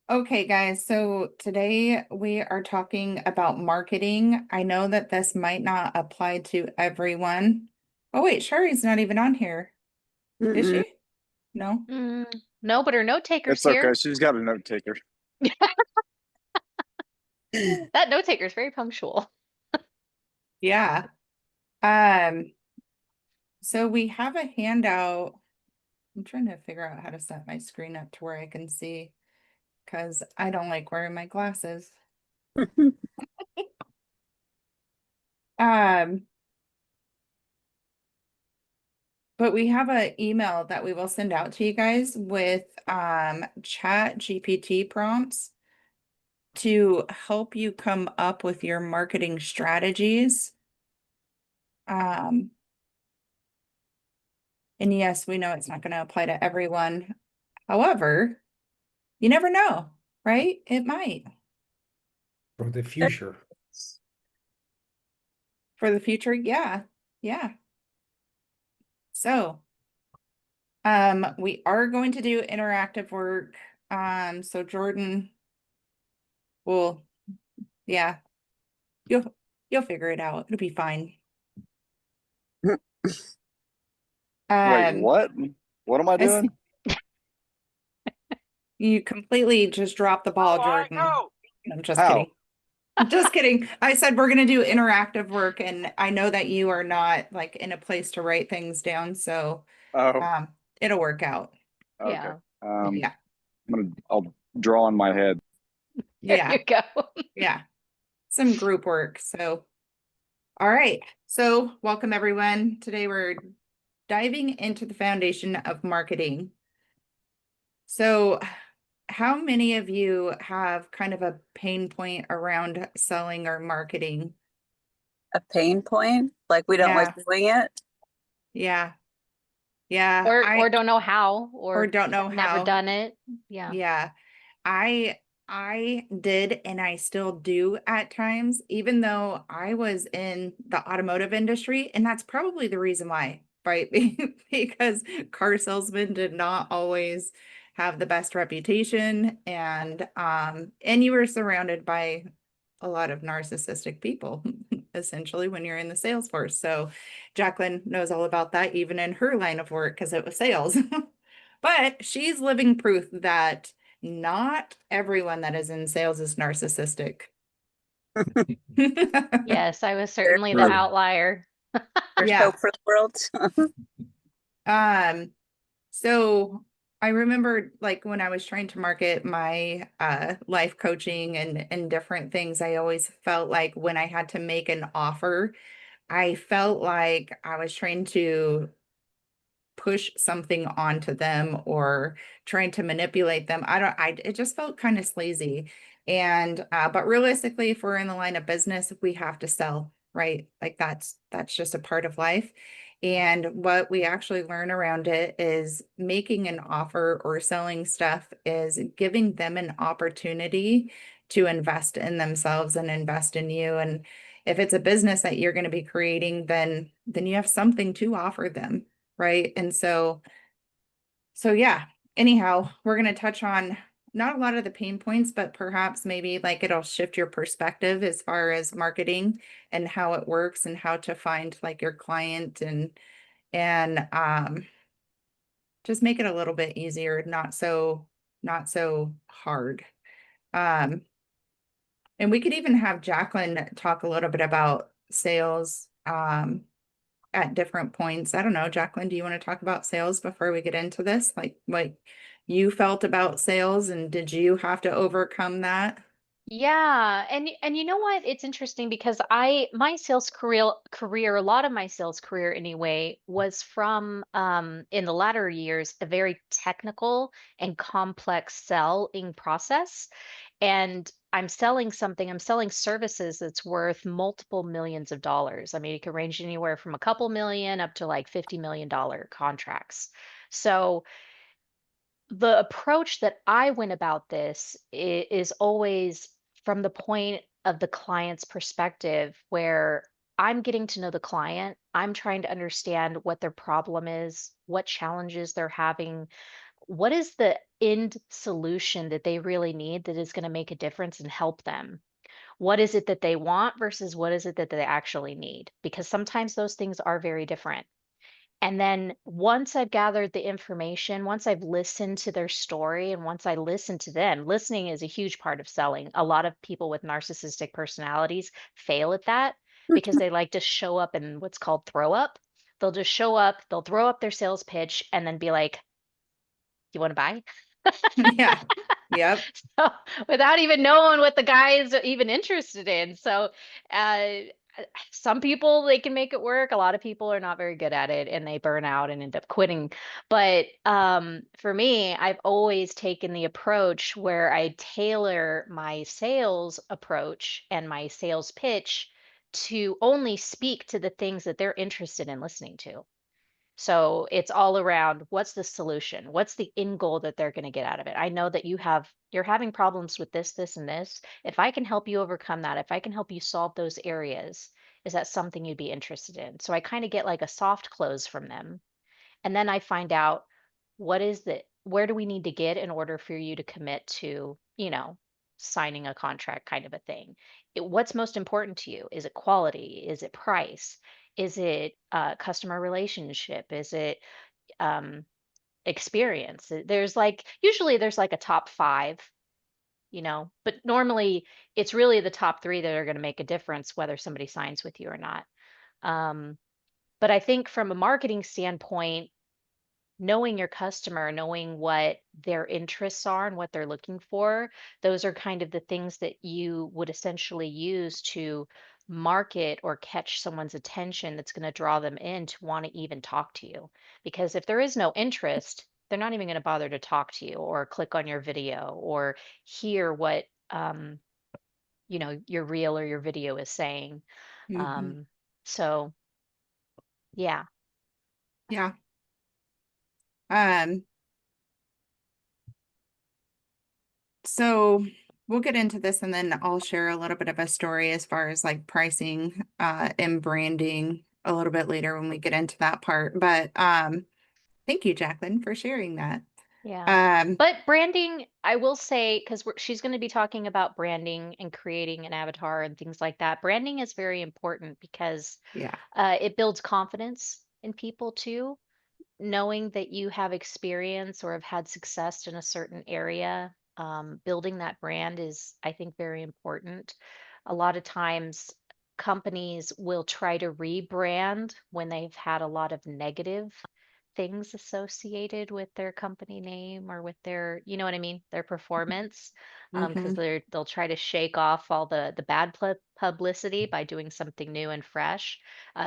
Okay, guys, so today we are talking about marketing. I know that this might not apply to everyone. Oh, wait, Shari's not even on here. Is Mm-mm. she? No? Mm, no, but her note taker's It's okay. here. She's got a note taker. That note taker's very punctual. Yeah. Um, so we have a handout. I'm trying to figure out how to set my screen up to where I can see because I don't like wearing my glasses. Um, But we have an email that we will send out to you guys with chat GPT prompts to help you come up with your marketing strategies. Um, and yes, we know it's not going to apply to everyone. However, you never know, right? It might For the future. for the future. Yeah. Yeah. So, we are going to do interactive work. So Jordan will, yeah, you'll figure it out. It'll be fine. Wait, Um, what? What am I I doing? You completely just dropped the ball, Jordan. I'm just How? kidding. Just kidding. I said we're going to do interactive work, and I know that you are not like in a place to write things down, so Oh, um, it'll work out. okay. Yeah, Yeah. I'll draw in my head. there Yeah. you go. Yeah. Some group work. So, all right. So, welcome everyone. Today we're diving into the foundation of marketing. So, how many of you have kind of a pain point around selling or marketing? A pain point? Like we don't like Yeah, doing it? yeah, yeah. Or don't know how, Or or don't know have never how. done it. Yeah. Yeah. I I did and I still do at times, even though I was in the automotive industry, and that's probably the reason why, right? Because car salesmen did not always have the best reputation and you were surrounded by a lot of narcissistic people essentially when you're in the sales force. So Jacqueline knows all about that even in her line of work because it was sales. But she's living proof that not everyone that is in sales is narcissistic. Yes, I was There's certainly the hope, True. outlier. there's Yeah. hope for the world. Um, so I remember like when I was trying to market my life coaching and different things, I always felt like when I had to make an offer, I felt like I was trying to push something onto them or trying to manipulate them. It just felt kind of sleazy. And but realistically, if we're in the line of business, we have to sell, right? Like that's just a part of life. And what we actually learn around it is making an offer or selling stuff is giving them an opportunity to invest in themselves and invest in you. And if it's a business that you're going to be creating, then you have something to offer them, right? And so yeah, anyhow, we're going to touch on not a lot of the pain points, but perhaps maybe like it'll shift your perspective as far as marketing and how it works and how to find like your client and just make it a little bit easier, not so hard. Um and we could even have Jacqueline talk a little bit about sales at different points. I don't know, Jacqueline, do you want to talk about sales before we get into this? Like what you felt about sales and did you have to overcome that? Yeah, and you know what? It's interesting because my sales career, a lot of my sales career anyway, was from in the latter years a very technical and complex selling process. And I'm selling services that's worth multiple millions of dollars. I mean, it can range anywhere from a couple million up to like $50 million contracts. So the approach that I went about this is always from the point of the client's perspective, where I'm getting to know the client. I'm trying to understand what their problem is, what challenges they're having, what is the end solution that they really need that is going to make a difference and help them? What is it that they want versus what is it that they actually need? Because sometimes those things are very different. And then once I've gathered the information, once I've listened to their story, and once I listen to them, listening is a huge part of selling. A lot of people with narcissistic personalities fail at that because they like to show up in what's called throw up. They'll just show up, they'll throw up their sales pitch and then be like, you want to buy? Yeah. Yep. So without even knowing what the guy is even interested in. So uh, some people they can make it work. A lot of people are not very good at it and they burn out and end up quitting. But for me, I've always taken the approach where I tailor my sales approach and my sales pitch to only speak to the things that they're interested in listening to. So it's all around what's the solution? What's the end goal that they're going to get out of it? I know that you're having problems with this, and this. If I can help you overcome that, if I can help you solve those areas, is that something you'd be interested in? So I kind of get like a soft close from them. And then I find out where do we need to get in order for you to commit to, signing a contract kind of a thing. What's most important to you? Is it quality? Is it price? Is it customer relationship? Is it um, experience? Usually there's like a top five, but normally it's really the top three that are going to make a difference whether somebody signs with you or not. Um, but I think from a marketing standpoint, knowing your customer, knowing what their interests are and what they're looking for, those are kind of the things that you would essentially use to market or catch someone's attention that's going to draw them in to want to even talk to you. Because if there is no interest, they're not even going to bother to talk to you or click on your video or hear what your reel or your video is saying. Hmm. Um, so yeah. Yeah. Um, so we'll get into this and then I'll share a little bit of a story as far as like pricing and branding a little bit later when we get into that part. But thank you, Jacqueline, for sharing that. Yeah. Um, But branding, I will say, because she's going to be talking about branding and creating an avatar and things like that. Branding is very important because yeah. it builds confidence in people too, knowing that you have experience or have had success in a certain area. Building that brand is, I think, very important. A lot of times, companies will try to rebrand when they've had a lot of negative things associated with their company name or with their, you know what I mean, their performance, because Hmm. they'll try to shake off all the bad publicity by doing something new and fresh.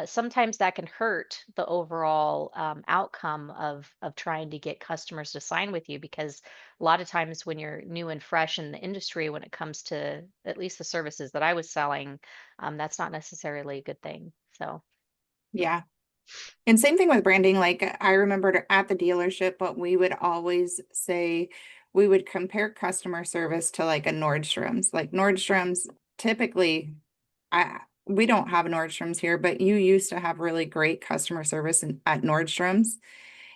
Sometimes that can hurt the overall outcome of trying to get customers to sign with you because a lot of times when you're new and fresh in the industry, when it comes to at least the services that I was selling, that's not necessarily a good thing. So Yeah. And same thing with branding. Like I remembered at the dealership, what we would always say, we would compare customer service to like a Nordstrom's. Like Nordstrom's typically, we don't have Nordstrom's here, but you used to have really great customer service at Nordstrom's.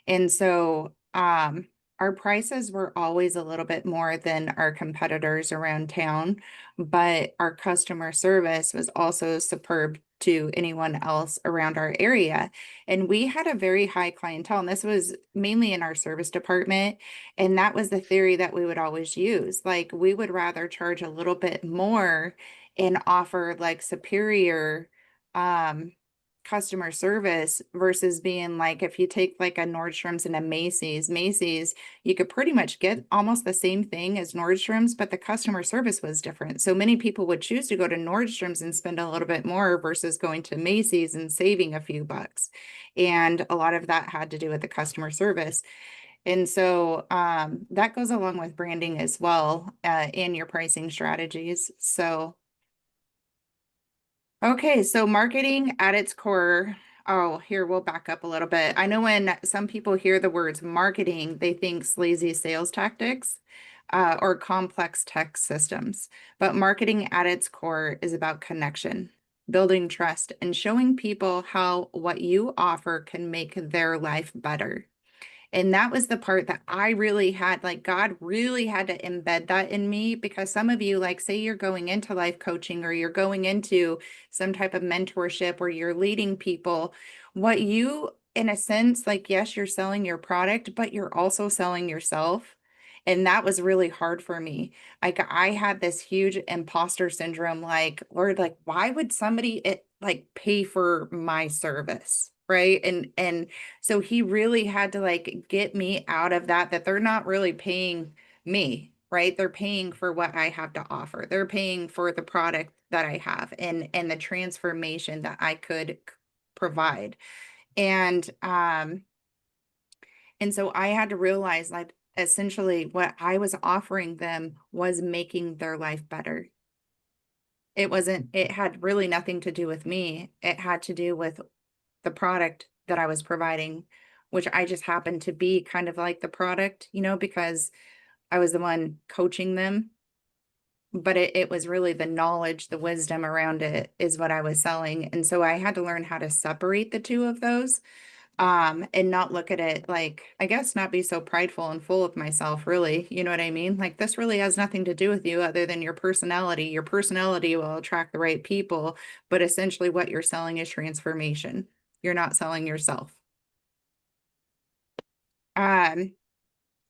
And so our prices were always a little bit more than our competitors around town, but our customer service was also superb to anyone else around our area. And we had a very high clientele, and this was mainly in our service department. And that was the theory that we would always use. Like we would rather charge a little bit more and offer like superior customer service versus being like if you take like a Nordstrom's and a Macy's, you could pretty much get almost the same thing as Nordstrom's, but the customer service was different. So many people would choose to go to Nordstrom's and spend a little bit more versus going to Macy's and saving a few bucks. And a lot of that had to do with the customer service. And so that goes along with branding as well in your pricing strategies. So okay, so marketing at its core. Oh, here we'll back up a little bit. I know when some people hear the words marketing, they think sleazy sales tactics or complex tech systems. But marketing at its core is about connection, building trust, and showing people how what you offer can make their life better. And that was the part that I really had, like, God really had to embed that in me, because some of you, like, say you're going into life coaching or you're going into some type of mentorship where you're leading people, what you, in a sense, like, yes, you're selling your product, but you're also selling yourself. And that was really hard for me. Like, I had this huge imposter syndrome, like, Lord, like, why would somebody like pay for my service? Right. And so he really had to like get me out of that they're not really paying me, right? They're paying for what I have to offer. They're paying for the product that I have and the transformation that I could provide. And so I had to realize, like, essentially what I was offering them was making their life better. It had really nothing to do with me. It had to do with the product that I was providing, which I just happened to be kind of like the product, because I was the one coaching them. But it was really the knowledge, the wisdom around it is what I was selling. And so I had to learn how to separate the two of those, and not look at it like, I guess, not be so prideful and full of myself, really. You know what I mean? Like, this really has nothing to do with you other than your personality. Your personality will attract the right people, but essentially what you're selling is transformation. You're not selling yourself. Um,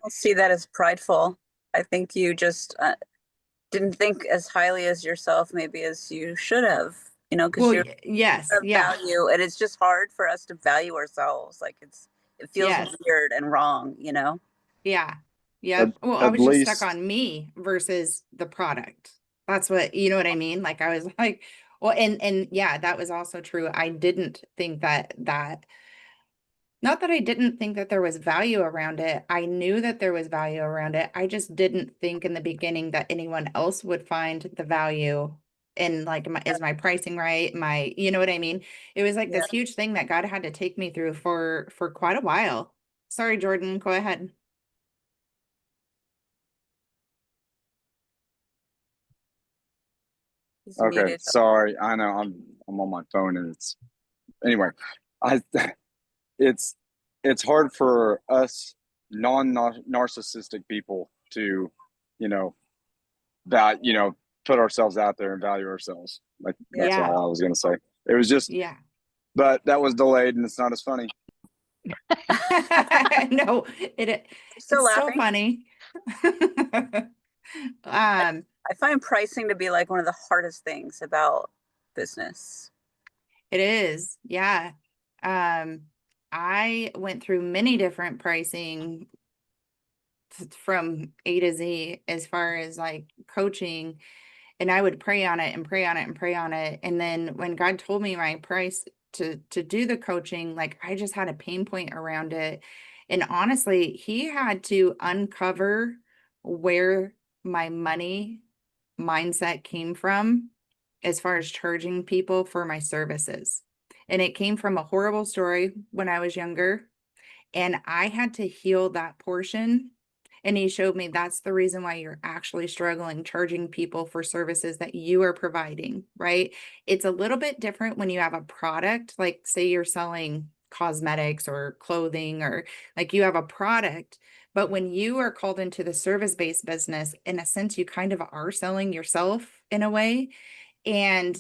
I see that as prideful. I think you just didn't think as highly as yourself, maybe as you should have, because well, you're yes, a yeah, value, and it's just hard for us to value ourselves. Like it feels yes, weird and wrong, yeah, At, yep. Well, I at was just stuck least on me versus the product. That's what, you know what I mean? Like, I was like, well, and yeah, that was also true. I didn't think that not that I didn't think that there was value around it. I knew that there was value around it. I just didn't think in the beginning that anyone else would find the value in, like, is my pricing right? You know what I mean? It was like Yeah, this huge thing that God had to take me through for quite a while. Sorry, Jordan, go ahead. he's Okay, muted. sorry. I know I'm on my phone and it's anyway. I it's it's hard for us non-narcissistic people to, you know, that put ourselves out there and value ourselves. Like that's Yeah, all I was gonna say. It was just, yeah. but that was delayed and it's not as funny. No, Still it's still laughing. funny. I, Um, I find pricing to be like one of the hardest things about business. it is, yeah. Um, I went through many different pricing from A to Z as far as like coaching, and I would pray on it and pray on it and pray on it. And then when God told me my price to do the coaching, like, I just had a pain point around it. And honestly, he had to uncover where my money mindset came from as far as charging people for my services. And it came from a horrible story when I was younger, and I had to heal that portion. And he showed me that's the reason why you're actually struggling charging people for services that you are providing, right? It's a little bit different when you have a product, like, say you're selling cosmetics or clothing, or like you have a product. But when you are called into the service-based business, in a sense, you kind of are selling yourself in a way. And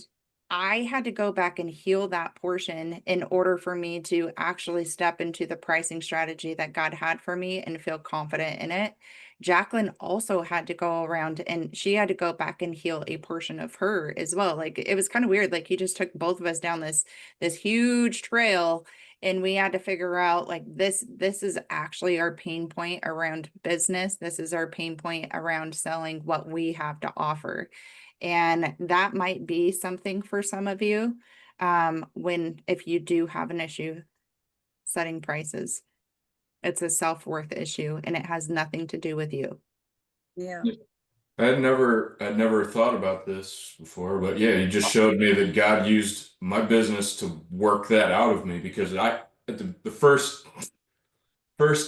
I had to go back and heal that portion in order for me to actually step into the pricing strategy that God had for me and feel confident in it. Jacqueline also had to go around and she had to go back and heal a portion of her as well. Like, it was kind of weird. Like, he just took both of us down this huge trail, and we had to figure out, like, this is actually our pain point around business. This is our pain point around selling what we have to offer. And that might be something for some of you, if you do have an issue setting prices. It's a self-worth issue and it has nothing to do with you. Yeah. I'd never thought about this before, but yeah, you just showed me that God used my business to work that out of me, because at the first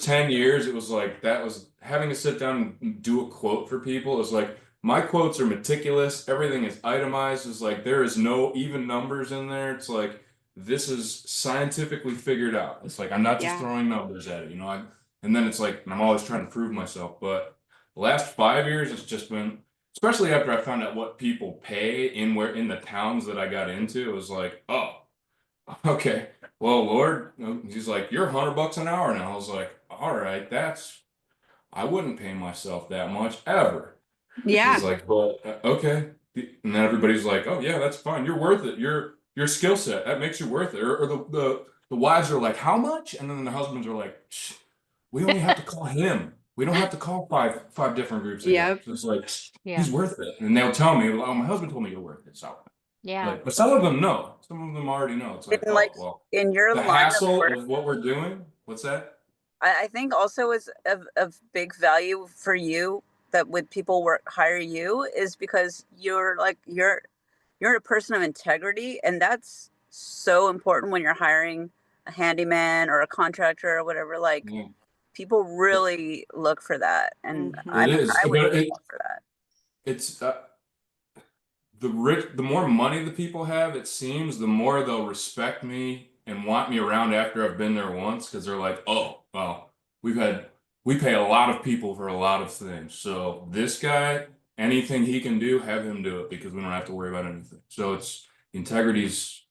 10 years, it was like that was having to sit down and do a quote for people. It's like my quotes are meticulous, everything is itemized. It's like there is no even numbers in there. It's like this is scientifically figured out. It's like I'm not just Yeah. throwing numbers at it. And then it's like, and I'm always trying to prove myself. But the last 5 years, it's just been, especially after I found out what people pay in the towns that I got into, it was like, oh, okay. Well, Lord, he's like, you're $100 an hour now. I was like, all right, I wouldn't pay myself that much ever. He's Yeah. like, but okay. And then everybody's like, oh yeah, that's fine. You're worth it. Your skill set, that makes you worth it. Or the wives are like, how much? And then the husbands are like, shh, we only have to call him. We don't have to call five different groups of guys. Yep. It's like, Yeah. he's worth it. And they'll tell me, oh, my husband told me you're worth it. So Yeah. but some of them know. Some of them already know. It's like, And oh like well, in your the line of hassle work, of what we're doing. What's that? I think also is of big value for you that with people hire you is because you're a person of integrity, and that's so important when you're hiring a handyman or a contractor or whatever. Like Yeah. people really look for that, and It is, I would but look for that. it's the more money the people have, it seems, the more they'll respect me and want me around after I've been there once, because they're like, oh, well, we pay a lot of people for a lot of things. So this guy, anything he can do, have him do it because we don't have to worry about anything. So it's integrity's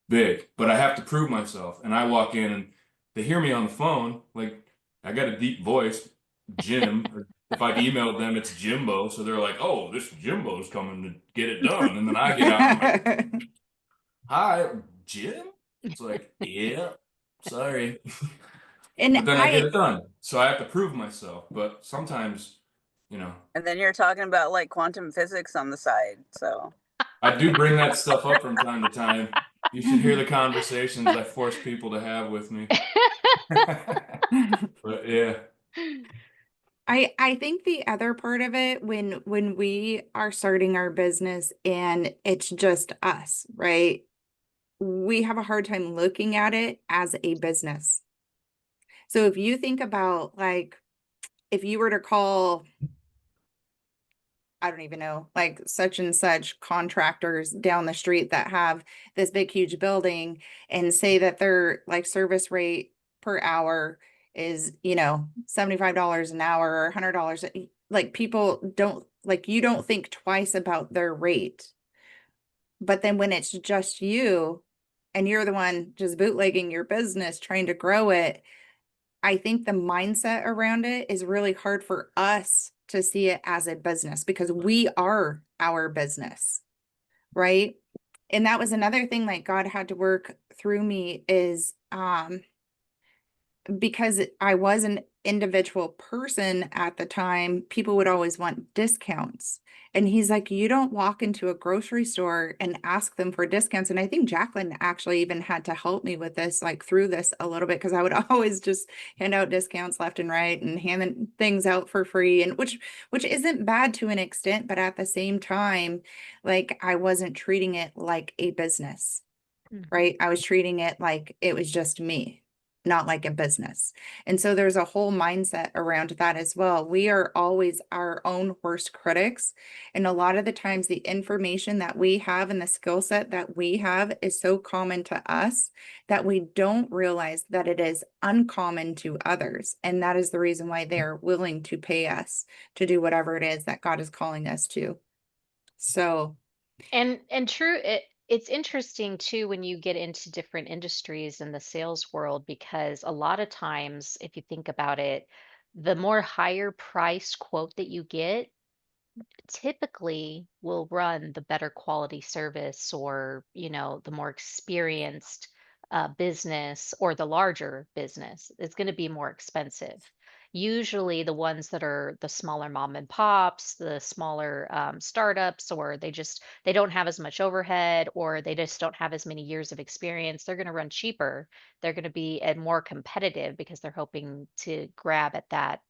big, but I have to prove myself. And I walk in and they hear me on the phone, like I got a deep voice, Jim. Or if I've emailed them, it's Jimbo. So they're like, oh, this Jimbo's coming to get it done. And then I get out and I'm like, hi, Jim? It's like, yeah, sorry. And But then I get it done. So I have to prove myself. But sometimes, you know, And then you're talking about like quantum physics on the side. So I do bring that stuff up from time to time. You should hear the conversations I force people to have with me. But yeah. I think the other part of it when we are starting our business and it's just us, right? We have a hard time looking at it as a business. So if you think about like if you were to call, I don't even know, like such and such contractors down the street that have this big, huge building and say that their like service rate per hour is, $75 an hour or $100. Like people don't like you don't think twice about their rate. But then when it's just you and you're the one just bootlegging your business, trying to grow it, I think the mindset around it is really hard for us to see it as a business because we are our business, right? And that was another thing like God had to work through me is because I was an individual person at the time, people would always want discounts. And he's like, you don't walk into a grocery store and ask them for discounts. And I think Jacqueline actually even had to help me with this, like through this a little bit, because I would always just hand out discounts left and right and hand things out for free, and which isn't bad to an extent, but at the same time, like I wasn't treating it like a business, right? I was treating it like it was just me, not like a business. And so there's a whole mindset around that as well. We are always our own worst critics. And a lot of the times, the information that we have and the skill set that we have is so common to us that we don't realize that it is uncommon to others. And that is the reason why they're willing to pay us to do whatever it is that God is calling us to. So, And true, it's interesting too when you get into different industries in the sales world, because a lot of times, if you think about it, the more higher price quote that you get typically will run the better quality service, or the more experienced business, or the larger business is going to be more expensive. Usually the ones that are the smaller mom and pops, the smaller startups, or they don't have as much overhead, or they just don't have as many years of experience, they're going to run cheaper. They're going to be more competitive because they're hoping to grab at that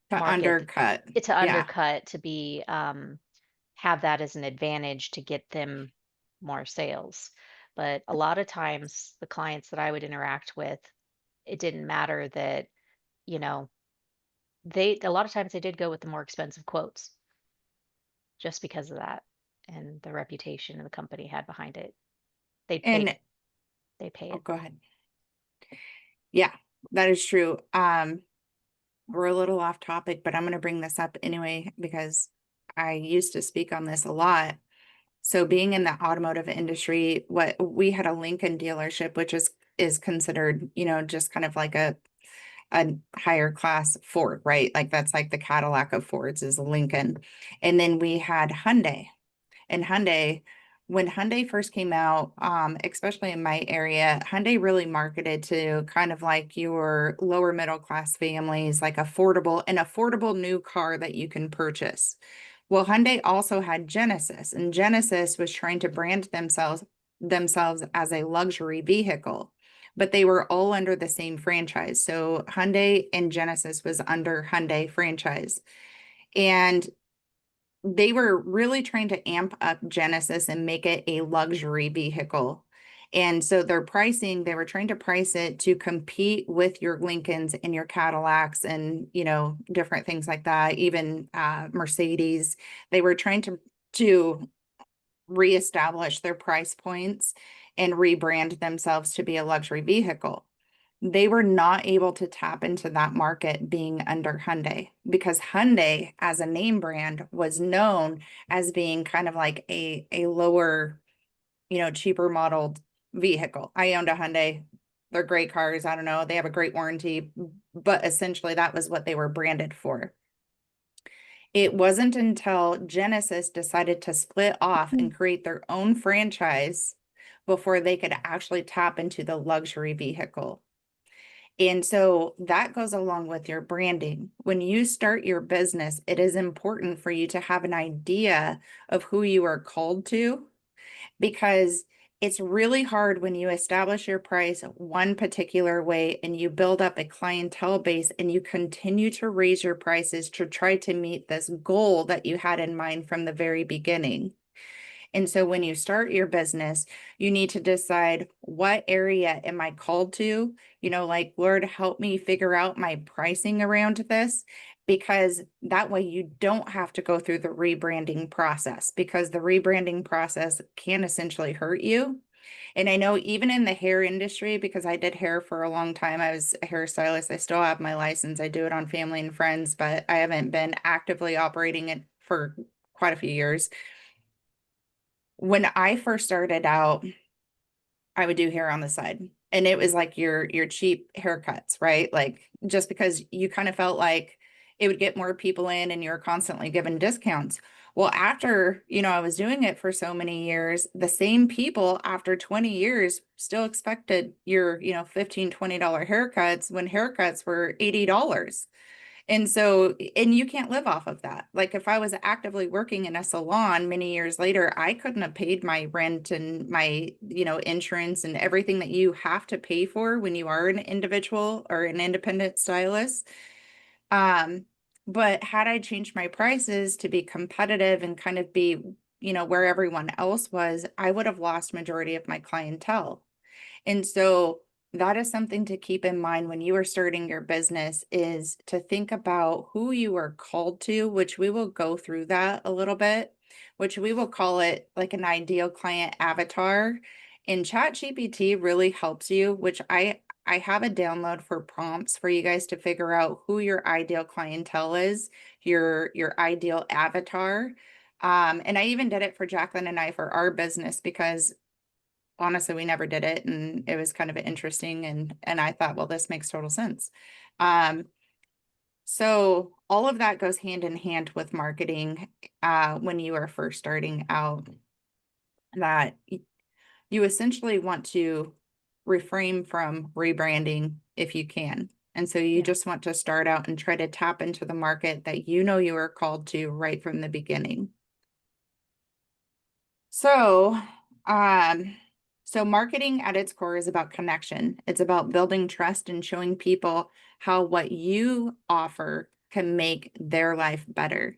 to market. undercut. It's to Yeah. undercut, to be have that as an advantage to get them more sales. But a lot of times the clients that I would interact with, it didn't matter that, you know, they a lot of times they did go with the more expensive quotes just because of that and the reputation the company had behind it. They And they pay oh, it. go ahead. Yeah, that is true. we're a little off topic, but I'm going to bring this up anyway because I used to speak on this a lot. So being in the automotive industry, what we had a Lincoln dealership, which is considered, just kind of like a higher class Ford, right? Like that's like the Cadillac of Fords is a Lincoln. And then we had Hyundai. And Hyundai, when Hyundai first came out, especially in my area, Hyundai really marketed to kind of like your lower middle class families, like an affordable new car that you can purchase. Well, Hyundai also had Genesis, and Genesis was trying to brand themselves as a luxury vehicle, but they were all under the same franchise. So Hyundai and Genesis was under Hyundai franchise. And they were really trying to amp up Genesis and make it a luxury vehicle. And so their pricing, they were trying to price it to compete with your Lincolns and your Cadillacs and, different things like that, even Mercedes. They were trying to reestablish their price points and rebrand themselves to be a luxury vehicle. They were not able to tap into that market being under Hyundai because Hyundai as a name brand was known as being kind of like a lower, cheaper modeled vehicle. I owned a Hyundai. They're great cars. I don't know. They have a great warranty, but essentially that was what they were branded for. It wasn't until Genesis decided to split off and create their own franchise before they could actually tap into the luxury vehicle. And so that goes along with your branding. When you start your business, it is important for you to have an idea of who you are called to, because it's really hard when you establish your price one particular way and you build up a clientele base and you continue to raise your prices to try to meet this goal that you had in mind from the very beginning. And so when you start your business, you need to decide, what area am I called to? Like, Lord, help me figure out my pricing around this, because that way you don't have to go through the rebranding process, because the rebranding process can essentially hurt you. And I know even in the hair industry, because I did hair for a long time, I was a hairstylist. I still have my license. I do it on family and friends, but I haven't been actively operating it for quite a few years. When I first started out, I would do hair on the side. And it was like your cheap haircuts, right? Like, just because you kind of felt like it would get more people in and you're constantly given discounts. Well, after, I was doing it for so many years, the same people after 20 years still expected your, $15, $20 haircuts when haircuts were $80. And so, and you can't live off of that. Like, if I was actively working in a salon many years later, I couldn't have paid my rent and my, insurance and everything that you have to pay for when you are an individual or an independent stylist. But had I changed my prices to be competitive and kind of be, where everyone else was, I would have lost majority of my clientele. And so that is something to keep in mind when you are starting your business, is to think about who you are called to, which we will go through that a little bit, which we will call it like an ideal client avatar. And ChatGPT really helps you, which I have a download for prompts for you guys to figure out who your ideal clientele is, your ideal avatar. And I even did it for Jacqueline and I for our business, because honestly, we never did it, and it was kind of interesting, and I thought, well, this makes total sense. So all of that goes hand in hand with marketing when you are first starting out, that you essentially want to refrain from rebranding if you can. And so you Yeah. just want to start out and try to tap into the market that you are called to right from the beginning. So, so marketing at its core is about connection. It's about building trust and showing people how what you offer can make their life better.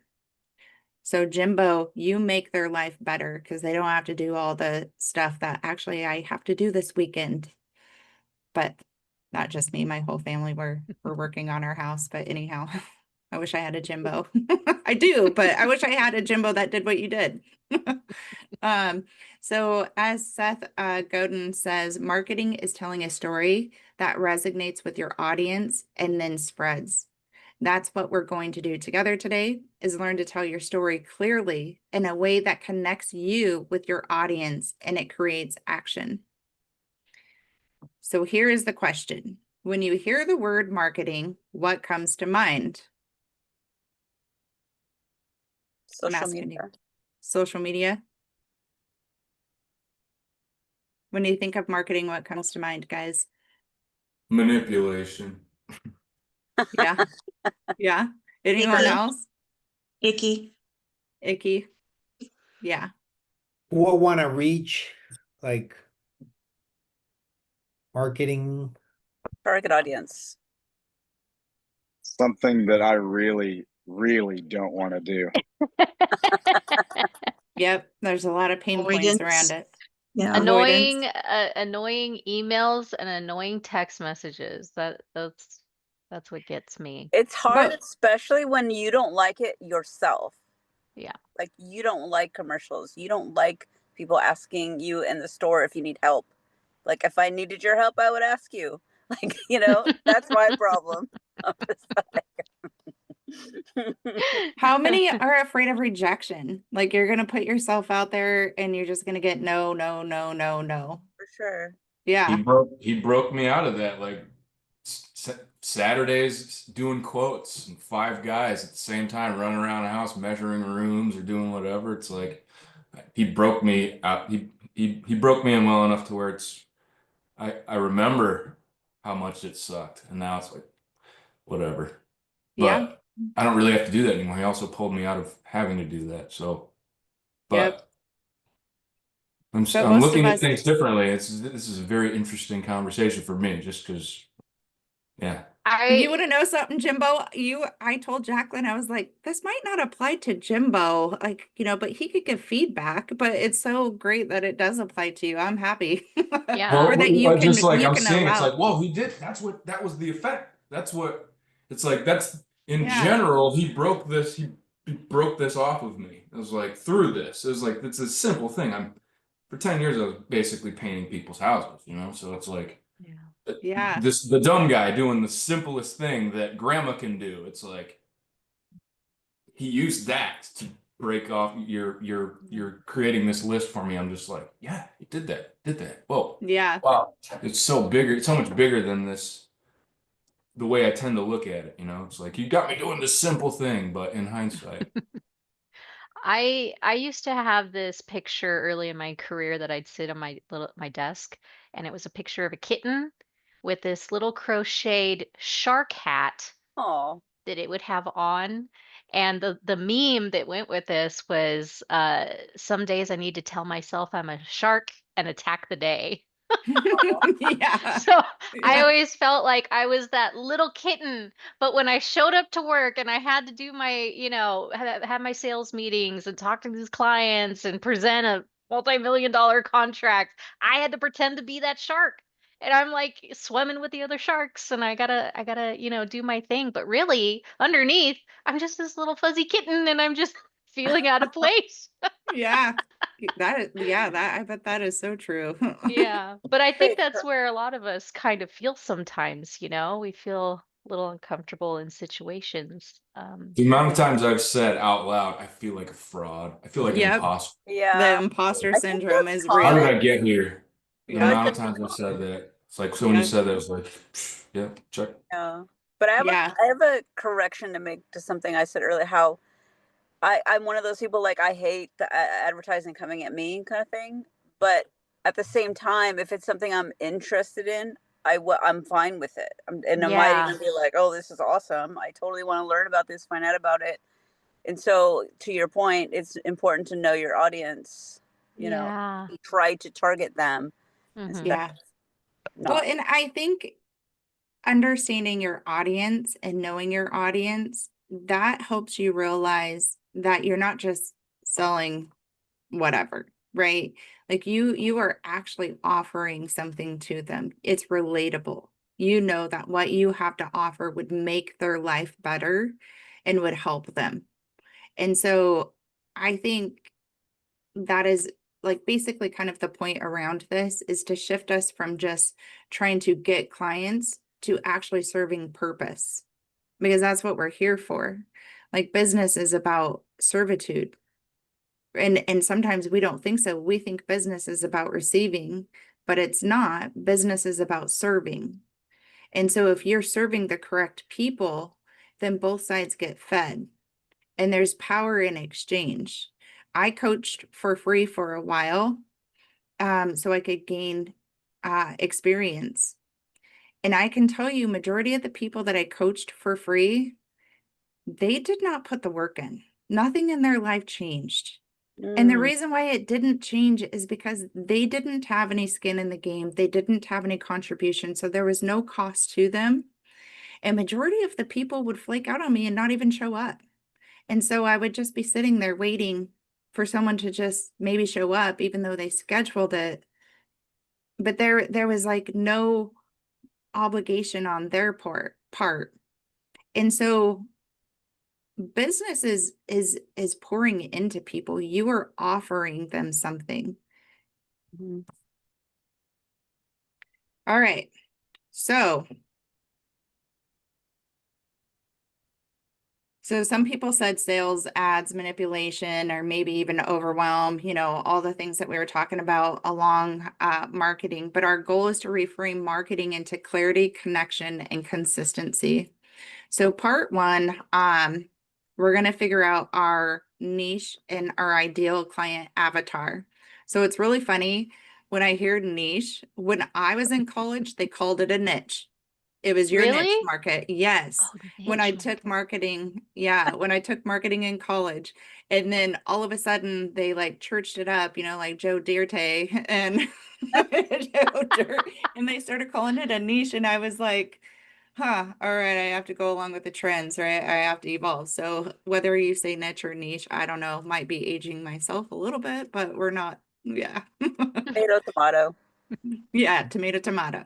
So Jimbo, you make their life better because they don't have to do all the stuff that actually I have to do this weekend. But not just me, my whole family, we're working on our house. But anyhow, I wish I had a Jimbo. I do, but I wish I had a Jimbo that did what you did. So as Seth Godin says, marketing is telling a story that resonates with your audience and then spreads. That's what we're going to do together today, is learn to tell your story clearly in a way that connects you with your audience and it creates action. So here is the question. When you hear the word marketing, what comes to mind? I'm Social asking you. media. Social media? When you think of marketing, what comes to mind, guys? Manipulation. Yeah. Yeah. Anyone Icky. else? Icky. Icky. Yeah. Who want to reach like marketing? Target audience. Something that I really, really don't want to do. Yep. There's a lot of pain points around Avoidance. it. Yeah. Avoidance. Annoying emails and annoying text messages. That's what gets me. It's hard, But especially when you don't like it yourself. Yeah. Like you don't like commercials. You don't like people asking you in the store if you need help. Like if I needed your help, I would ask you. Like, that's my problem. I'm just like how many are afraid of rejection? Like you're going to put yourself out there and you're just going to get no, no, no, no, no. for sure. Yeah. He broke me out of that. Like Saturdays doing quotes and 5 guys at the same time running around a house measuring rooms or doing whatever. It's like he broke me out. He broke me in well enough to where I remember how much it sucked, and now it's like whatever. Yeah. But I don't really have to do that anymore. He also pulled me out of having to do that. So, Yep. but But I'm most of looking at us, things differently. This is a very interesting conversation for me, just because, yeah. you want to know something, Jimbo? I told Jacqueline, I was like, this might not apply to Jimbo, like, but he could give feedback, but it's so great that it does apply to you. I'm happy. Yeah. Or that you just like you I'm can saying, it's allow. like, whoa, he did. That was the effect. That's what it's like. That's in Yeah. general, he broke this. He broke this off of me. It was like through this. It was like it's a simple thing. For 10 years I was basically painting people's houses, so it's like Yeah. the dumb guy doing the simplest thing that grandma can do. It's like he used that to break off you're creating this list for me. I'm just like, yeah, he did that. Whoa. Yeah. Wow. It's so bigger, it's so much bigger than this, the way I tend to look at it, it's like you got me doing this simple thing, but in hindsight. I used to have this picture early in my career that I'd sit on my desk, and it was a picture of a kitten with this little crocheted shark hat Oh, that it would have on. And the meme that went with this was some days I need to tell myself I'm a shark and attack the day. Yeah. So I Yeah. always felt like I was that little kitten, but when I showed up to work and I had to do my, have my sales meetings and talk to these clients and present a multi-million-dollar contract, I had to pretend to be that shark. And I'm like swimming with the other sharks and I gotta, do my thing. But really, underneath, I'm just this little fuzzy kitten and I'm just feeling out of place. Yeah. I bet that is so true. Yeah, but I think wait. that's where a lot of us kind of feel sometimes, we feel a little uncomfortable in situations. The amount of times I've said out loud, I feel like a fraud. I feel like an Yep. imposter. The Yeah. imposter I think syndrome that's is How did real. common. I get here? The Yeah. amount of But times I've said that. It's like, so when you Yeah. said that, it was like, yeah, check. yeah. But Yeah. I have a correction to make to something I said earlier. How I'm one of those people, like I hate the advertising coming at me kind of thing. But at the same time, if it's something I'm interested in, I'm fine with it. And I might Yeah, even be like, oh, this is awesome. I totally want to learn about this, find out about it. And so, to your point, it's important to know your audience. yeah. Try to target them Hmm. instead Yeah. of Well, not. and I think understanding your audience and knowing your audience, that helps you realize that you're not just selling whatever, right? Like you are actually offering something to them. It's relatable. You know that what you have to offer would make their life better and would help them. And so I think that is like basically kind of the point around this is to shift us from just trying to get clients to actually serving purpose. because that's what we're here for. Like business is about servitude. And sometimes we don't think so. We think business is about receiving, but it's not. Business is about serving. And so if you're serving the correct people, then both sides get fed and there's power in exchange. I coached for free for a while, so I could gain experience. And I can tell you, majority of the people that I coached for free, they did not put the work in. Nothing in their life changed. And the reason why it didn't change is because they didn't have any skin in the game. They didn't have any contribution. So there was no cost to them. And majority of the people would flake out on me and not even show up. And so I would just be sitting there waiting for someone to just maybe show up, even though they scheduled it. But there was like no obligation on their part. And so business is pouring into people. You are offering them something. Mhm. All right. So some people said sales, ads, manipulation, or maybe even overwhelm, all the things that we were talking about along marketing. But our goal is to reframe marketing into clarity, connection, and consistency. So part one, we're going to figure out our niche and our ideal client avatar. So it's really funny when I hear niche. When I was in college, they called it a niche. It was your niche Really? market. Yes. Oh, When I niche took market. marketing, when I took marketing in college, and then all of a sudden they like churched it up, like Joe Dirte and and they started calling it a niche. And I was like, huh, all right, I have to go along with the trends, right? I have to evolve. So whether you say niche or niche, I don't know, might be aging myself a little bit, but we're not, yeah. Tomato, tomato. Yeah, tomato, tomato.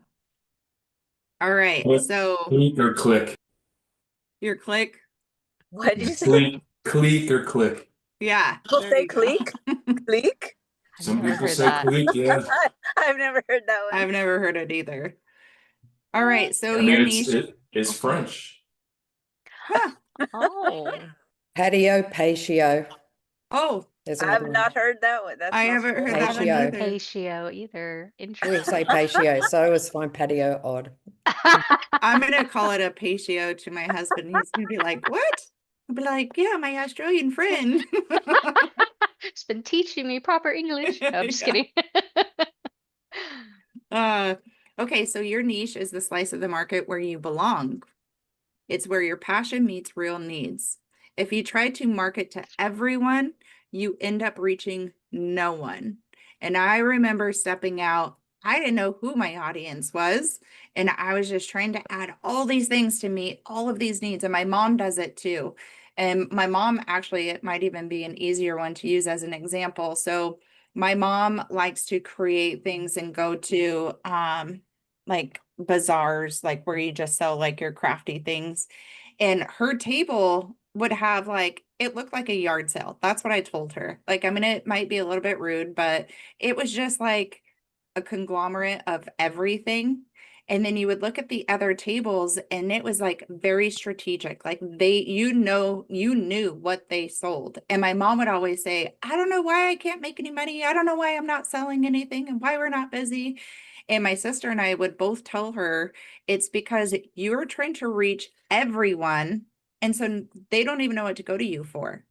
All right, Click, so click or click. your click. What did you say? Click or click. Yeah, People there say you go. clique? Clique? I've Some never people heard say that. click, yeah. I've never heard that one. I've never heard it either. All right, so I your mean, niche. it's French. Huh. Oh, Patio, patio. Oh, There's I've another one. not heard that one. That I smells haven't cool. heard I that one haven't heard Patio. either. patio either. We say Interesting. patio, so I always find patio odd. I'm gonna call it a patio to my husband. He's gonna be like, "What?" I'll be like, "Yeah, my Australian friend." It's been teaching me proper English. No, I'm just Yeah. kidding. Uh, okay, so your niche is the slice of the market where you belong. It's where your passion meets real needs. If you try to market to everyone, you end up reaching no one. And I remember stepping out, I didn't know who my audience was. And I was just trying to add all these things to meet all of these needs. And my mom does it too. And my mom, actually, it might even be an easier one to use as an example. So my mom likes to create things and go to like bazaars, like where you just sell like your crafty things. And her table would have like, it looked like a yard sale. That's what I told her. Like, I mean, it might be a little bit rude, but it was just like a conglomerate of everything. And then you would look at the other tables and it was like very strategic. Like you knew what they sold. And my mom would always say, I don't know why I can't make any money. I don't know why I'm not selling anything and why we're not busy. And my sister and I would both tell her it's because you're trying to reach everyone. And so they don't even know what to go to you for.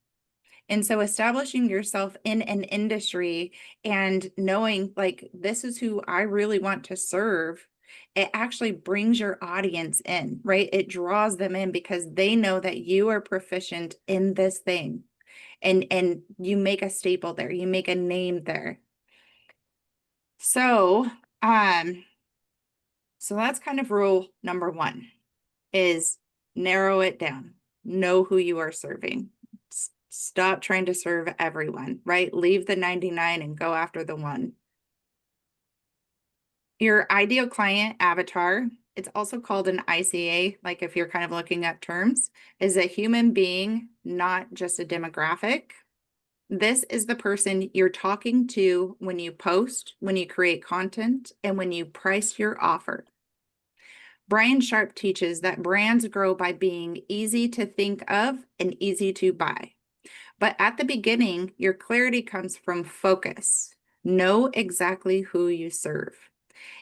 And so establishing yourself in an industry and knowing like this is who I really want to serve, it actually brings your audience in, right? It draws them in because they know that you are proficient in this thing. And you make a staple there, you make a name there. So so that's kind of rule number one is narrow it down. Know who you are serving. Stop trying to serve everyone, right? Leave the 99 and go after the one. Your ideal client avatar, it's also called an ICA, like if you're kind of looking at terms, is a human being, not just a demographic. This is the person you're talking to when you post, when you create content, and when you price your offer. Brian Sharp teaches that brands grow by being easy to think of and easy to buy. But at the beginning, your clarity comes from focus. Know exactly who you serve.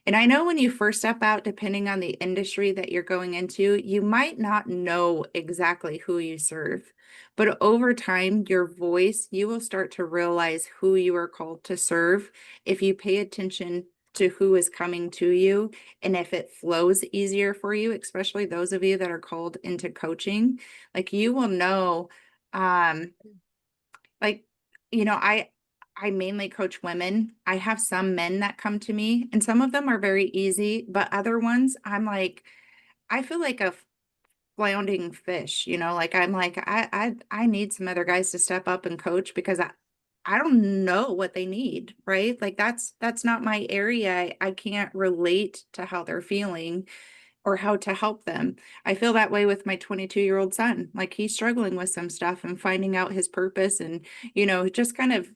And I know when you first step out, depending on the industry that you're going into, you might not know exactly who you serve. But over time, your voice, you will start to realize who you are called to serve if you pay attention to who is coming to you and if it flows easier for you, especially those of you that are called into coaching, like you will know, um, like, you know, I mainly coach women. I have some men that come to me, and some of them are very easy, but other ones, I'm like, I feel like a floundering fish, you know, like I'm like, I need some other guys to step up and coach because I don't know what they need, right? Like that's not my area. I can't relate to how they're feeling or how to help them. I feel that way with my 22-year-old son. Like he's struggling with some stuff and finding out his purpose and, you know, just kind of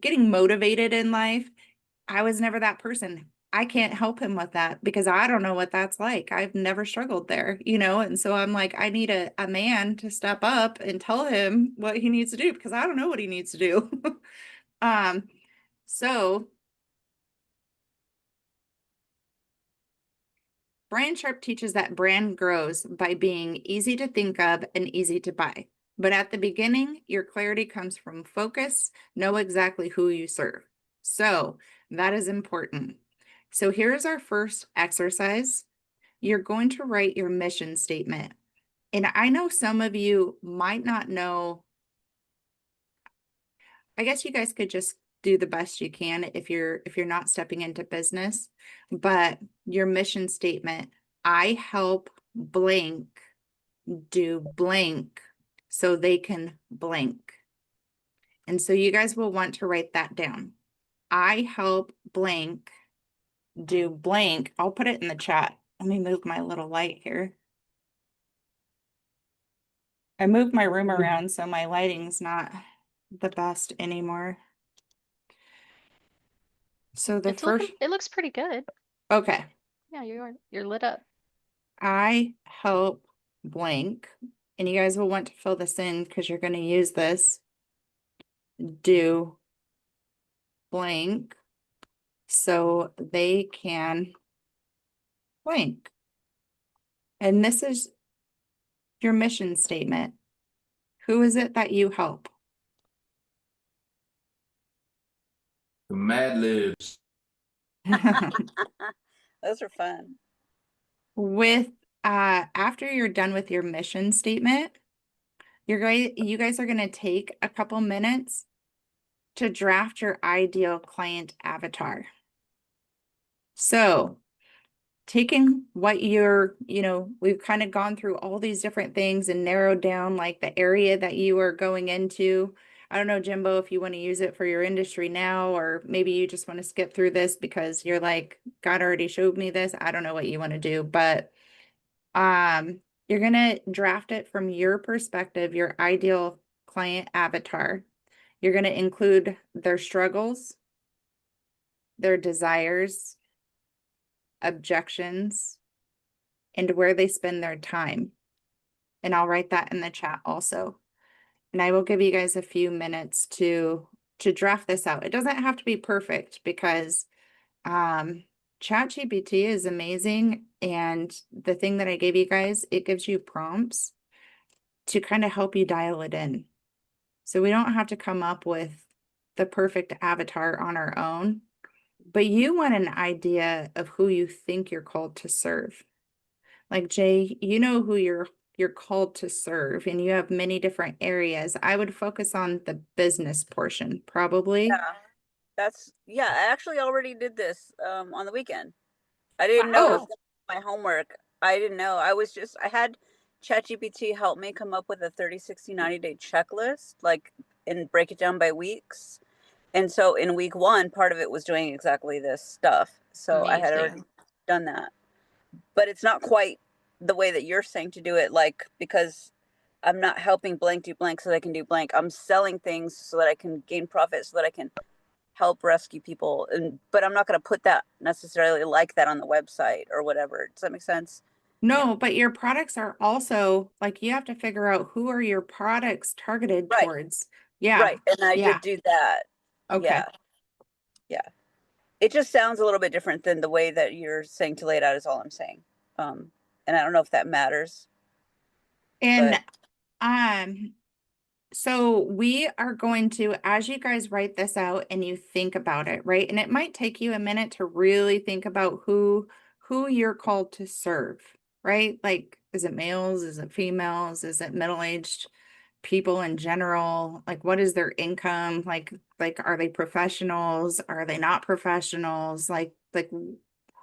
getting motivated in life. I was never that person. I can't help him with that because I don't know what that's like. I've never struggled there, you know? And so I'm like, I need a man to step up and tell him what he needs to do because I don't know what he needs to do. um, so Brian Sharp teaches that brand grows by being easy to think of and easy to buy. But at the beginning, your clarity comes from focus, know exactly who you serve. So that is important. So here's our first exercise. You're going to write your mission statement. And I know some of you might not know, I guess you guys could just do the best you can if you're not stepping into business, but your mission statement, I help blank do blank so they can blank. And so you guys will want to write that down. I help blank do blank. I'll put it in the chat. Let me move my little light here. I moved my room around so my lighting's not the best anymore. So the first, it looks pretty good. okay. Yeah, you're lit up. I help blank, and you guys will want to fill this in because you're going to use this. Do blank so they can blank. And this is your mission statement. Who is it that you help? The Mad Libs. Those are fun. With after you're done with your mission statement, you guys are going to take a couple minutes to draft your ideal client avatar. So taking what we've kind of gone through all these different things and narrowed down like the area that you are going into. I don't know, Jimbo, if you want to use it for your industry now, or maybe you just want to skip through this because you're like, God already showed me this. I don't know what you want to do, but you're going to draft it from your perspective, your ideal client avatar. You're going to include their struggles, their desires, objections, and where they spend their time. And I'll write that in the chat also. And I will give you guys a few minutes to draft this out. It doesn't have to be perfect because ChatGPT is amazing. And the thing that I gave you guys, it gives you prompts to kind of help you dial it in. So we don't have to come up with the perfect avatar on our own, but you want an idea of who you think you're called to serve. Like Jay, you know who you're called to serve and you have many different areas. I would focus on the business portion, probably. Yeah, I actually already did this on the weekend. I didn't know it Oh, was my homework. I didn't know. I had ChatGPT help me come up with a 30, 60, 90-day checklist, like, and break it down by weeks. And so in week 1, part of it was doing exactly this stuff. So I had already Amazing. done that. But it's not quite the way that you're saying to do it, like, because I'm not helping blank do blank so that I can do blank. I'm selling things so that I can gain profit, so that I can help rescue people. But I'm not going to put that necessarily like that on the website or whatever. Does that make sense? No, but your products are also like you have to figure out who are your products targeted Right. towards. Yeah. Right. And I Yeah. did do that. Okay. Yeah. Yeah. It just sounds a little bit different than the way that you're saying to lay it out is all I'm saying. And I don't know if that matters, And but um so we are going to, as you guys write this out and you think about it, right? And it might take you a minute to really think about who you're called to serve, right? Like, is it males? Is it females? Is it middle-aged people in general? Like, what is their income? Like, are they professionals? Are they not professionals? Like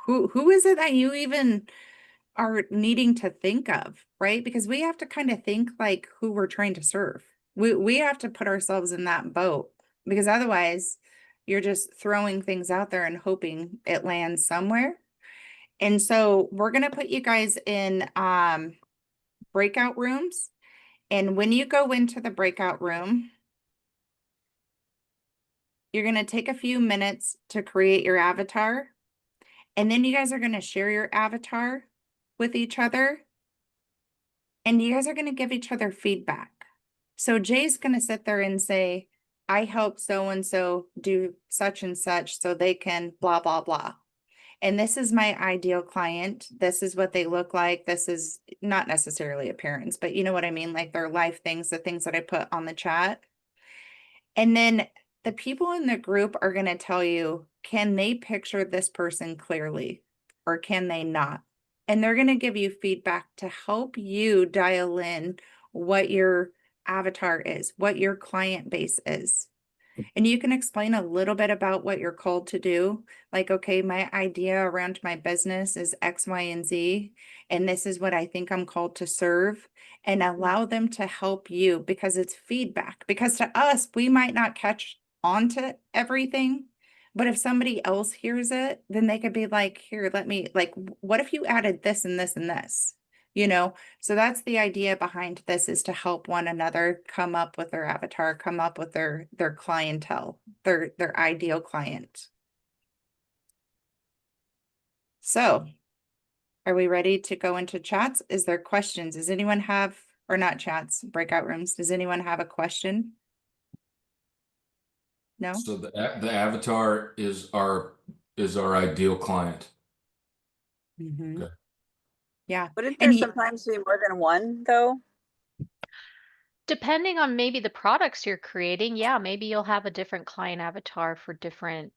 who is it that you even are needing to think of, right? Because we have to kind of think like who we're trying to serve. We have to put ourselves in that boat because otherwise you're just throwing things out there and hoping it lands somewhere. And so we're going to put you guys in breakout rooms. And when you go into the breakout room, you're going to take a few minutes to create your avatar. And then you guys are going to share your avatar with each other. And you guys are going to give each other feedback. So Jay's going to sit there and say, I help so and so do such and such so they can blah, blah, blah. And this is my ideal client. This is what they look like. This is not necessarily appearance, but you know what I mean? Like their life things, the things that I put on the chat. And then the people in the group are going to tell you, can they picture this person clearly or can they not? And they're going to give you feedback to help you dial in what your avatar is, what your client base is. And you can explain a little bit about what you're called to do. Like, okay, my idea around my business is X, Y, and Z, and this is what I think I'm called to serve, and allow them to help you because it's feedback. Because to us, we might not catch on to everything, but if somebody else hears it, then they could be like, here, let me, like, what if you added this and this and this? You know, so that's the idea behind this is to help one another come up with their avatar, come up with their clientele, their ideal client. So, are we ready to go into chats? Is there questions? Does anyone have, or not chats, breakout rooms? Does anyone have a question? No? So the avatar is our ideal client. Mhm. Okay. Yeah. wouldn't there And sometimes be more than one though? Depending on maybe the products you're creating, yeah, maybe you'll have a different client avatar for different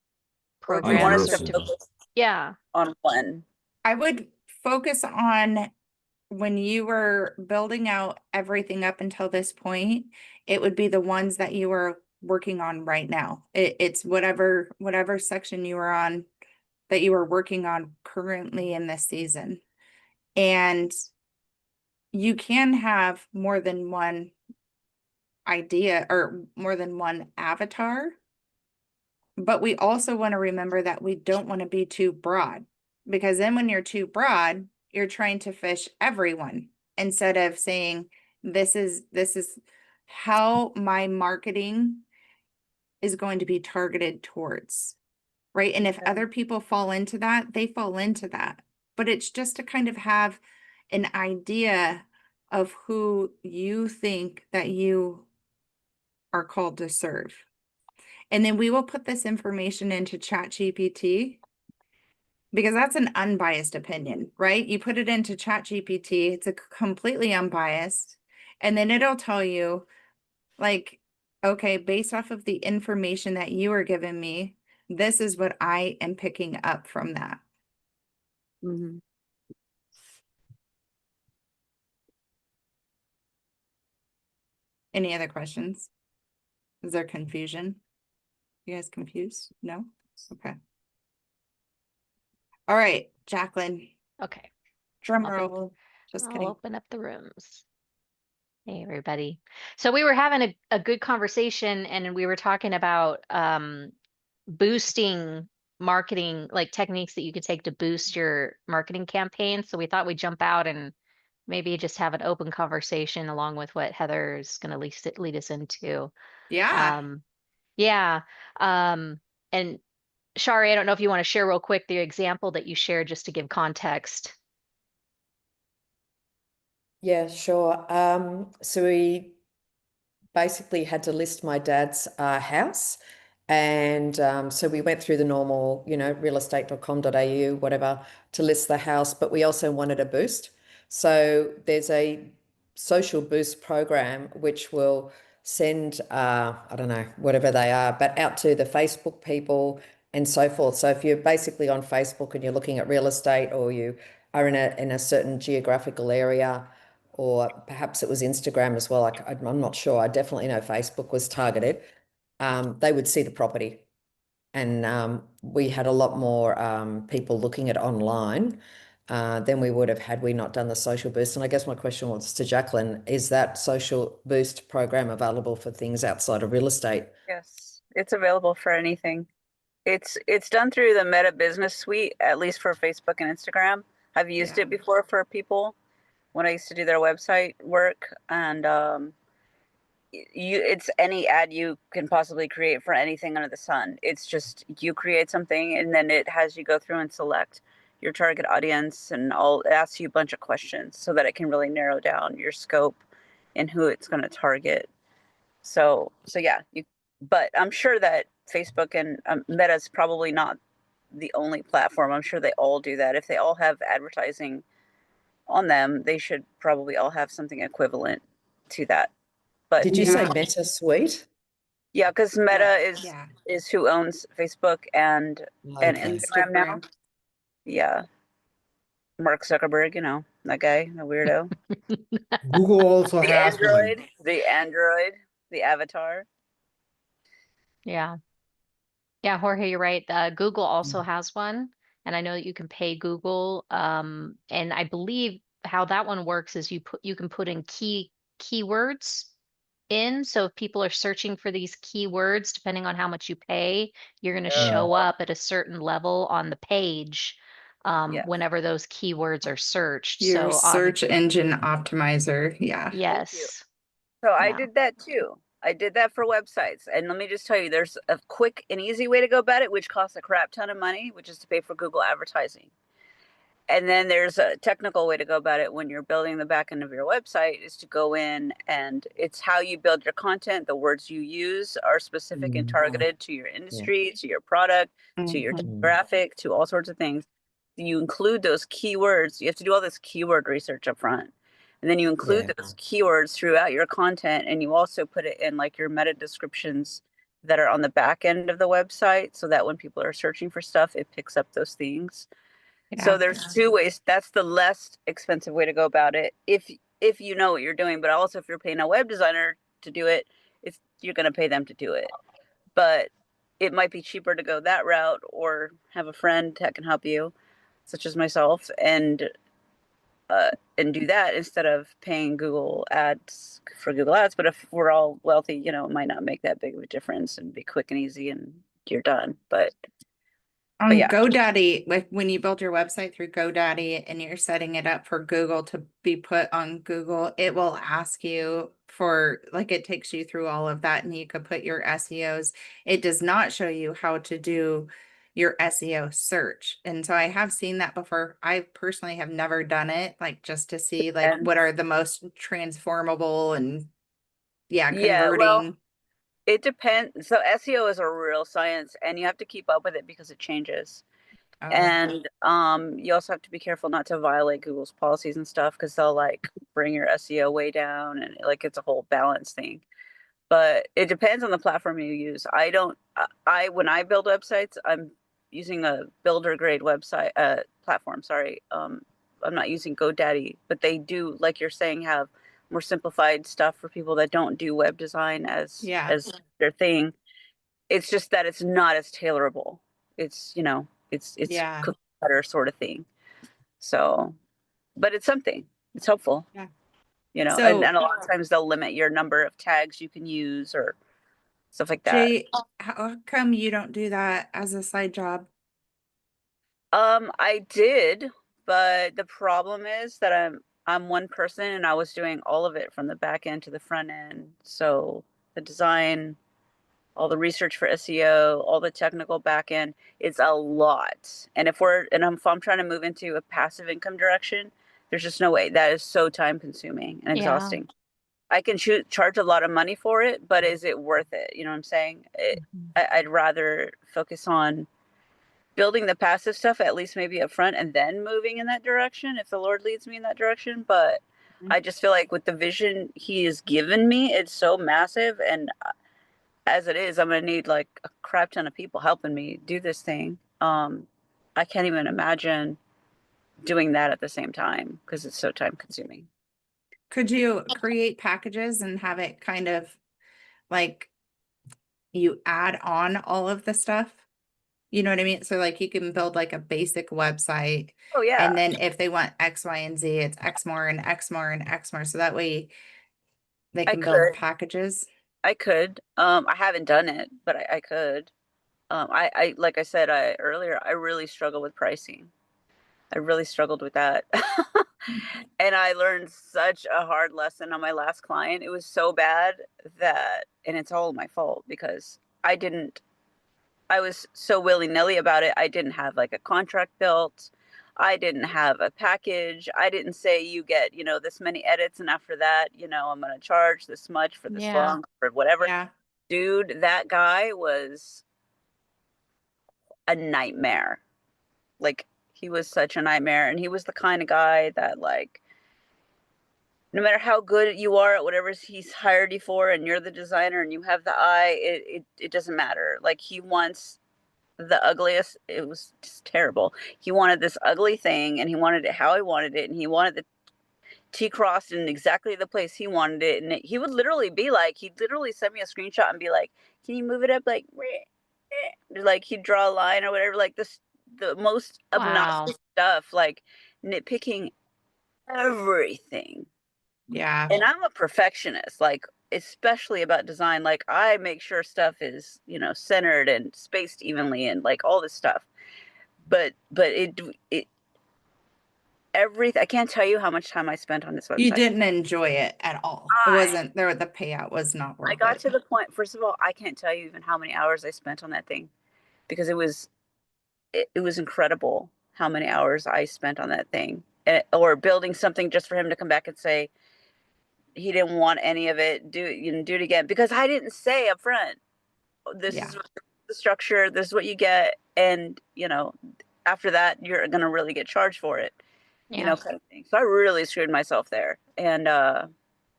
Or do you want us programs or to 100%. focus yeah. on one? I would focus on when you were building out everything up until this point, it would be the ones that you were working on right now. It's whatever section you were on that you were working on currently in this season. And you can have more than one idea or more than one avatar, but we also want to remember that we don't want to be too broad because then when you're too broad, you're trying to fish everyone instead of saying this is how my marketing is going to be targeted towards, right? And if Okay. other people fall into that, they fall into that. But it's just to kind of have an idea of who you think that you are called to serve. And then we will put this information into ChatGPT because that's an unbiased opinion, right? You put it into ChatGPT, it's a completely unbiased, and then it'll tell you, like, okay, based off of the information that you are giving me, this is what I am picking up from that. Mm-hmm. Any other questions? Is there confusion? You guys confused? No? Okay. All right, Jacqueline, Okay. drum I'll roll. Just I'll kidding. open up the rooms. Hey everybody. So we were having a good conversation and we were talking about boosting marketing, like techniques that you could take to boost your marketing campaign. So we thought we'd jump out and maybe just have an open conversation along with what Heather's going to lead us into. Yeah. Um, yeah. And Shari, I don't know if you want to share real quick the example that you shared just to give context. Yeah, sure. So we basically had to list my dad's house. And so we went through the normal, realestate.com.au, whatever, to list the house, but we also wanted a boost. So there's a social boost program which will send, I don't know, whatever they are, but out to the Facebook people and so forth. So if you're basically on Facebook and you're looking at real estate, or you are in a certain geographical area, or perhaps it was Instagram as well. I'm not sure. I definitely know Facebook was targeted. They would see the property, and we had a lot more people looking at online than we would have had we not done the social boost. And I guess my question was to Jacqueline: is that social boost program available for things outside of real estate? Yes, it's available for anything. It's done through the Meta Business Suite, at least for Facebook and Instagram. I've used Yeah. it before for people when I used to do their website work, and it's any ad you can possibly create for anything under the sun. It's just you create something, and then it has you go through and select your target audience, and it asks you a bunch of questions so that it can really narrow down your scope and who it's going to target. So yeah, but I'm sure that Facebook and Meta's probably not the only platform. I'm sure they all do that. If they all have advertising on them, they should probably all have something equivalent to that. But Did you say Yeah. Meta Suite? yeah, because Meta Yeah. is who owns Facebook and Okay. Instagram now. Instagram. Yeah, Mark Zuckerberg, that guy, the weirdo. Google also The has one. android, the android, the avatar. Yeah. Yeah, Jorge, you're right. Google also has one, and I know that you can pay Google. And I believe how that one works is you can put in keywords in. So if people are searching for these keywords, depending on how much you pay, you're going to Mm. show up at a certain level on the page Yes. whenever those keywords are searched. Your So search engine optimizer. Yeah. Thank you. yes, So I yeah. did that too. I did that for websites. And let me just tell you, there's a quick and easy way to go about it, which costs a crap ton of money, which is to pay for Google advertising. And then there's a technical way to go about it when you're building the back end of your website, is to go in, and it's how you build your content. The words you use are specific and targeted to your industry, to your product, to your Mhm. demographic, to all sorts of things. You include those keywords. You have to do all this keyword research up front. And then you include Yeah. those keywords throughout your content, and you also put it in like your meta descriptions that are on the back end of the website, so that when people are searching for stuff, it picks up those things. So Yeah. there's two ways. That's the less expensive way to go about it, if you know what you're doing. But also, if you're paying a web designer to do it, you're going to pay them to do it. But it might be cheaper to go that route, or have a friend that can help you, such as myself, and do that instead of paying Google ads for Google ads. But if we're all wealthy, it might not make that big of a difference, and be quick and easy, and you're done. But On yeah. GoDaddy, like when you build your website through GoDaddy and you're setting it up for Google to be put on Google, it will ask you for, like, it takes you through all of that and you could put your SEOs. It does not show you how to do your SEO search. And so I have seen that before. I personally have never done it, like just to see like And what are the most transformable and yeah, yeah, well, converting. it depends. So SEO is a real science, and you have to keep up with it because it changes. Oh, And you also have to be careful not to violate Google's policies and stuff, because they'll like bring your SEO way down, and like it's a whole balance thing. But it depends on the platform you use. I don't I when I build websites, I'm using a builder grade website platform, sorry. I'm not using GoDaddy, but they do, like you're saying, have more simplified stuff for people that don't do web design yeah, as their thing. It's just that it's not as tailorable. It's yeah, cookie cutter sort of thing. So, but it's something. It's helpful, yeah. and So a lot of times they'll limit your number of tags you can use or stuff like that. Jay, how come you don't do that as a side job? I did, but the problem is that I'm one person, and I was doing all of it from the back end to the front end. So the design, all the research for SEO, all the technical back end, it's a lot. And if I'm trying to move into a passive income direction, There's just no way. That is so time consuming and Yeah. exhausting. I can charge a lot of money for it, but is it worth it? You know what I'm saying? Mhm. I'd rather focus on building the passive stuff, at least maybe up front, and then moving in that direction if the Lord leads me in that direction. But I just feel like with the vision He has given me, it's so massive. And as it is, I'm going to need like a crap ton of people helping me do this thing. I can't even imagine doing that at the same time because it's so time consuming. Could you create packages and have it kind of like you add on all of the stuff? You know what I mean? So like you can build like a basic website, Oh, yeah, and then if they want X, Y, and Z, it's X more and X more and X more. So that way they I can build could. packages. I could. I haven't done it, but I could. Like I said earlier, I really struggle with pricing. I really struggled with that. And I learned such a hard lesson on my last client. It was so bad that, and it's all my fault because I was so willy nilly about it. I didn't have like a contract built. I didn't have a package. I didn't say you get, this many edits. And after that, I'm going to charge this much for this Yeah. long or whatever. Yeah. Dude, that guy was a nightmare. Like, he was such a nightmare. And he was the kind of guy that, like, no matter how good you are at whatever he's hired you for, and you're the designer and you have the eye, it doesn't matter. Like, he wants the ugliest. It was just terrible. He wanted this ugly thing, and he wanted it how he wanted it, and he wanted the T crossed in exactly the place he wanted it. And he would literally be like, he'd literally send me a screenshot and be like, "Can you move it up?" Like he'd draw a line or whatever. Like this, the most Wow. obnoxious stuff, like nitpicking everything. Yeah. And I'm a perfectionist, like especially about design. Like I make sure stuff is, centered and spaced evenly and like all this stuff. But it everything. I can't tell you how much time I spent on this You website. didn't enjoy it at all. It wasn't there. The payout was not I worth got it. to the point, first of all, I can't tell you even how many hours I spent on that thing because it was incredible how many hours I spent on that thing. Or building something just for him to come back and say he didn't want any of it, do it again, because I didn't say up front, this Yeah. is the structure, this is what you get, and after that you're gonna really get charged for it, Yeah. kind of thing. So I really screwed myself there. And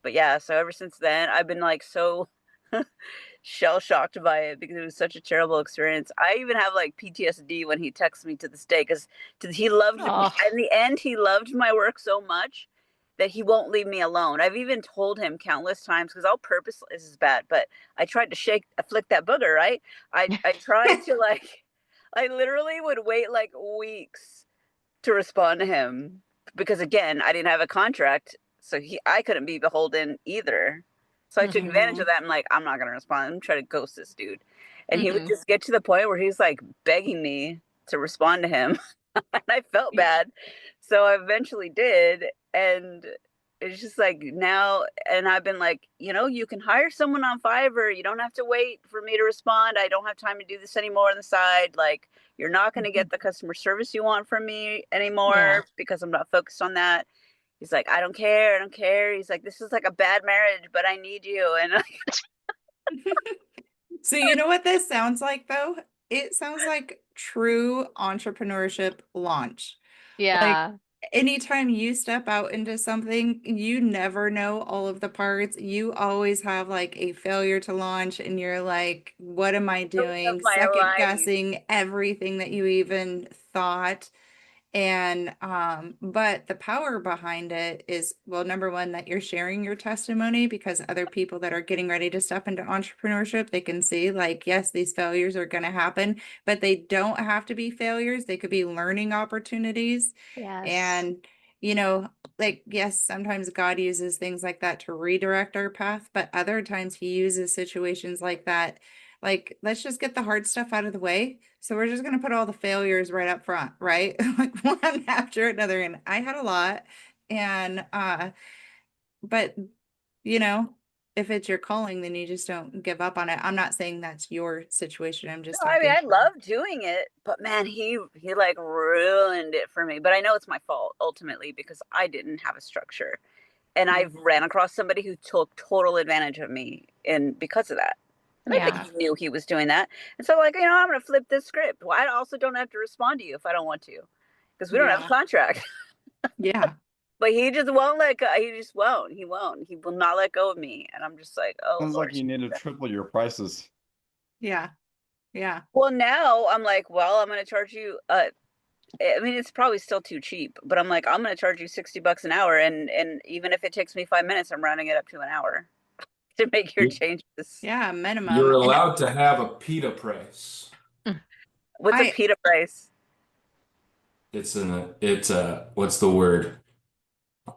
but yeah, so ever since then I've been like so shell shocked by it because it was such a terrible experience. I even have like PTSD when he texts me to this day because he loved in Oh, the end he loved my work so much that he won't leave me alone. I've even told him countless times because I'll purposely, this is bad, but I tried to flick that booger, right? I tried to like, I literally would wait like weeks to respond to him because again, I didn't have a contract, so I couldn't be beholden either. So I took advantage hmm of that. And like, I'm not gonna respond. I'm trying to ghost this dude. And he would hmm just get to the point where he's like begging me to respond to him. And I felt bad. So I eventually did. And it's just like now, and I've been like, you can hire someone on Fiverr. You don't have to wait for me to respond. I don't have time to do this anymore on the side. Like, you're not going to get the customer service you want from me Yeah. anymore because I'm not focused on that. He's like, I don't care. I don't care. He's like, this is like a bad marriage, but I need you. And So you know what this sounds like though? It sounds like true entrepreneurship launch. Like Yeah. anytime you step out into something, you never know all of the parts. You always have like a failure to launch and you're like, what am I story of doing? my Second life. guessing everything that you even thought. And but the power behind it is, well, number one, that you're sharing your testimony because other people that are getting ready to step into entrepreneurship, they can see like, yes, these failures are going to happen, but they don't have to be failures. They could be learning opportunities. Yes. And like, yes, sometimes God uses things like that to redirect our path, but other times he uses situations like that. Like, let's just get the hard stuff out of the way. So we're just gonna put all the failures right up front, right? Like one after another. And I had a lot. And but you know, if it's your calling, then you just don't give up on it. I'm not saying that's your situation. I'm just No, I mean, talking. I love doing it, but man, he like ruined it for me. But I know it's my fault ultimately because I didn't have a structure, and I've ran across somebody who took total advantage of me, and because of that, and I think Yeah. he knew he was doing that. And so, like, I'm gonna flip this script. Well, I also don't have to respond to you if I don't want to, because we don't have a Yeah. contract. Yeah. But he just won't let go. He just won't. He won't. He will not let go of me. And I'm just like, oh Sounds Lord. like you need to triple your prices. Yeah. Yeah. Well, now I'm like, well, I'm gonna charge you. I mean, it's probably still too cheap, but I'm like, I'm gonna charge you $60 an hour, and even if it takes me 5 minutes, I'm rounding it up to an hour to make your changes. Yeah. You're Minimum. And allowed to have a PETA price. What's a I, pita price? It's a what's the word?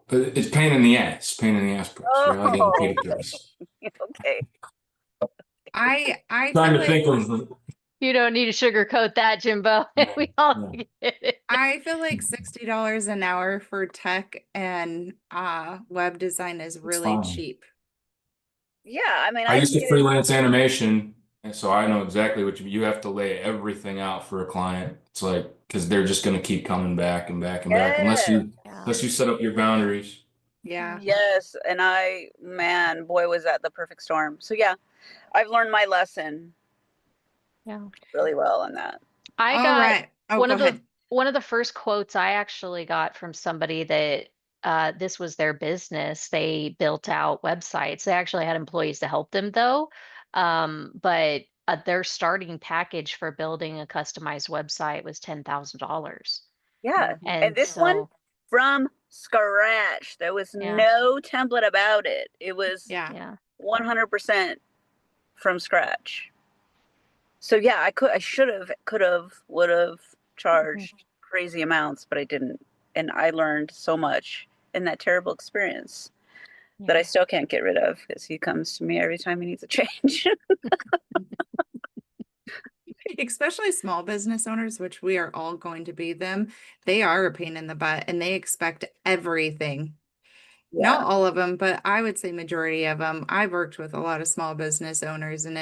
It's pain in the ass. Pain in the ass price. You're allowed to have a Oh, PETA price. okay. I Trying feel to like think of You don't need to sugarcoat that, Jimbo. yeah, We all yeah. get it. I feel like $60 an hour for tech and web design is It's really fine. cheap. Yeah, I mean, I I used can to get it. freelance animation, and so I know exactly what you have to lay everything out for a client. It's like because they're just going to keep coming back and back and back Yeah. Yeah. unless you set up your boundaries. Yeah. Yes, and man, boy, was that the perfect storm. So yeah, I've learned my lesson Yeah. really well on that. I All got right. Oh, one go of the ahead. one of the first quotes I actually got from somebody that this was their business. They built out websites. They actually had employees to help them though. But their starting package for building a customized website was $10,000. Yeah, Mhm. and And this one so, from scratch. There was yeah, no template about it. It was Yeah. yeah. 100% from scratch. So yeah, I should have, could have, would have Mhm. charged crazy amounts, but I didn't. And I learned so much in that terrible experience that I Yeah. still can't get rid of because he comes to me every time he needs a change. Especially small business owners, which we are all going to be them. They are a pain in the butt and they expect everything. Not Yeah. all of them, but I would say majority of them. I've worked with a lot of small business owners and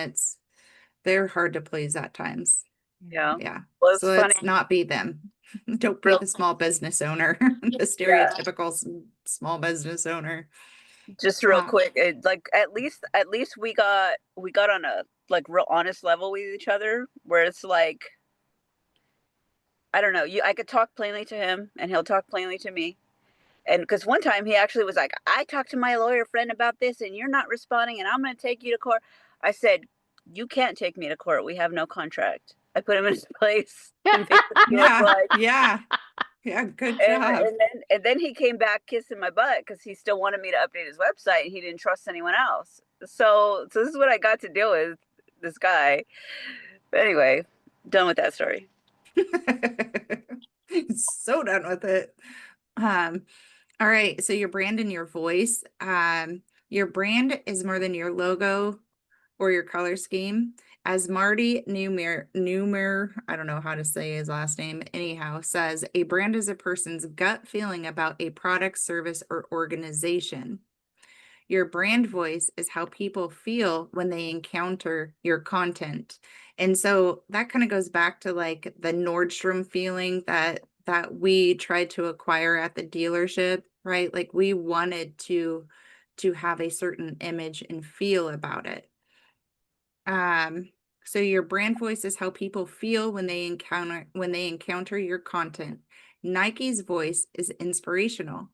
they're hard to please at times. Yeah. Yeah. Well, So it's funny. let's not be them. Don't be Real, the small business owner, the yeah. stereotypical small business owner. Just real quick, like at least we got on a like real honest level with each other where it's like I don't know, I could talk plainly to him and he'll talk plainly to me. And because one time he actually was like, I talked to my lawyer friend about this and you're not responding and I'm going to take you to court. I said, you can't take me to court. We have no contract. I put him in his place and basically was Yeah. like, Yeah. Yeah. Good and, job. and then he came back kissing my butt because he still wanted me to update his website and he didn't trust anyone else. So this is what I got to deal with this guy. But anyway, done with that story. So done with it. All right. So your brand and your voice. Your brand is more than your logo or your color scheme. As Marty Newmer, I don't know how to say his last name, anyhow, says a brand is a person's gut feeling about a product, service, or organization. Your brand voice is how people feel when they encounter your content. And so that kind of goes back to like the Nordstrom feeling that we tried to acquire at the dealership, right? Like we wanted to have a certain image and feel about it. So your brand voice is how people feel when they encounter your content. Nike's voice is inspirational.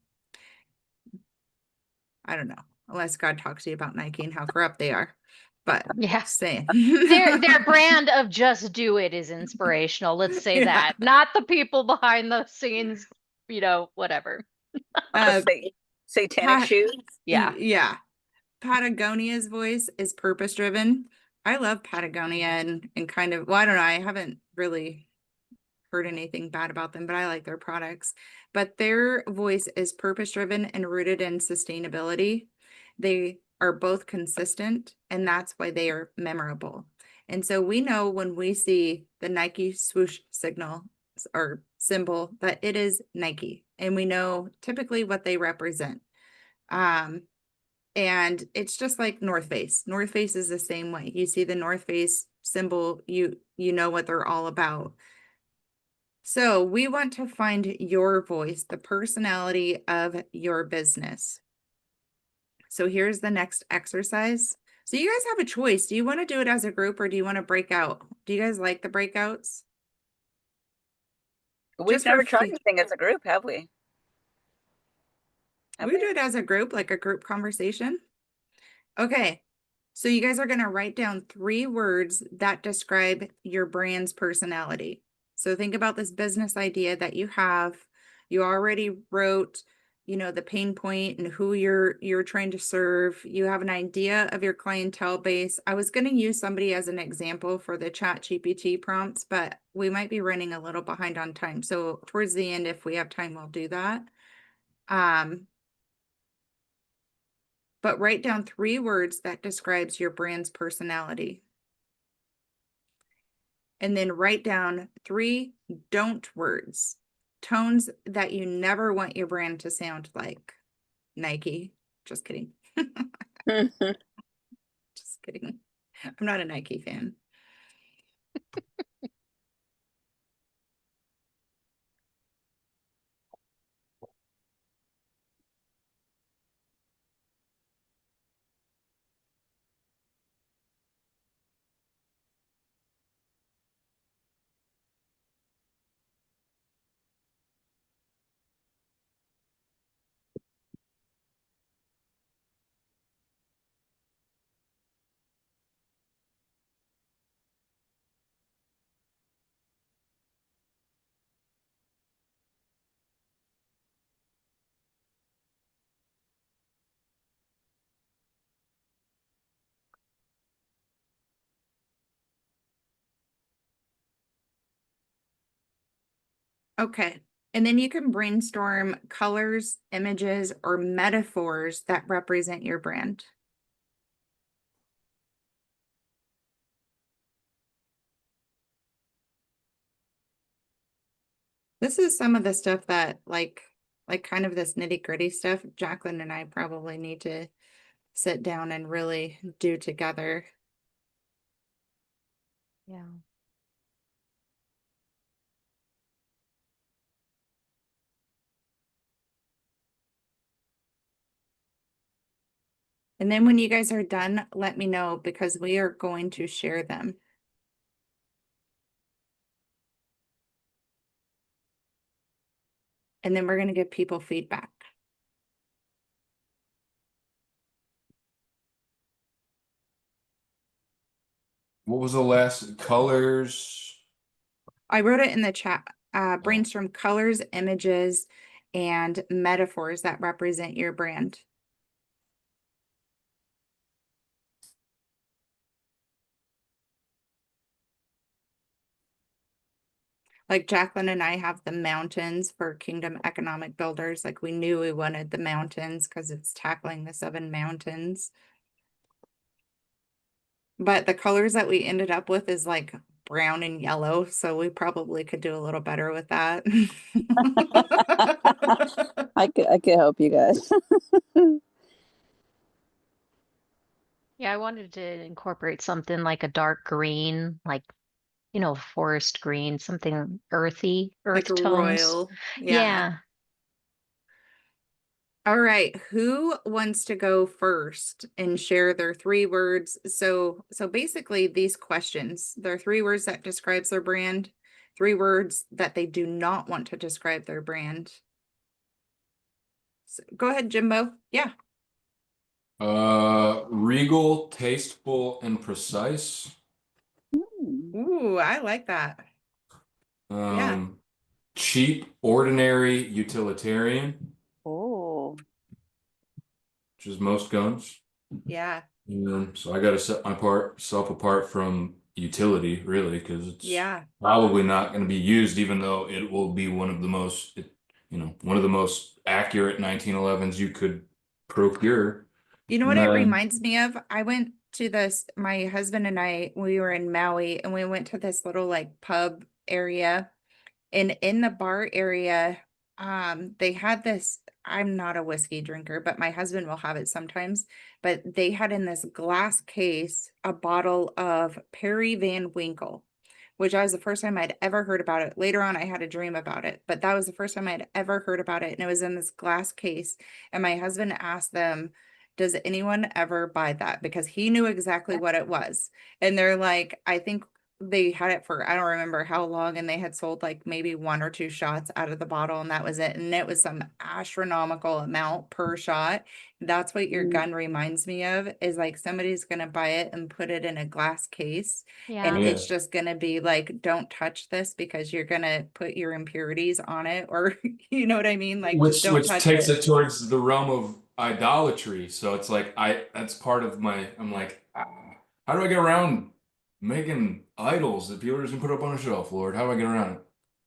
I don't know, unless God talks to you about Nike and how corrupt they are. But Yeah. just saying. Their brand of just do it is inspirational. Let's say Yeah. that. Not the people behind the scenes, whatever. Uh, Satanic Pat, shoes. Yeah. yeah. Patagonia's voice is purpose driven. I love Patagonia and kind of, well, I don't know. I haven't really heard anything bad about them, but I like their products. But their voice is purpose driven and rooted in sustainability. They are both consistent, and that's why they are memorable. And so we know when we see the Nike swoosh signal or symbol that it is Nike, and we know typically what they represent. Um, And it's just like North Face. North Face is the same way. You see the North Face symbol, you know what they're all about. So we want to find your voice, the personality of your business. So here's the next exercise. So you guys have a choice. Do you want to do it as a group or do you want to break out? Do you guys like the breakouts? We've Just for never tried fu- anything as a group, have we? Have We we? do it as a group, like a group conversation. Okay. So you guys are going to write down 3 words that describe your brand's personality. So think about this business idea that you have. You already wrote, you know, the pain point and who you're trying to serve. You have an idea of your clientele base. I was going to use somebody as an example for the chat GPT prompts, but we might be running a little behind on time. So towards the end, if we have time, we'll do that. But write down 3 words that describes your brand's personality. And then write down 3 don't words, tones that you never want your brand to sound like. Nike. Just kidding. Just kidding. I'm not a Nike fan. Okay. And then you can brainstorm colors, images, or metaphors that represent your brand. This is some of the stuff that like kind of this nitty-gritty stuff Jacqueline and I probably need to sit down and really do together. Yeah. And then when you guys are done, let me know because we are going to share them. And then we're going to give people feedback. What was the last colors? I wrote it in the chat. Oh. Brainstorm colors, images, and metaphors that represent your brand. Like Jacqueline and I have the mountains for Kingdom Economic Builders. Like we knew we wanted the mountains because it's tackling the 7 mountains. But the colors that we ended up with is like brown and yellow. So we probably could do a little better with that. I could help you guys. Yeah, I wanted to incorporate something like a dark green, like, forest green, something earthy, Like earth tones. royal. Yeah. Yeah. All right, who wants to go first and share their 3 words? So basically these questions, there are 3 words that describes their brand, 3 words that they do not want to describe their brand. So go ahead, Jimbo. Yeah. Regal, tasteful, and precise. Ooh, I like that. Yeah. Cheap, ordinary, utilitarian, Oh. which is most guns. Yeah. So I got to set myself apart from utility, really, because it's Yeah. probably not going to be used, even though it will be one of the most, one of the most accurate 1911s you could procure. You know what And it then, reminds me of? I went to this, my husband and I, we were in Maui and we went to this little like pub area. And in the bar area, they had this, I'm not a whiskey drinker, but my husband will have it sometimes. But they had in this glass case a bottle of Perry Van Winkle, which was the first time I'd ever heard about it. Later on, I had a dream about it, but that was the first time I'd ever heard about it. And it was in this glass case. And my husband asked them, does anyone ever buy that? Because he knew exactly what it was. And they're like, I think they had it for, I don't remember how long, and they had sold like maybe 1 or 2 shots out of the bottle, and that was it. And it was some astronomical amount per shot. That's what your gun reminds me of, is like somebody's gonna buy it and put it in a glass case, and Yeah. it's just gonna be like, don't touch this because you're gonna put your impurities on it, or you know what I mean? Like, just don't Which touch takes it. it towards the realm of idolatry. So it's like that's part of my, I'm like, how do I get around making idols that people are just gonna put up on a shelf, Lord? How do I get around it?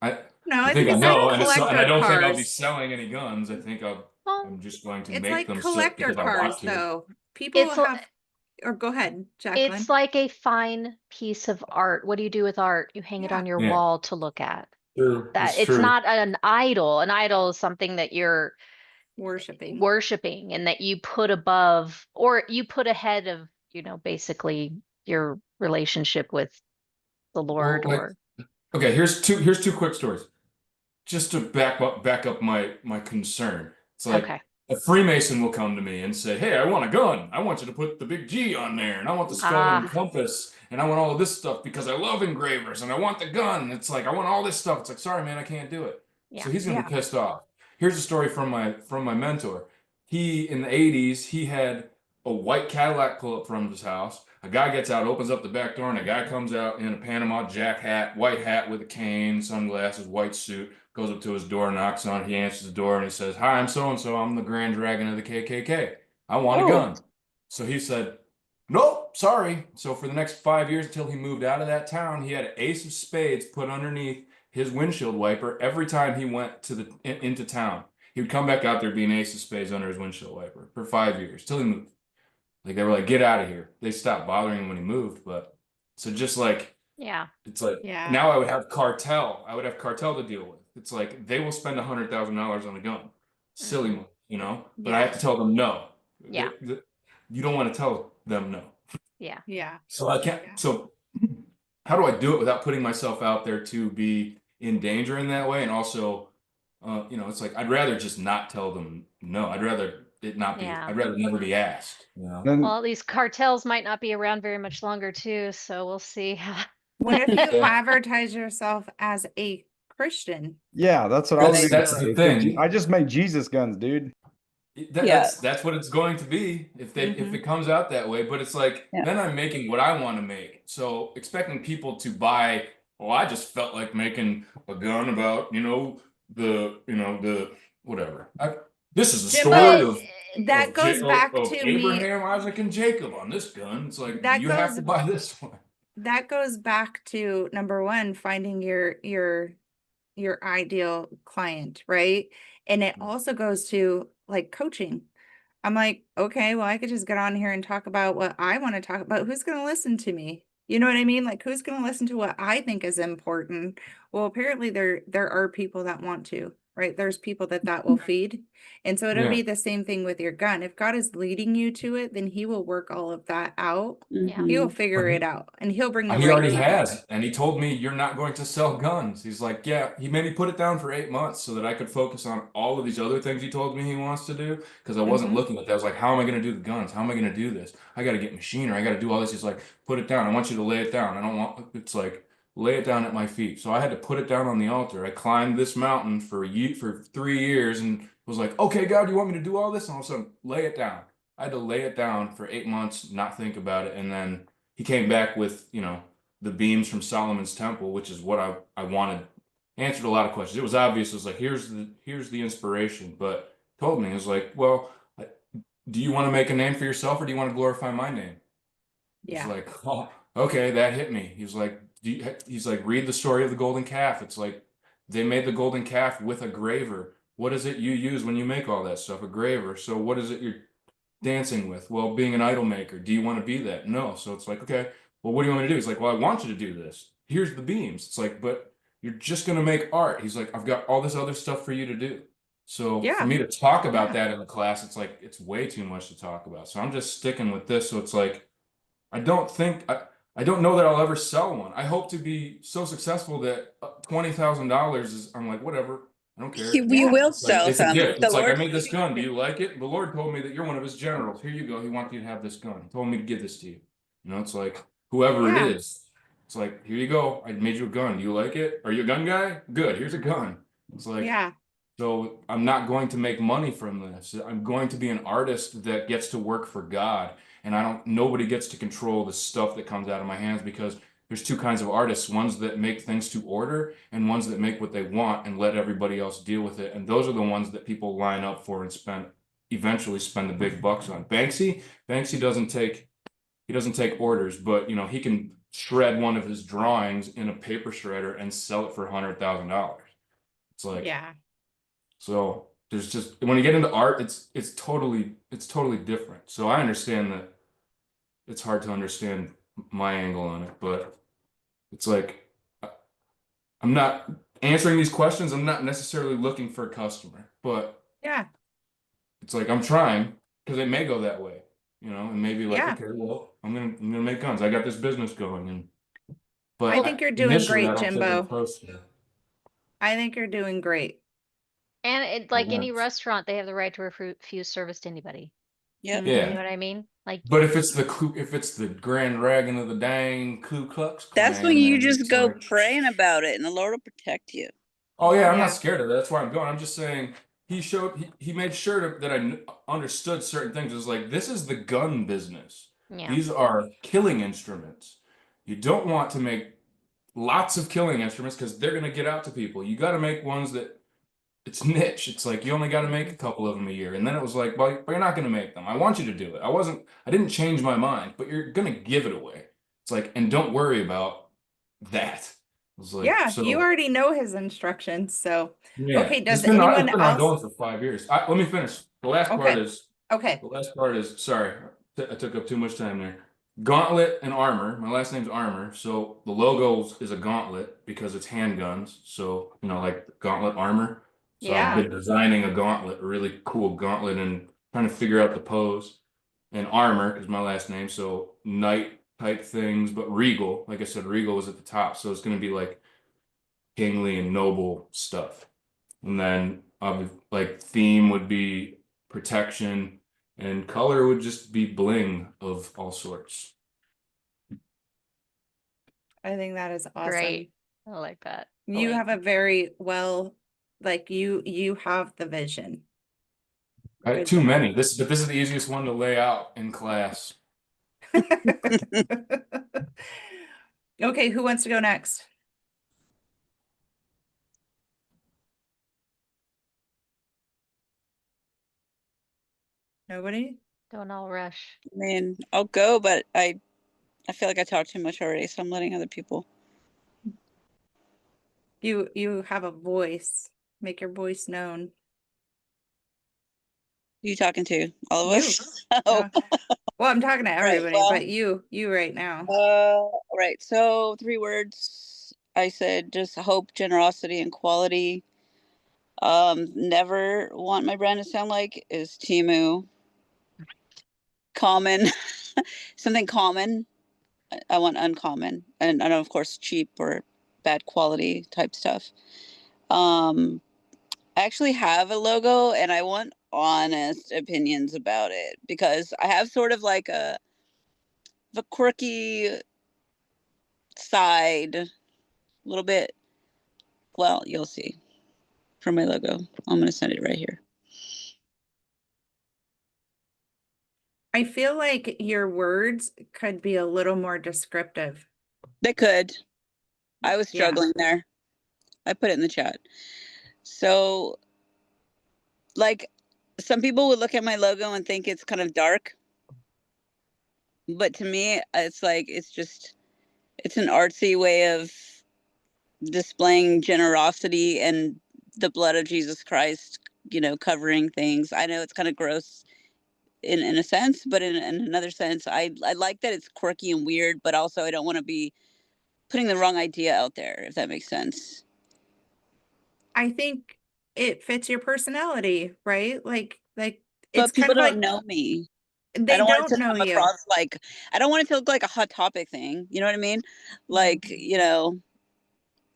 I No, I I think think I it's like know, and I collector don't think I'll be cars. selling any guns. I think Well, I'm just going to It's make like them sit collector because I want cars, to. though. People it's have, or go ahead, it's Jacqueline. like a fine piece of art. What do you do with art? You hang it Yeah, on your Yeah, wall to look at. true. That It's it's true. not an idol. An idol is something that you're worshiping. worshiping and that you put above or you put ahead of, basically your relationship with the Well, Lord like, or okay, here's two quick stories. Just to back up my concern. It's like okay. a Freemason will come to me and say, "Hey, I want a gun. I want you to put the big G on there, and I want the skull and Ah, compass, and I want all of this stuff because I love engravers, and I want the gun." And it's like I want all this stuff. It's like, sorry, man, I can't do it. yeah. So he's gonna Yeah. be pissed off. Here's a story from my mentor. He in the '80s he had a white Cadillac pull up from his house. A guy gets out, opens up the back door, and a guy comes out in a Panama Jack hat, white hat with a cane, sunglasses, white suit, goes up to his door, knocks on it. He answers the door and he says, "Hi, I'm so and so. I'm the Grand Dragon of the KKK. I want a Oh, gun." So he said, "Nope, sorry." So for the next 5 years until he moved out of that town, he had an ace of spades put underneath his windshield wiper every time he went into town. He would come back out there, be an ace of spades under his windshield wiper for 5 years till he moved. Like they were like, "Get out of here." They stopped bothering him when he moved, but so just like Yeah. it's like Yeah. now I would have cartel. I would have cartel to deal with. It's like they will spend $100,000 on a gun, silly Hmm. money, you know. But I Yeah. have to tell them no. Yeah. You don't want to tell them no. Yeah. Yeah. So I can't. Yeah. So how do I do it without putting myself out there to be in danger in that way? And also, it's like I'd rather just not tell them no. I'd rather it not be. Yeah. I'd rather never be asked. You know. Then Well, these cartels might not be around very much longer too, so we'll see. What if you Yeah. advertise yourself as a Christian? yeah, that's what I Will was they gonna That's do say. the it? thing. I just make Jesus guns, dude. yeah, That's what it's going to be if it comes out that way. But it's like yeah, then I'm making what I want to make. So expecting people to buy, oh, I just felt like making a gun about the whatever. This is the Yeah, story but Well, that goes back of to me. Abraham, Isaac, and Jacob on this gun. It's like That you have goes to buy this one. that goes back to number one, finding your ideal client, right? And it also goes to like coaching. I'm like, okay, well, I could just get on here and talk about what I want to talk about. Who's going to listen to me? You know what I mean? Like, who's going to listen to what I think is important? Well, apparently there are people that want to, right? There's people that will feed. And so it'll Yeah. be the same thing with your gun. If God is leading you to it, then he will work all of that out. yeah. He will mhm. figure it out, and he'll bring the He right already people. has, and he told me you're not going to sell guns. He's like, yeah, he made me put it down for 8 months so that I could focus on all of these other things he told me he wants to do because I wasn't Hmm. looking at that. I was like, how am I going to do the guns? How am I going to do this? I got to get machinery. I got to do all this. He's like, put it down. I want you to lay it down. I don't want, it's like, lay it down at my feet. So I had to put it down on the altar. I climbed this mountain for 3 years and was like, okay, God, you want me to do all this? And all of a sudden, lay it down. I had to lay it down for 8 months, not think about it. And then he came back with, the beams from Solomon's temple, which is what I wanted. Answered a lot of questions. It was obvious. It was like, here's the inspiration, but told me, it was like, well, do you want to make a name for yourself or do you want to glorify my name? It's Yeah. like, oh, okay, that hit me. He's like, he's like, read the story of the golden calf. It's like they made the golden calf with a graver. What is it you use when you make all that stuff? A graver. So what is it you're dancing with? Well, being an idol maker. Do you want to be that? No. So it's like, okay, well, what do you want me to do? He's like, well, I want you to do this. Here's the beams. It's like, but you're just going to make art. He's like, I've got all this other stuff for you to do. So for Yeah. me to talk about Yeah. that in the class, it's like, it's way too much to talk about. So I'm just sticking with this. So it's like, I don't know that I'll ever sell one. I hope to be so successful that $20,000 is, I'm like, whatever. I don't care. You Yeah. will It's like, sell it's a some. gift. The It's like, I Lord made will this give gun. Do you. you like it? The Lord told me that you're one of his generals. Here you go. He wants you to have this gun. He told me to give this to you. You know, it's like, whoever it Yeah. is, it's like, here you go. I made you a gun. Do you like it? Are you a gun guy? Good. Here's a gun. It's like, Yeah. so I'm not going to make money from this. I'm going to be an artist that gets to work for God. And nobody gets to control the stuff that comes out of my hands, because there's two kinds of artists, ones that make things to order and ones that make what they want and let everybody else deal with it. And those are the ones that people line up for and eventually spend the big bucks on. Banksy doesn't take orders, but he can shred one of his drawings in a paper shredder and sell it for $100,000. It's like, Yeah. so there's just, when you get into art, it's totally different. So I understand that it's hard to understand my angle on it, but it's like, I'm not answering these questions. I'm not necessarily looking for a customer, but Yeah. it's like I'm trying, because it may go that way, and maybe like, Yeah. okay, well, I'm gonna make guns. I got this business going, I but think you're doing initially I great, don't think I'm Jimbo. close to it. I think you're doing great. And it, Well, like any restaurant, they have the right to refuse service to anybody. Yep. You yeah. know what I mean? Like, But if it's the Grand Dragon of the dang Ku Klux That's when Klan, you then just it's go like, praying about it, and the Lord will protect you. oh yeah, I'm not Yeah. scared of that. That's why I'm going. I'm just saying he made sure that I understood certain things. It was like, this is the gun business. yeah. These are killing instruments. You don't want to make lots of killing instruments because they're gonna get out to people. You got to make ones that it's niche. It's like you only got to make a couple of them a year. And then it was like, well, but you're not gonna make them. I want you to do it. I didn't change my mind, but you're gonna give it away. It's like, and don't worry about that. It was like, Yeah. You so. already know his instructions. So, Yeah, okay. it's Does been anyone else? ongoing for 5 years. Let me finish. Okay. Okay. The last part is, sorry, I took up too much time there. Gauntlet and armor. My last name's Armor, so the logo is a gauntlet because it's handguns. So like Gauntlet Armor. So I've Yeah. been designing a gauntlet, a really cool gauntlet, and trying to figure out the pose. And Armor is my last name, so knight type things, but regal. Like I said, regal was at the top, so it's going to be like kingly and noble stuff. And then like theme would be protection, and color would just be bling of all sorts. I think that is awesome. Great. I like that. You Like, have a very well, like you have the vision. I had Good too job. many. But this is the easiest one to lay out in class. Okay, who wants to go next? Nobody? don't all rush. I mean, I'll go, but I feel like I talked too much already, so I'm letting other people. You have a voice. Make your voice known. Who you talking to? All of You. us? Oh, Yeah. Well, I'm talking to right. everybody, Well, but you right now. right. So 3 words. I said just hope, generosity, and quality. Never want my brand to sound like is Timu. Common, something common. I want uncommon, and of course cheap or bad quality type stuff. Um, I actually have a logo, and I want honest opinions about it because I have sort of like the quirky side, a little bit. Well, you'll see from my logo. I'm gonna send it right here. I feel like your words could be a little more descriptive. They could. I was Yeah. struggling there. I put it in the chat. So, like, some people would look at my logo and think it's kind of dark, but to me, it's like it's an artsy way of displaying generosity and the blood of Jesus Christ, covering things. I know it's kind of gross in a sense, but in another sense, I like that it's quirky and weird, but also I don't want to be putting the wrong idea out there, if that makes sense. I think it fits your personality, right? Like it's But kind people of don't like know me. I they don't want it don't to know come you. across like, I don't want it to look like a hot topic thing. You know what I mean? Like, you know,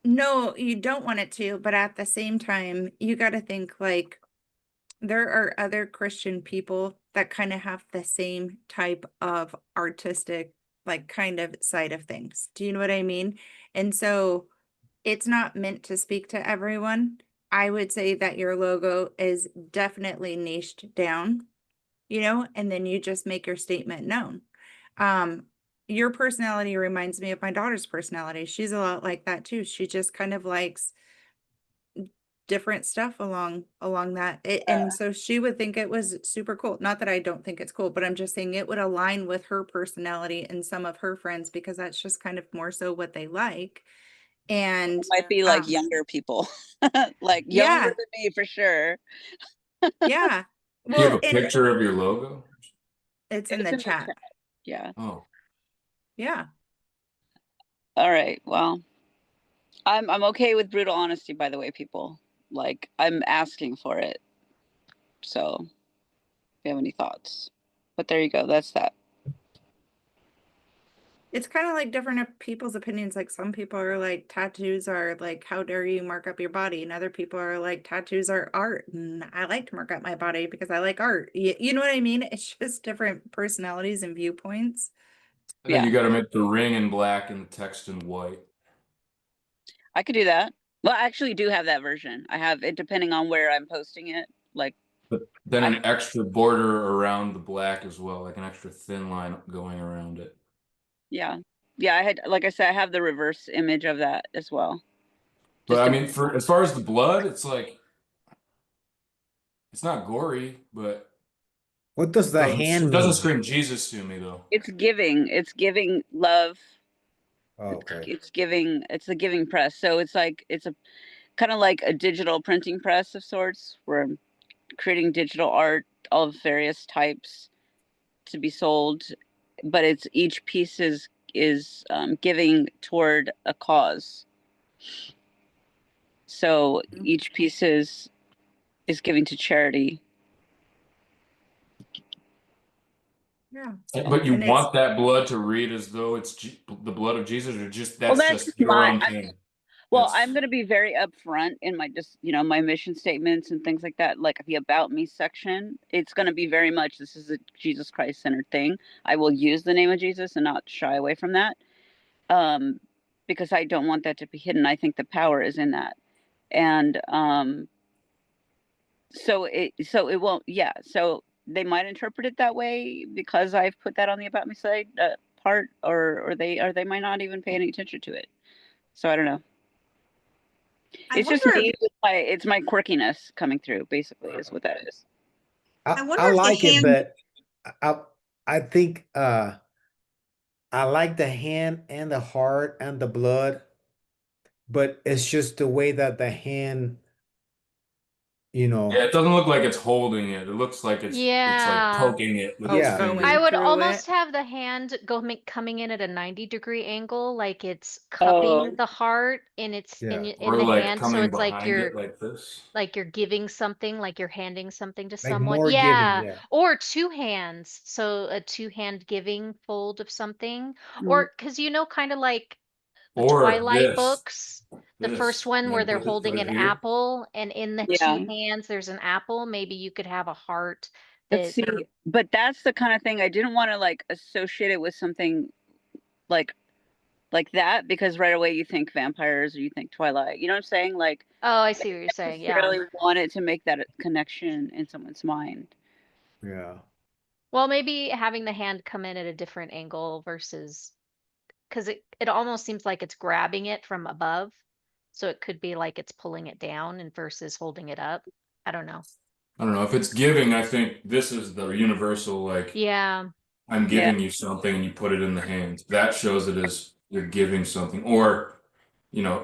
No, you don't want it to, but at the same time, you got to think like there are other Christian people that kind of have the same type of artistic, like kind of side of things. Do you know what I mean? And so it's not meant to speak to everyone. I would say that your logo is definitely niched down, and then you just make your statement known. Um, your personality reminds me of my daughter's personality. She's a lot like that too. She just kind of likes different stuff along that. And so she would think it was super cool. Not that I don't think it's cool, but I'm just saying it would align with her personality and some of her friends because that's just kind of more so what they like. And it might be like younger people, like younger yeah, than me for sure. yeah. Do you have Well, a picture of your logo? it's in It's the in the chat. chat. Yeah. Oh, Yeah. All right. Well, I'm okay with brutal honesty, by the way, people. Like, I'm asking for it. So, if you have any thoughts. But there you go. That's that. It's kind of like different people's opinions. Like some people are like tattoos are like, how dare you mark up your body? And other people are like tattoos are art. And I like to mark up my body because I like art. You know what I mean? It's just different personalities and viewpoints. I think Yeah, you got to make the ring in black and the text in white. I could do that. Well, I actually do have that version. I have it depending on where I'm posting it. Like, But then I, an extra border around the black as well, like an extra thin line going around it. yeah. Yeah, I had, like I said, I have the reverse image of that as well. But Just I to, mean, for as far as the blood, it's like it's not gory, but What does the hand it doesn't mean? scream Jesus to me though. it's giving. It's giving love. Oh, okay. It's giving. It's the giving press. So it's like it's a kind of like a digital printing press of sorts, where I'm creating digital art of various types to be sold, but it's each piece is giving toward a cause. So each piece is giving to charity. Yeah. So, But you And it's want that blood to read as though it's the blood of Jesus, or just well, that's that's just just your my. own thing. Well, I'm That's going to be very upfront in my just, my mission statements and things like that. Like the about me section, it's going to be very much this is a Jesus Christ centered thing. I will use the name of Jesus and not shy away from that. Um, because I don't want that to be hidden. I think the power is in that. And so it won't, yeah. So they might interpret it that way because I've put that on the about me side part, or they might not even pay any attention to it. So I don't know. I It's just wonder me with it's my quirkiness coming through, basically, is what that is. I I wonder if the like it, hand but I I think I like the hand and the heart and the blood, but it's just the way that the hand, you yeah, know, it doesn't look like it's holding it. It looks like it's like Yeah. poking it with its yeah. I finger. going would through it. almost have the hand coming in at a 90-degree angle, like it's cupping Oh, the heart in Yeah. in Or the like hand. So coming it's behind it like this. like you're giving something, like you're handing something to Like someone. more giving, Yeah. yeah. Or two hands. So a two-hand giving fold of something. mm, Or because kind of like the Or Twilight this. books, the first This. one And where then they're put holding it an here. apple, and in the two yeah. hands there's an apple. Maybe you could have a heart Let's that. see. But that's the kind of thing I didn't want to like associate it with something like like that, because right away you think vampires or you think Twilight. You know what I'm saying? Like, Oh, I I see what you're didn't saying. Yeah. necessarily wanted to make that a connection in someone's mind. Yeah. Well, maybe having the hand come in at a different angle versus because it almost seems like it's grabbing it from above. So it could be like it's pulling it down and versus holding it up. I don't know. I don't know. If it's giving, I think this is the universal, like, Yeah. I'm Yeah. giving you something and you put it in the hands. That shows it as you're giving something or,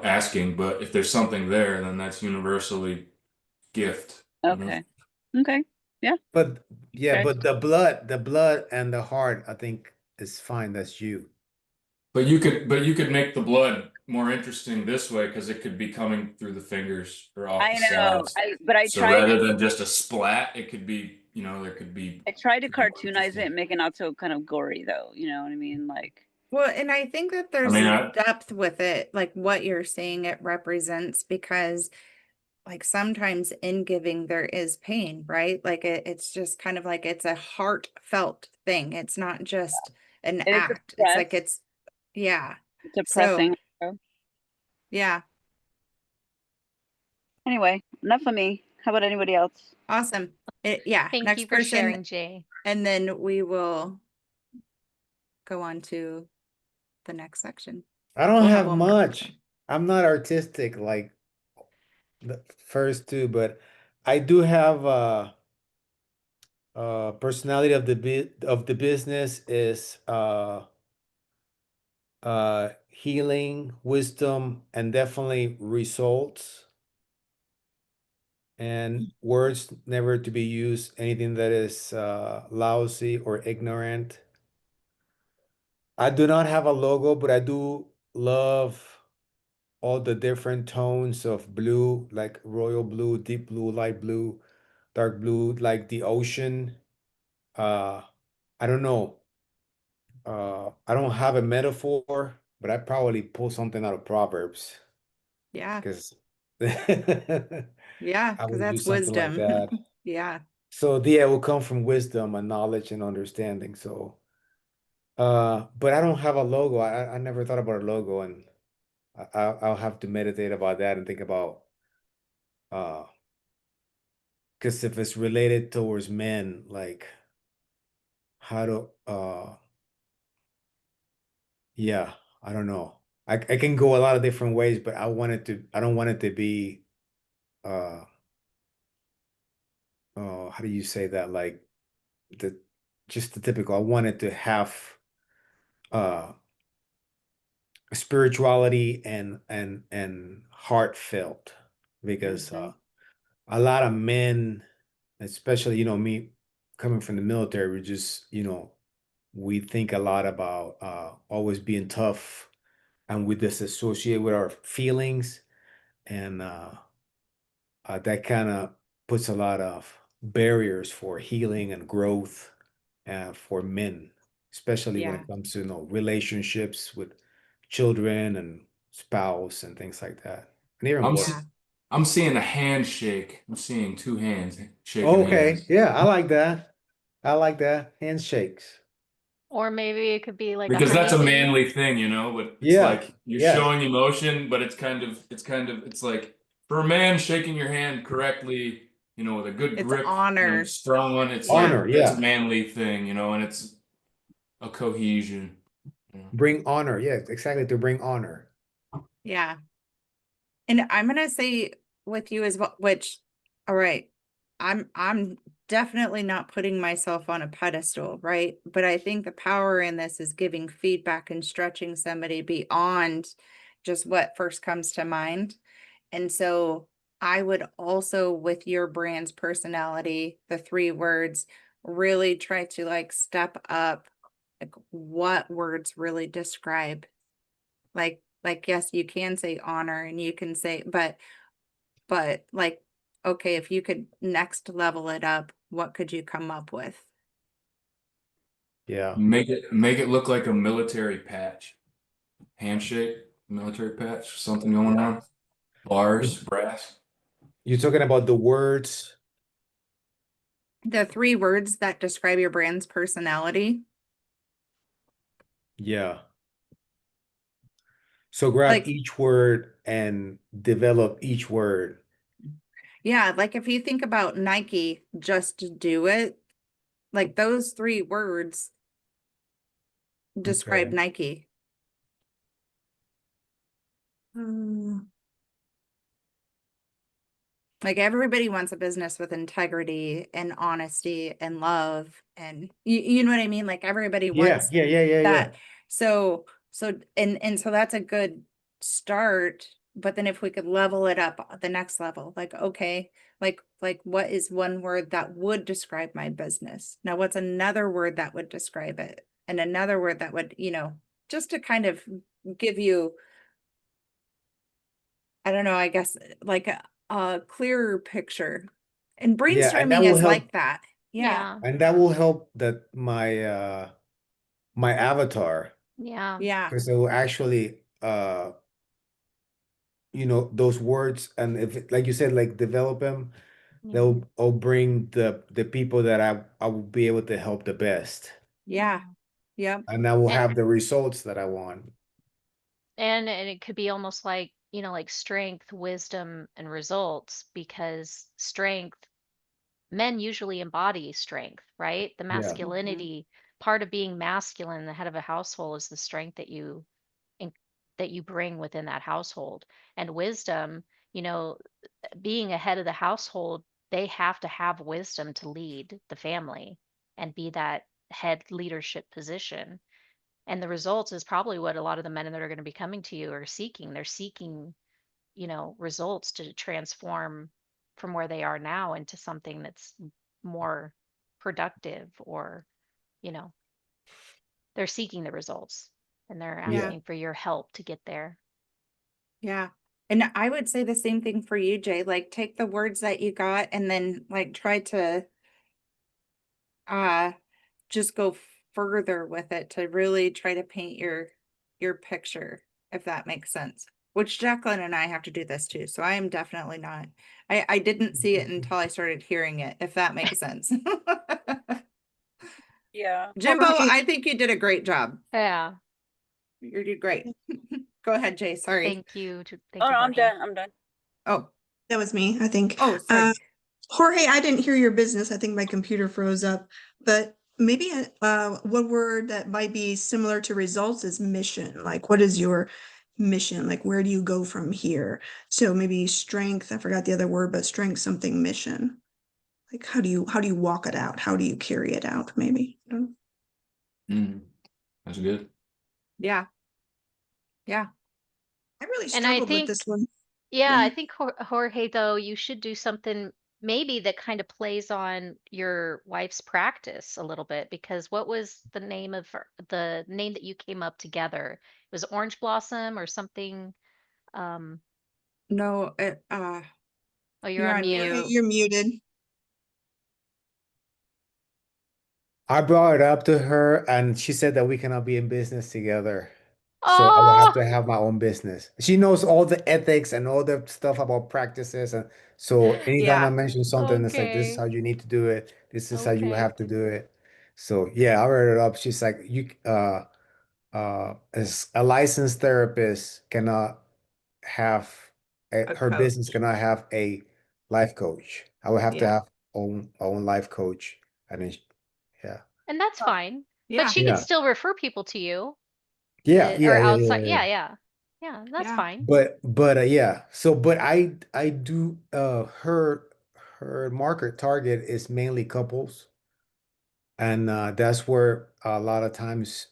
asking. But if there's something there, then that's universally gift. Okay. Okay. Yeah. But yeah, Okay. but the blood and the heart, I think is fine. That's you. But you could make the blood more interesting this way because it could be coming through the fingers or off the I know. sides. But So rather than just a splat, it could be, there could be I tried to could be more cartoonize it interesting. and make it not so kind of gory though. You know what I mean? Like, Well, and I think that I there's mean, depth with it, like what you're saying it represents, because like sometimes in giving there is pain, right? Like it's just kind of like it's a heartfelt thing. It's not just an and it's act. It's like depressed, yeah. So depressing. yeah, Anyway, enough of me. How about anybody else? awesome. Yeah, Thank you next for person, sharing, Jay. and then we will go on to the next section. I don't We'll have have one more much. person. I'm not artistic like the first two, but I do have personality of the business is healing, wisdom, and definitely results. And words never to be used anything that is lousy or ignorant. I do not have a logo, but I do love all the different tones of blue, like royal blue, deep blue, light blue, dark blue, like the ocean. Uh, I don't know. I don't have a metaphor, but I probably pull something out of Proverbs Yeah, because yeah, I because would that's use something like wisdom. that. Yeah, So yeah, it will come from wisdom and knowledge and understanding. So, but I don't have a logo. I never thought about a logo, and I'll have to meditate about that and think about uh because if it's related towards men, like how to yeah, I don't know. I can go a lot of different ways, but I don't want it to be uh how do you say that? Like the just the typical. I want it to have uh spirituality and heartfelt because hmm a lot of men, especially me coming from the military, we just we think a lot about always being tough, and we disassociate with our feelings, and that kind of puts a lot of barriers for healing and growth for men, especially when yeah, it comes to relationships with children and spouse and things like that, and even I'm work. yeah. se- I'm seeing a handshake. I'm seeing two hands shaking Okay, hands yeah, I like that. I like that. Handshakes. Or maybe it could be like a because that's a honeymane. manly thing, but it's Yeah. like you're Yes. showing emotion, but it's like for a man shaking your hand correctly, with a good It's grip, honor. strong one. It's Yeah, Honor. like that's a Yeah. manly thing, and it's a cohesion. Bring honor. Yes, exactly. To bring honor. yeah. And I'm gonna say with you as well, which, all right, I'm definitely not putting myself on a pedestal, right? But I think the power in this is giving feedback and stretching somebody beyond just what first comes to mind. And so I would also, with your brand's personality, the three words, really try to like step up, like what words really describe, like yes, you can say honor and you can say, but like, okay, if you could next level it up, what could you come up with? Yeah. Make it look like a military patch, handshake, military patch, something going on, bars, brass. You're talking about the words. The three words that describe your brand's personality. Yeah. So grab Like, each word and develop each word. yeah, like if you think about Nike, just do it, like those three words describe Okay. Nike. Hmm. Like everybody wants a business with integrity and honesty and love, and you know what I mean? Like everybody Yeah. wants Yeah. Yeah. Yeah. Yeah. that. So that's a good start, but then if we could level it up the next level, like okay, like what is one word that would describe my business? Now what's another word that would describe it? And another word that would, just to kind of give you, I don't know, I guess like a clearer picture. And Yeah, and that brainstorming will is help, like that. Yeah. Yeah. and that will help that my avatar, Yeah. Yeah. because it will actually those words, and if like you said, like develop them, Yeah. they'll bring the people that I will be able to help the best, Yeah. Yep. and I will And have the results that I want. and it could be almost like, like strength, wisdom, and results, because strength, men usually embody strength, right? The Yeah. masculinity, part of being masculine, the head of a household, is the strength in, that you bring within that household. And wisdom, you know, being a head of the household, they have to have wisdom to lead the family and be that head leadership position. And the results is probably what a lot of the men that are going to be coming to you are seeking. They're seeking, results to transform from where they are now into something that's more productive, or, you know, they're seeking the results and they're Yeah. asking for your help to get there. Yeah. And I would say the same thing for you, Jay. Like take the words that you got and then like try to uh just go further with it to really try to paint your picture, if that makes sense. Which Jacqueline and I have to do this too. So I am definitely not. I didn't see it until I started hearing it, if that makes sense. Yeah. Jimbo, I think you did a great job. Yeah. You did great. Go ahead, Jay. Sorry. Thank Oh, you, no, I'm Jorge. done. I'm done. Oh, That was me, I think. oh, sorry. Jorge, I didn't hear your business. I think my computer froze up. But maybe one word that might be similar to results is mission. Like, what is your mission? Like, where do you go from here? So maybe strength. I forgot the other word, but strength something mission. Like, how do you walk it out? How do you carry it out? Maybe. I don't know. Mm, that's good. Yeah. Yeah. I really And I struggled with this think, one. yeah, Yeah. I think Jorge, though, you should do something maybe that kind of plays on your wife's practice a little bit, because what was the name of the name that you came up together? It was Orange Blossom or something. Um, No, oh, you're you're on on mute. mute. You're muted. I brought it up to her, and she said that we cannot be in business together. So I would have Oh, to have my own business. She knows all the ethics and all the stuff about practices. And so anytime I Yeah. mention something, it's like, this is how okay. you need to do it. This is how you Okay. have to do it. So yeah, I brought it up. She's like, as a licensed therapist cannot have A her business coach. cannot have a life coach. I would have to Yeah. have own life coach. And then, yeah. And that's Huh. fine. But Yeah. she could Yeah. still refer people to you Yeah, that are yeah, yeah, outside. yeah, yeah. Yeah, yeah. Yeah, that's Yeah. fine. But yeah. So but I do her market target is mainly couples. And that's where a lot of times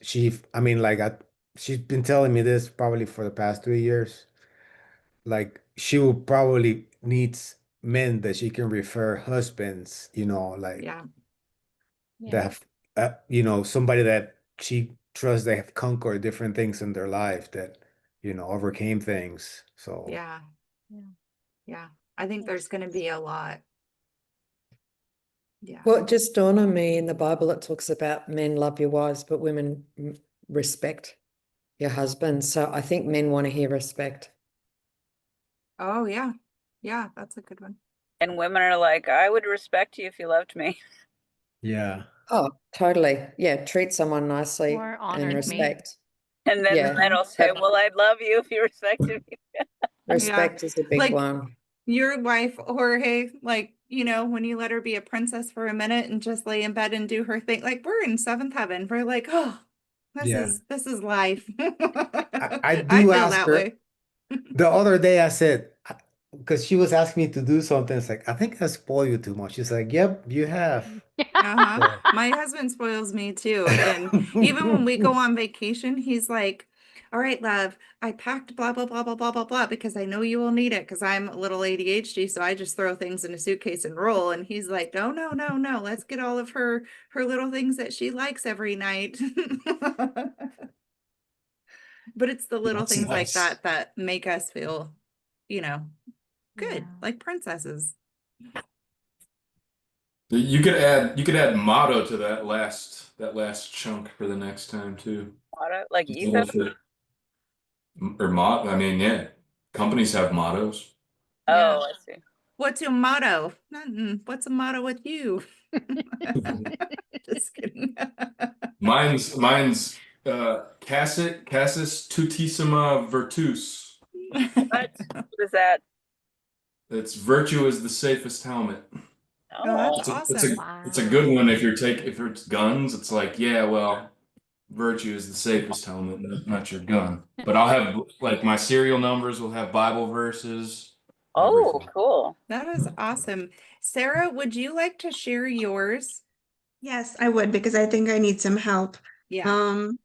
I mean like she's been telling me this probably for the past 3 years. Like she will probably needs men that she can refer husbands, like Yeah. Yeah. that have somebody that she trusts, they have conquered different things in their life, that overcame things. So Yeah. Yeah. Yeah. I think there's going to be a lot. Yeah. Well, it just dawned on me, in the Bible it talks about men love your wives, but women respect your husbands. So I think men want to hear respect. Oh, yeah. Yeah. That's a good one. And women are like, I would respect you if you loved me. yeah. Oh, totally. Yeah, treat someone nicely Or and honored me. respect. And then the Yeah, men will say, but well, I'd love you if you respected me. Yeah. respect is a big Like one. your wife, Jorge, like, when you let her be a princess for a minute and just lay in bed and do her thing, like we're in seventh heaven. We're like, oh, this Yeah. is life. I I do feel ask that her. way. The other day I said, because she was asking me to do something, it's like, I think I spoil you too much. She's like, yep, you have. Uh-huh. So My husband spoils me too. And even when we go on vacation, he's like, all right, love, I packed blah, blah, blah, blah, blah, blah, blah, because I know you will need it because I'm a little ADHD. So I just throw things in a suitcase and roll. And he's like, no, no, no, no. Let's get all of her little things that she likes every night. But it's the little That's things like nice. that that make us feel, you know, good, Yeah. like princesses. You could add motto to that last chunk for the next time too. Motto, like You know, ethos. or I mean, yeah, companies have mottos. Yeah. Oh, I see. What's your motto? Nothing. What's a motto with you? Just kidding. Mine's Cassis tutissima virtus. What is that? It's virtue is the safest helmet. Oh, that's Oh, awesome. It's a good Wow. one if if it's guns, it's like, yeah, well, virtue is the safest helmet, not your gun. But I'll have like my serial numbers will have Bible verses, oh, everything. cool. That is awesome. Sarah, would you like to share yours? Yes, I would because I think I need some help. Yeah. Um,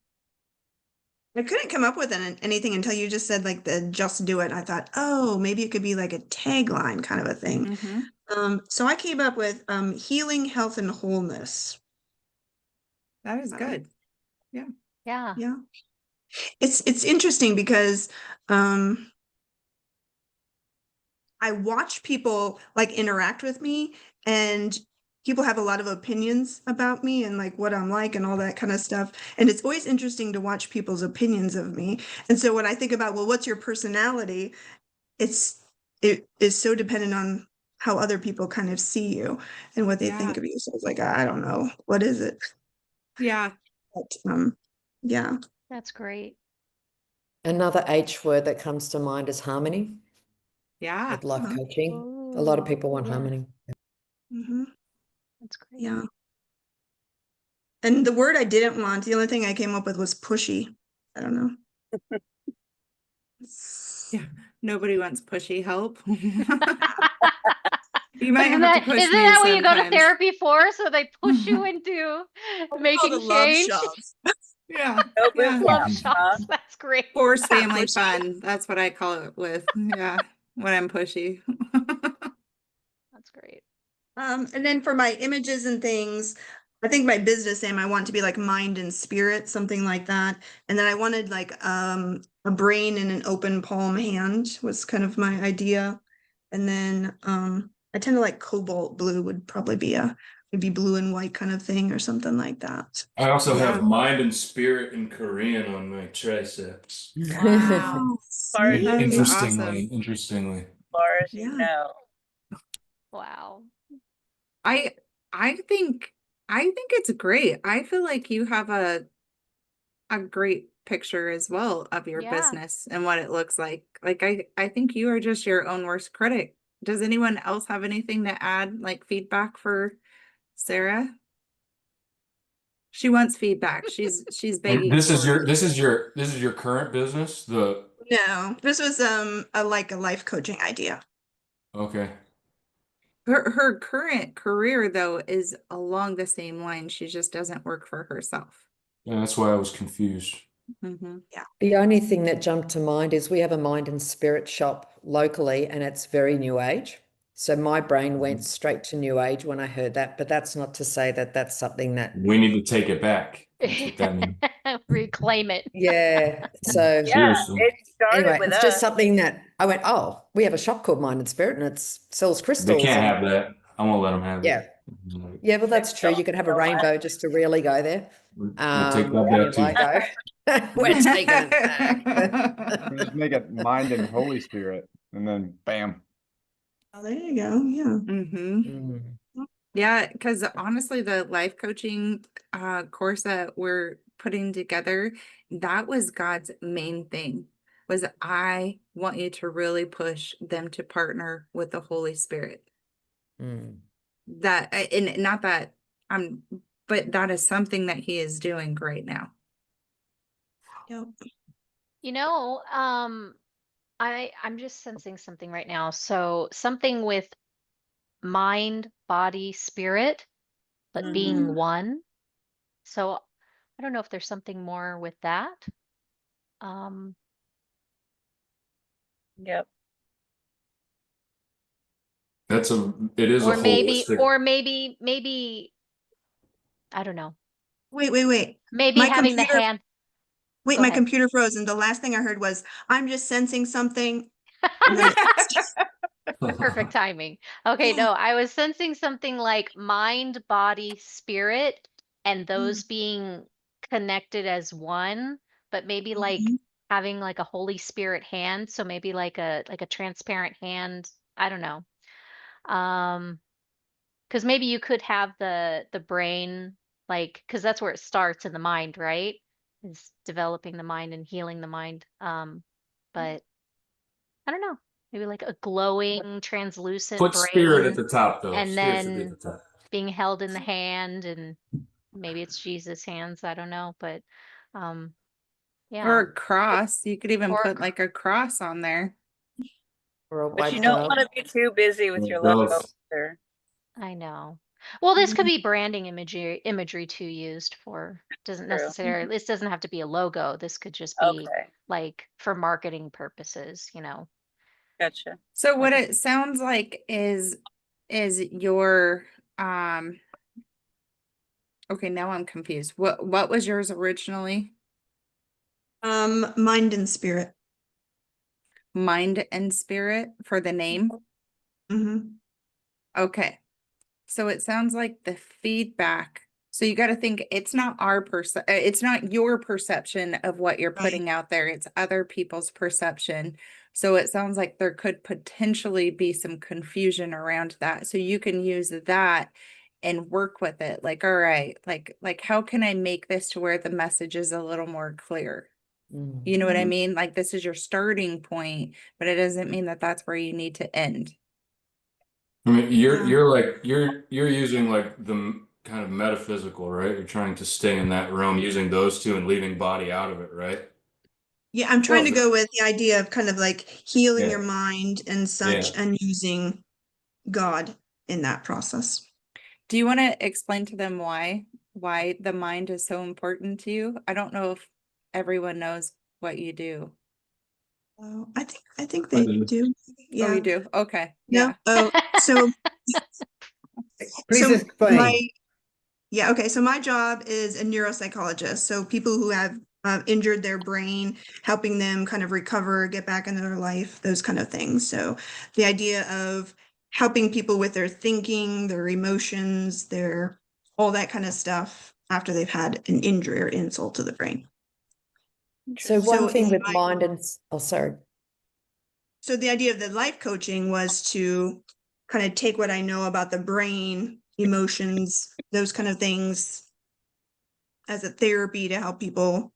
I couldn't come up with anything until you just said like the just do it. I thought, oh, maybe it could be like a tagline kind of a thing. Mm-hmm. So I came up with healing, health, and wholeness. That is good. Yeah. Yeah. Yeah. It's interesting because I watch people like interact with me and people have a lot of opinions about me and like what I'm like and all that kind of stuff. And it's always interesting to watch people's opinions of me. And so when I think about, well, what's your personality? It is so dependent on how other people kind of see you and what they Yeah. think of you. So it's like, I don't know, what is it? Yeah. But yeah. That's great. Another H word that comes to mind is harmony Yeah. with life Uh-huh. coaching. A lot of people want Yeah, harmony. Hmm. that's great. Yeah. And the word I didn't want, the only thing I came up with was pushy. I don't know. Yeah. Nobody wants pushy help. You might Isn't have to that push isn't me that what you go to sometimes. therapy for? So they push you into making change? Yeah. No boot Yeah. Love camp, huh? shots. That's great. Forced family Pushy. fun. That's what I call it with. Yeah. When I'm pushy. That's great. And then for my images and things, I think my business name, I want to be like mind and spirit, something like that. And then I wanted like a brain and an open palm hand was kind of my idea. And then I tend to like cobalt blue would probably be would be blue and white kind of thing or something like that. I also Yeah. have mind and spirit in Korean on my triceps. Wow. As far as Neat. That you, is as awesome. Interestingly. far as you Yeah. know. Wow. I I think I think it's great. I feel like you have a great picture as well of your Yeah. business and what it looks like. Like I think you are just your own worst critic. Does anyone else have anything to add, like feedback for Sarah? She wants feedback. She's begging for it. This is your current business? No, this was like a life coaching idea. Okay. Her current career though is along the same line. She just doesn't work for herself. Yeah, that's why I was confused. Mm-hmm. The only thing that jumped to mind is we have a mind and spirit shop locally and it's very new age. So my brain went straight to new age when I heard that, but that's not to say that that's something that, We need to take it back. That's what that means. Reclaim it. yeah. So Yeah, Seriously. it started anyway, with it's just us. something that I went, oh, we have a shop called Mind and Spirit and it sells They crystals can't and have that. I won't let them have yeah. it. Yeah, well, that's They true. You don't could have a know us. rainbow just to really go there. We'll take that On your back too. logo. We're taking it back. We just make it mind and Holy Spirit, and then bam. Oh, there you go. Yeah. Mm-hmm. Mm. Yeah, because honestly, the life coaching course that we're putting together, that was God's main thing, was I want you to really push them to partner with the Holy Spirit. Mm. That and not that I'm, but that is something that he is doing right now. Yep. You know, I'm just sensing something right now. So something with mind, body, spirit, but being Mhm. one. So I don't know if there's something more with that. Um, Yep. It is a holistic. maybe I don't know. Wait. Maybe My having the computer hand. Wait, Go my ahead. computer froze, and the last thing I heard was, "I'm just sensing something," and then Perfect timing. Okay, yeah. no, I was sensing something like mind, body, spirit, and Mm, those being connected as one, but maybe like mhm. having like a Holy Spirit hand, so maybe like a transparent hand. I don't know. Because maybe you could have the brain like because that's where it starts in the mind, right? Is developing the mind and healing the mind. But I don't know. Maybe like a glowing, translucent Put spirit at brain, the top, though. and Spirit should be at the then top. being held in the hand, and maybe it's Jesus' hands. I don't know, but um, Or yeah. a cross. You could even Or put like a cross on there. Or a But you white don't want dove. to be too busy with your logo. Both. Either. I know. Well, this could Mhm. be branding imagery too used for doesn't True. necessarily this doesn't have to be a logo. This could just be Okay. like for marketing purposes, you know. Gotcha. So what Okay. it sounds like is your okay, now I'm confused. What was yours originally? Mind and spirit. Mind and spirit for the name? Hmm. Okay. So it sounds like the feedback. So you got to think it's not it's not your perception of what you're Right. putting out there, it's other people's perception. So it sounds like there could potentially be some confusion around that. So you can use that and work with it. Like, all right, like how can I make this to where the message is a little more clear? You know what I Mhm. mean? Like this is your starting point, but it doesn't mean that that's where you need to end. I mean, Yeah. you're using like the kind of metaphysical, right? You're trying to stay in that realm, using those two and leaving body out of it, right? Yeah, I'm trying Well, to go with the idea of kind of like healing Yeah, your mind and such yeah. and using God in that process. do you want to explain to them why the mind is so important to you? I don't know if everyone knows what you do. I think I they do. do. Oh, you Yeah. do? Okay. No. Yeah. Oh, so Please my explain. yeah, okay. So my job is a neuropsychologist. So people who have injured their brain, helping them kind of recover, get back into their life, those kind of things. So the idea of helping people with their thinking, their emotions, their all that kind of stuff after they've had an injury or insult to the brain. So Interesting. one So thing with mind and oh, sorry. so the idea of the life coaching was to kind of take what I know about the brain, emotions, those kind of things as a therapy to help people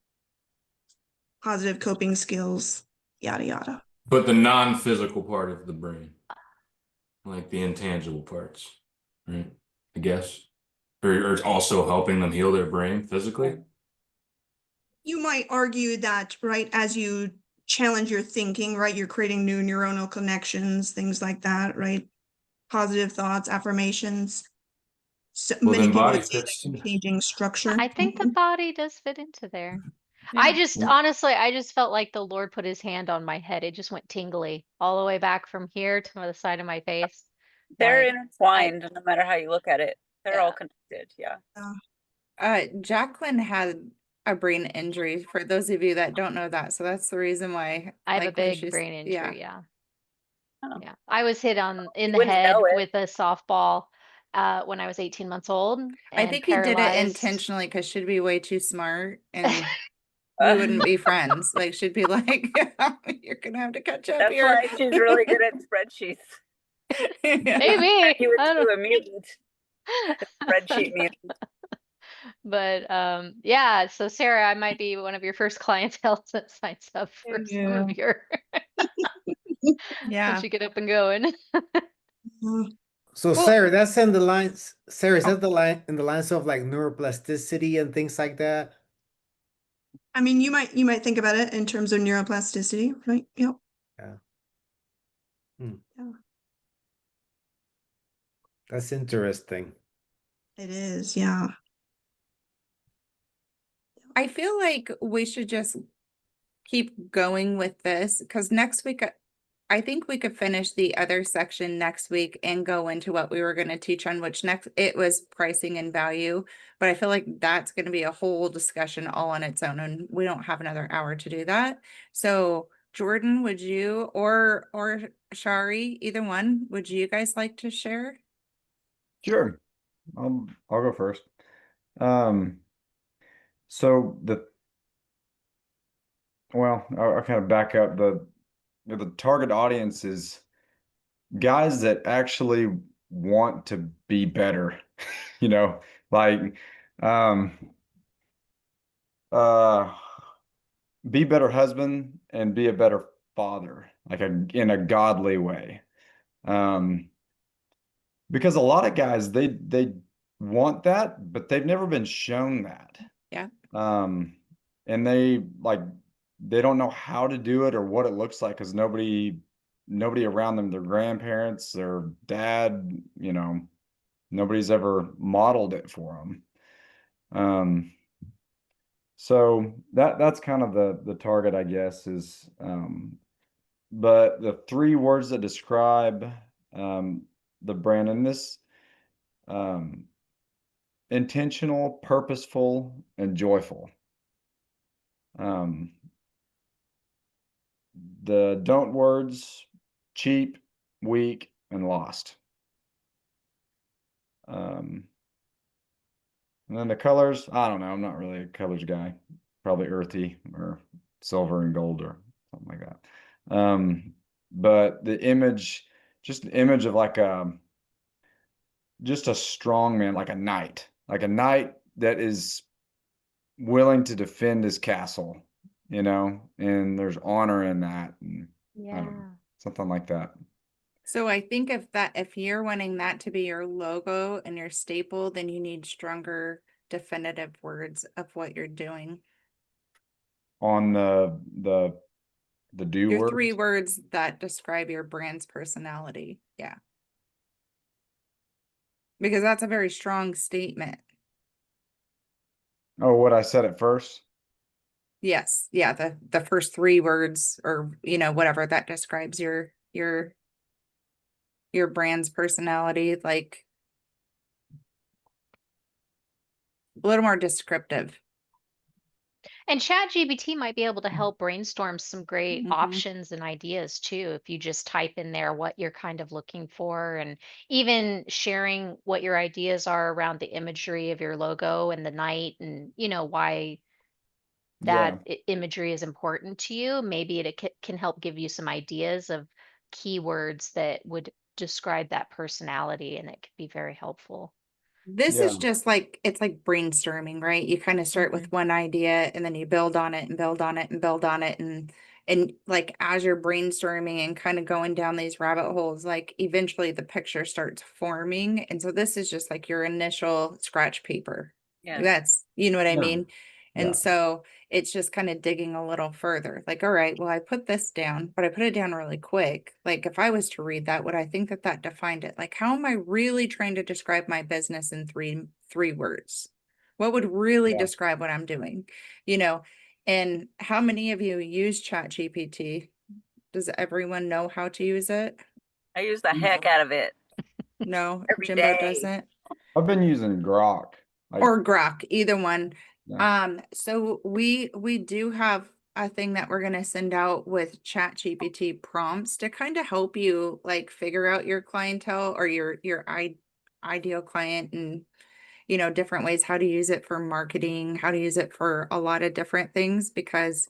positive coping skills, yada yada. But the non-physical part of the brain, like the intangible parts, right? I guess. Or it's also helping them heal their brain physically. You might argue that, right, as you challenge your thinking, right, you're creating new neuronal connections, things like that, right? Positive thoughts, affirmations. So Well, many then people body would say fits that too. you're changing structure. I think the body does fit into there. I Yeah. just honestly, I just felt like the Lord put his hand on my head. It just went tingly all the way back from here to the side of my face. They're Like I, intertwined, no matter how you look at it. They're all yeah, connected. Yeah. Jacqueline had a brain injury for those of you that don't know that. So that's the reason why, I have a like when big she's, brain yeah, injury. Yeah. Oh, Yeah. I was hit on in you the wouldn't know head it. with a softball when I was 18 months old I and think you did it paralyzed. intentionally because she'd be way too smart and we wouldn't be friends. Like she'd be like, you're gonna have to catch up That's here. why she's really good at spreadsheets. Yeah. Maybe. You would I do don't a mutant, spreadsheet mutant. But yeah, so Sarah, I might be one of your first clientele that signs up for some Yeah. of your once Yeah. you get up and going. So Well, Sarah, that's in the lines. Sarah, is oh, that the line in the lines of like neuroplasticity and things like that? I mean, you might think about it in terms of neuroplasticity, right? Yep. Yeah. Hmm. Yeah, That's interesting. it is. Yeah. I feel like we should just keep going with this because next week I think we could finish the other section next week and go into what we were going to teach on, which next it was pricing and value. But I feel like that's going to be a whole discussion all on its own, and we don't have another hour to do that. So Jordan, would you or Shari, either one, would you guys like to share? Sure. I'll go first. So I'll kind of back up. The target audience is guys that actually want to be better, you know, like um uh be a better husband and be a better father, like in a godly way. Um because a lot of guys they want that, but they've never been shown that. Yeah. And they don't know how to do it or what it looks like because nobody around them, their grandparents, their dad, nobody's ever modeled it for them. So that's kind of the target, I guess, is but the three words that describe the brand in this um intentional, purposeful, and joyful. Um, the don't words, cheap, weak, and lost. And then the colors, I don't know. I'm not really a colors guy. Probably earthy or silver and gold or something like that. But the image, just an image of just a strong man, like a knight that is willing to defend his castle, and there's honor in that. And I don't know, Yeah. something like that. So I think if you're wanting that to be your logo and your staple, then you need stronger definitive words of what you're doing. On the do Your words. 3 words that describe your brand's personality. Yeah. Because that's a very strong statement. Oh, what I said at first. Yes. Yeah, the first 3 words, or whatever that describes your brand's personality, like a little more descriptive. And ChatGPT might be able to help brainstorm some great Mhm. options and ideas too, if you just type in there what you're kind of looking for, and even sharing what your ideas are around the imagery of your logo and the night, and why that Yeah. imagery is important to you. Maybe can help give you some ideas of keywords that would describe that personality, and it could be very helpful. This Yeah. is just like, it's like brainstorming, right? You kind of start Mhm. with one idea and then you build on it and build on it and build on it. And like, as you're brainstorming and kind of going down these rabbit holes, like eventually the picture starts forming. And so this is just like your initial scratch paper. Like, Yes. that's, you know what I Yeah. mean? And Yeah. so it's just kind of digging a little further. Like, all right, well, I put this down, but I put it down really quick. Like, if I was to read that, would I think that that defined it? Like, how am I really trying to describe my business in three words? What would really Yeah. describe what I'm doing? You know, and how many of you use ChatGPT? Does everyone know how to use it? I use the heck out of it No, every Jimbo day. doesn't. I've been using Grok. Or Grok, either one. Yeah. So we do have a thing that we're gonna send out with ChatGPT prompts to kind of help you like figure out your clientele or your ideal client, and different ways how to use it for marketing, how to use it for a lot of different things, because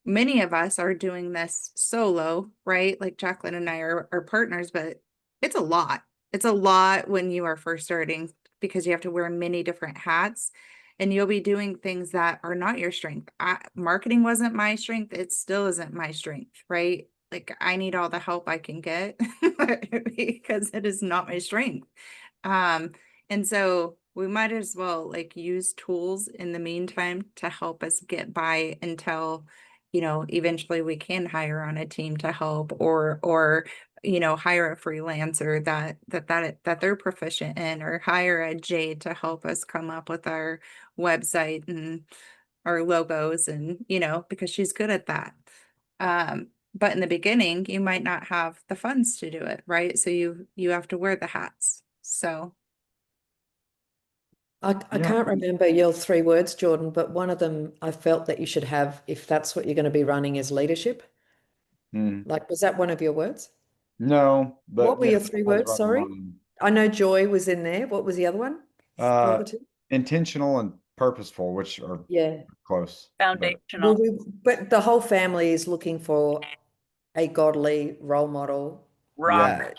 many of us are doing this solo, right? Like Jacqueline and I are partners, but it's a lot. It's a lot when you are first starting, because you have to wear many different hats and you'll be doing things that are not your strength. Marketing wasn't my strength. It still isn't my strength, right? Like, I need all the help I can get because it is not my strength. Um, and so we might as well like use tools in the meantime to help us get by until, eventually we can hire on a team to help, or hire a freelancer that they're proficient in, or hire a Jade to help us come up with our website and our logos, and because she's good at that. But in the beginning, you might not have the funds to do it, right? So you have to wear the hats. So I Yeah. can't remember your 3 words, Jordan, but one of them I felt that you should have, if that's what you're going to be running, is leadership. Mm. Like, was that one of your words? No, What but were yeah, your that three was words? right in Sorry. mine. I know joy was in there. What was the other one? What were Uh, the two? intentional and purposeful, which are Yeah. close, but Well, Foundational. but the whole family is looking for a godly role model, yeah. Rock.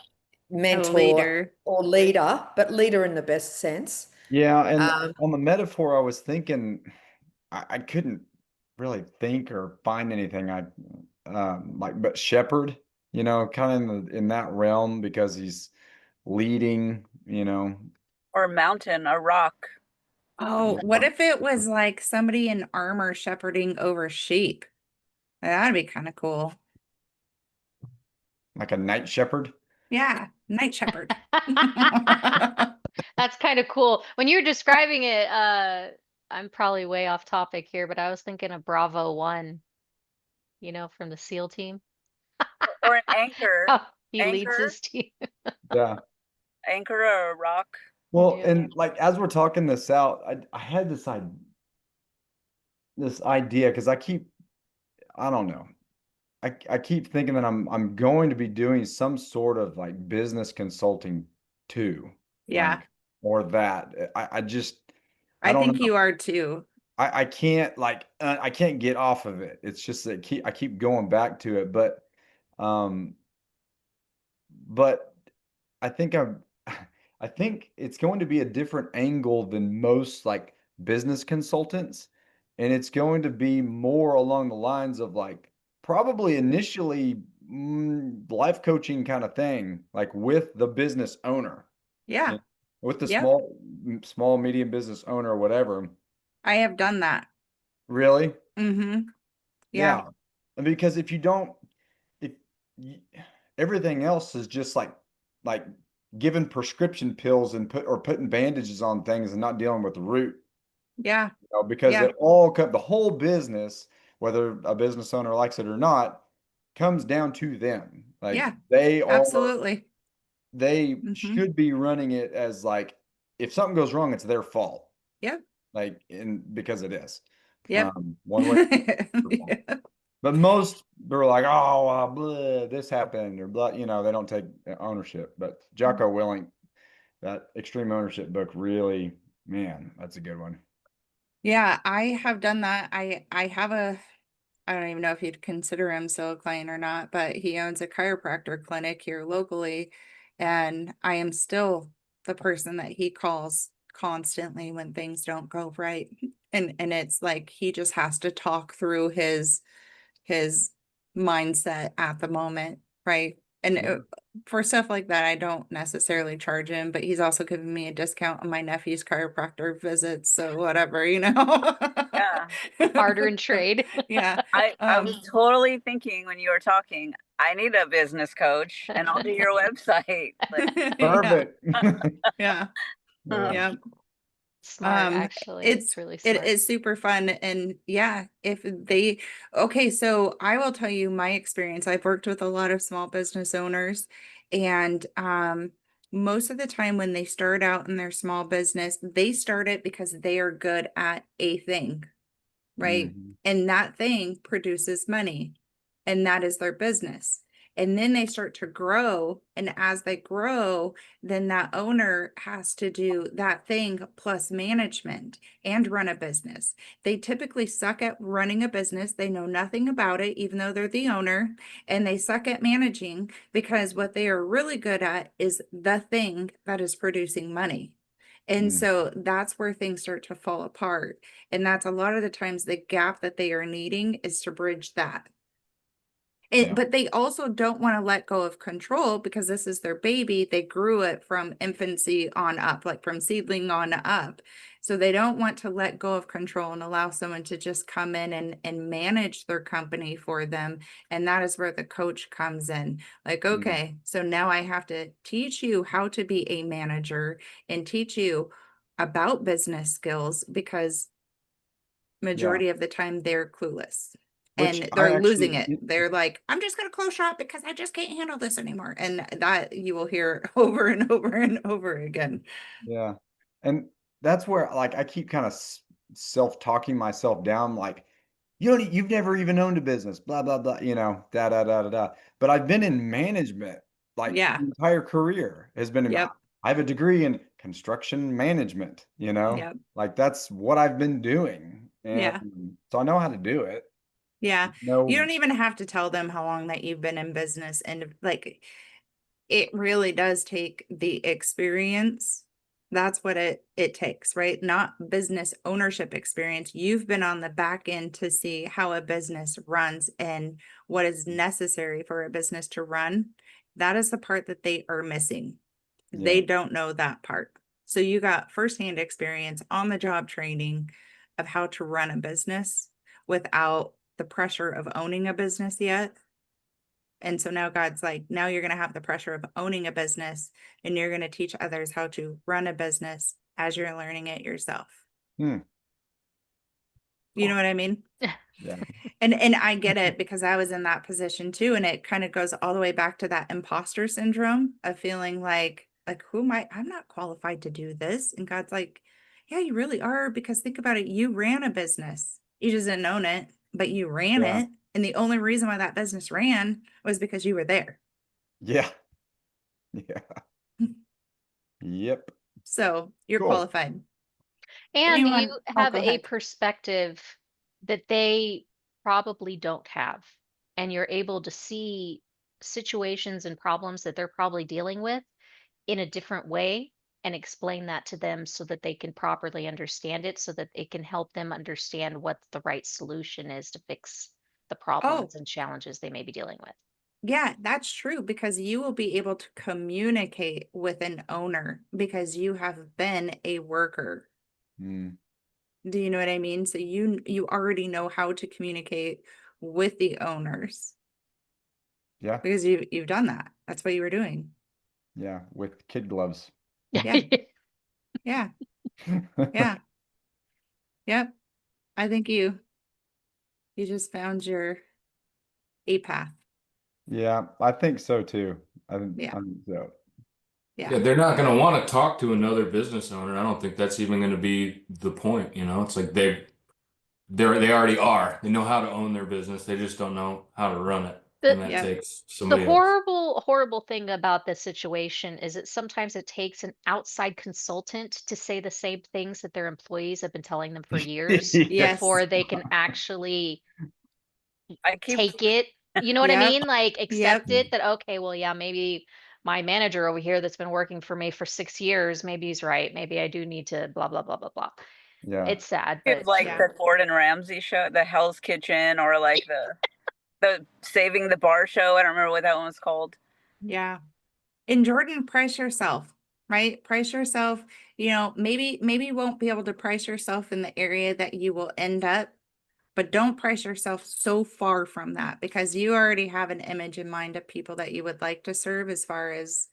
a mentor, leader. or leader, but leader in the best sense. Yeah, and Um, on the metaphor, I was thinking I couldn't really think or find anything I like, but shepherd, kind of in that realm because he's leading. Or mountain, a rock. Oh, what if it was like somebody in armor shepherding over sheep? That'd be kind of cool. Like a night shepherd. Yeah, night shepherd. That's kind of cool. When you're describing it, I'm probably way off topic here, but I was thinking of Bravo 1, from the SEAL team. Or an anchor. How he leads Anchor. his team. Yeah. Anchor or a rock. Well, Yeah. and like as we're talking this out, I had this idea because I don't know. I keep thinking that I'm going to be doing some sort of like business consulting too, Yeah, or that. I just I I don't think know. you are too. I can't I can't get off of it. It's just that I keep going back to it, um but I think I'm I think it's going to be a different angle than most like business consultants. And it's going to be more along the lines of like probably initially life coaching kind of thing, like with the business owner, you Yeah, know, with the yep. small, medium business owner or whatever. I have done that. Really? Mm-hmm. Yeah, Yeah. And because if you don't, if y everything else is just like giving prescription pills and putting bandages on things and not dealing with the root, yeah, because yeah, the whole business, whether a business owner likes it or not, comes down to them. Like yeah, absolutely. they Mm-hmm. should be running it as like if something goes wrong, it's their fault. Yep, Like because it is. yep. One way. But most they're like, oh, blah, this happened or blah, they don't take ownership. But Jocko Willink, that extreme ownership book, really, man, that's a good one. Yeah, I have done that. I have I don't even know if you'd consider him still a client or not, but he owns a chiropractor clinic here locally, and I am still the person that he calls constantly when things don't go right. And it's like he just has to talk through his mindset at the moment, right? And Yeah. for stuff like that, I don't necessarily charge him, but he's also giving me a discount on my nephew's chiropractor visits, so whatever. Yeah. Barter and trade. Yeah. I was totally thinking when you were talking, I need a business coach and I'll do your website. Like, Yeah, Perfect. yeah, Yeah. yeah. Smart, actually. It's really It smart. is super fun. And yeah, okay, so I will tell you my experience. I've worked with a lot of small business owners, and most of the time when they start out in their small business, they start it because they are good at a thing, right? Mhm. And that thing produces money, and that is their business. And then they start to grow. And as they grow, then that owner has to do that thing plus management and run a business. They typically suck at running a business. They know nothing about it, even though they're the owner, and they suck at managing because what they are really good at is the thing that is producing money. And Mm. so that's where things start to fall apart. And that's a lot of the times the gap that they are needing is to bridge that. Yeah. But they also don't want to let go of control because this is their baby. They grew it from infancy on up, like from seedling on up. So they don't want to let go of control and allow someone to just come in and manage their company for them. And that is where the coach comes in. Like, Mm. okay, so now I have to teach you how to be a manager and teach you about business skills because Yeah. majority of the time they're clueless. Which and I they're losing actually, it. They're like, I'm just going to close shop because I just can't handle this anymore. And that you will hear over and over and over again. yeah. And that's where like I keep kind of self-talking myself down, like, you've never even owned a business, blah, blah, blah, da, da, da, da, da. But I've been in management, like Yeah. the entire career has been in, I Yep. have a degree in construction management, Yep. like that's what I've been doing. Yeah. And so I know how to do it. Yeah. You No, don't even have to tell them how long that you've been in business. And like, it really does take the experience. That's what it takes, right? Not business ownership experience. You've been on the back end to see how a business runs and what is necessary for a business to run. That is the part that they are missing. They yeah, don't know that part. So you got firsthand experience on the job training of how to run a business without the pressure of owning a business yet. And so now God's like, now you're going to have the pressure of owning a business and you're going to teach others how to run a business as you're learning it yourself. hmm, You know what I mean? yeah, And I get it because I was in that position too. And it kind of goes all the way back to that imposter syndrome of feeling like, who am I? I'm not qualified to do this. And God's like, yeah, you really are. Because think about it. You ran a business. You just didn't own it, but you ran yeah, it. And the only reason why that business ran was because you were there. yeah, yeah, yep, So you're cool. qualified. And you Anyone? Oh, have go a ahead. perspective that they probably don't have. And you're able to see situations and problems that they're probably dealing with in a different way and explain that to them so that they can properly understand it, so that it can help them understand what the right solution is to fix the Oh, problems and challenges they may be dealing with. yeah, that's true because you will be able to communicate with an owner because you have been a worker. Mm, Do you know what I mean? So you already know how to communicate with the owners yeah, because you've done that. That's what you were doing. yeah, with kid gloves. Yeah. Yeah. Yeah. Yep. I think you just found your a path. Yeah, I think so too. Yeah. I think so. Yeah. Yeah, they're not going to want to talk to another business owner. I don't think that's even going to be the point, you know? It's like they already are. They know how to own their business. They just don't know how to run it. The And that Yep. takes the somebody else. horrible thing about this situation is that sometimes it takes an outside consultant to say the same things that their employees have been telling them for years Yes. before they can actually I keep take it. You know what I Yep. mean? Like Yep. accept it that, okay, well, yeah, maybe my manager over here that's been working for me for 6 years, maybe he's right. Maybe I do need to blah, blah, blah, blah, blah. Yeah. It's sad, of but like Yeah. the Gordon Ramsay show, the Hell's Kitchen, or like the Saving the Bar show. I don't remember what that one was called. Yeah. And Jordan, price yourself, right? Price yourself. Maybe you won't be able to price yourself in the area that you will end up, but don't price yourself so far from that because you already have an image in mind of people that you would like to serve as far as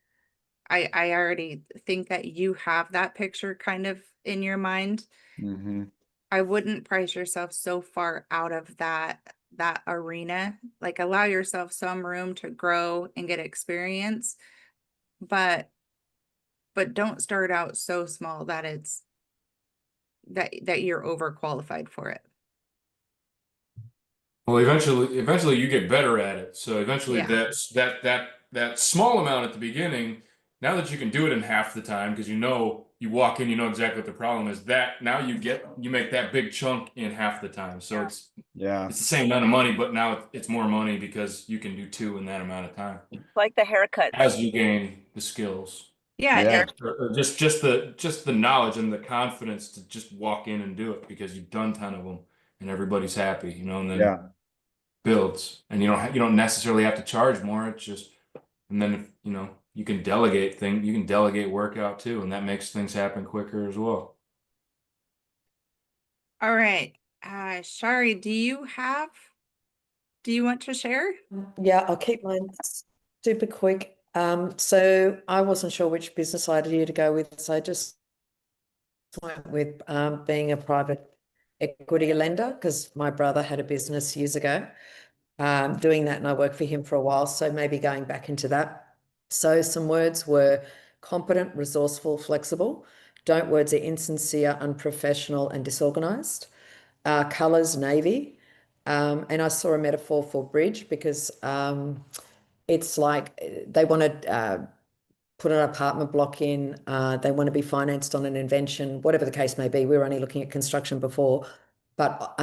I already think that you have that picture kind of in your mind. Mm-hmm. I wouldn't price yourself so far out of that arena. Like allow yourself some room to grow and get experience, but don't start out so small that it's that you're overqualified for it. Well, eventually you get better at it. So eventually Yeah. that small amount at the beginning, now that you can do it in half the time, because you walk in, you know exactly what the problem is, that now you make that big chunk in half the time. So Yeah. it's the same amount of money, but now it's more money because you can do two in that amount of time Like the haircuts. as you gain the skills. Yeah, Yeah. Or just the knowledge and the confidence to just walk in and do it because you've done 10 of them and everybody's happy, and then Yeah. builds and you don't necessarily have to charge more. It's just, and then if, you can delegate work out too, and that makes things happen quicker as well. all right. Shari, do you want to share? Yeah, I'll keep mine super quick. So I wasn't sure which business idea to go with, so I just went with being a private equity lender because my brother had a business years ago doing that, and I worked for him for a while. So maybe going back into that. So some words were competent, resourceful, flexible. Don't words are insincere, unprofessional, and disorganized. Colors, navy. And I saw a metaphor for bridge because it's like they want to put an apartment block in, they want to be financed on an invention, whatever the case may be. We were only looking at construction before, but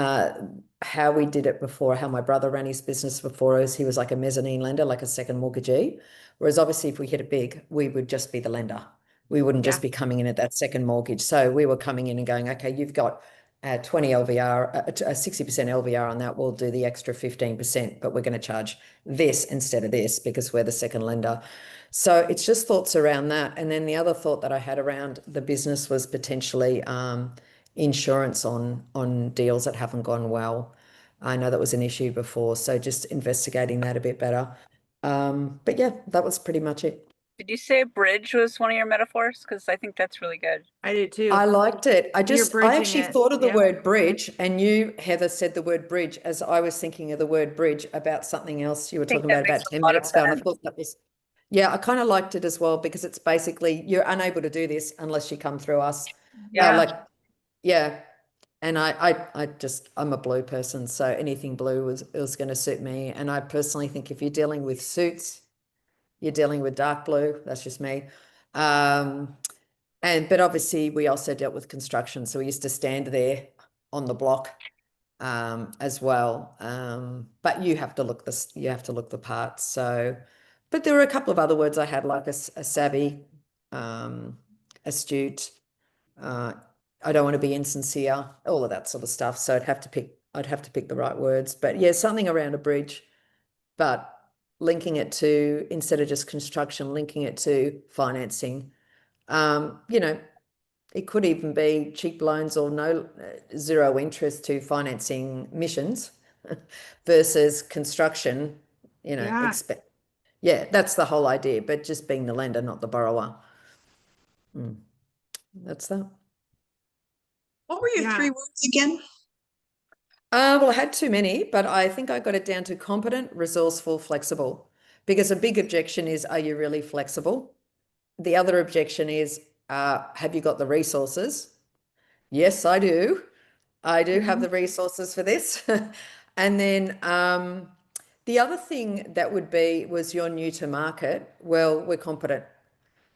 how we did it before, how my brother ran his business before us, he was like a mezzanine lender, like a second mortgagee. Whereas obviously if we hit it big, we would just be the lender. We wouldn't just be coming in at that second mortgage. So we were coming in and going, okay, you've got 20 LVR, 60% LVR on that. We'll do the extra 15%, but we're going to charge this instead of this because we're the second lender. So it's just thoughts around that. And then the other thought that I had around the business was potentially insurance on deals that haven't gone well. I know that was an issue before, so just investigating that a bit better. But yeah, that was pretty much it. Did you say bridge was one of your metaphors? Because I think that's really good. I do too. I liked it. I bridging actually it. thought of the Yep. word bridge, and you, Heather, said the word bridge as I was thinking of the word bridge about something else you were I think talking that about makes a 10 lot of minutes ago. And I sense. thought that was, yeah, I kind of liked it as well because it's basically you're unable to do this unless you come through us. Yeah. Yeah. And I'm a blue person, so anything blue was going to suit me. And I personally think if you're dealing with suits, you're dealing with dark blue. That's just me. But obviously we also dealt with construction, so we used to stand there on the block as well. But you have to look the part. So, but there were a couple of other words I had like a savvy, astute. I don't want to be insincere, all of that sort of stuff. So I'd have to pick the right words. But yeah, something around a bridge, but linking it to, instead of just construction, linking it to financing. It could even be cheap loans or no zero interest to financing missions versus construction, Yeah. yeah, that's the whole idea, but just being the lender, not the borrower. That's that. What were your Yeah. 3 words again? Well, I had too many, but I think I got it down to competent, resourceful, flexible. Because a big objection is, are you really flexible? The other objection is, have you got the resources? Yes, I do. I do have the resources for this. And then the other thing that was you're new to market. Well, we're competent.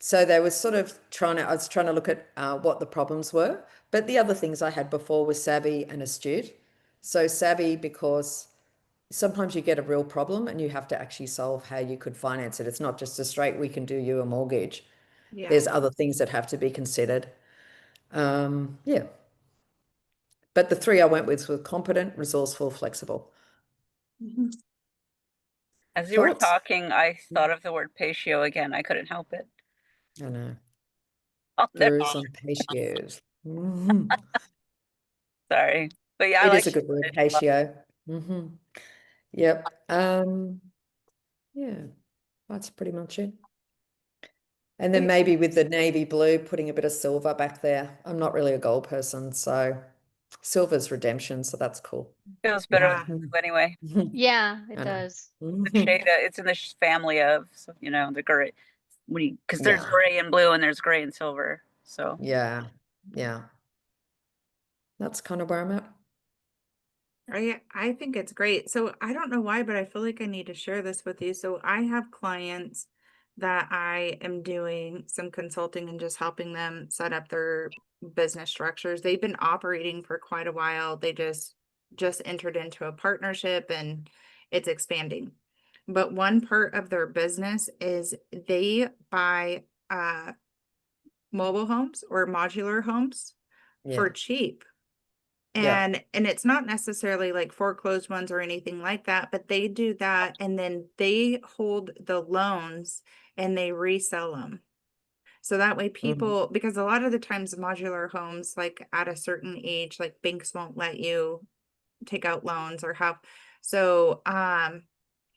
So they were sort of I was trying to look at what the problems were. But the other things I had before were savvy and astute. So savvy because sometimes you get a real problem and you have to actually solve how you could finance it. It's not just a straight, we can do you a mortgage. Yeah. There's other things that have to be considered. Yeah. But the 3 I went with were competent, resourceful, flexible. As you were Thoughts? talking, I thought of the word patio again. I couldn't help it. I know. Oh, Gurus on patios. sorry. But yeah, I It like is a good word, patio. Yep. Yeah, that's pretty much it. And then maybe with the navy blue, putting a bit of silver back there. I'm not really a gold person, so silver's redemption, so that's cool. feels better Yeah. anyway. Yeah, it I know. does. The shade, it's in the family of, so, the gray. Because there's Yeah. gray and blue and there's gray and silver. So Yeah. That's kind of where I'm at. I think it's great. So I don't know why, but I feel like I need to share this with you. So I have clients that I am doing some consulting and just helping them set up their business structures. They've been operating for quite a while. They just entered into a partnership and it's expanding. But one part of their business is they buy mobile homes or modular homes for Yeah. cheap. Yeah. And it's not necessarily like foreclosed ones or anything like that, but they do that and then they hold the loans and they resell them. So that way people, because a lot of the times modular homes, like at a certain age, like banks won't let you take out loans or have, so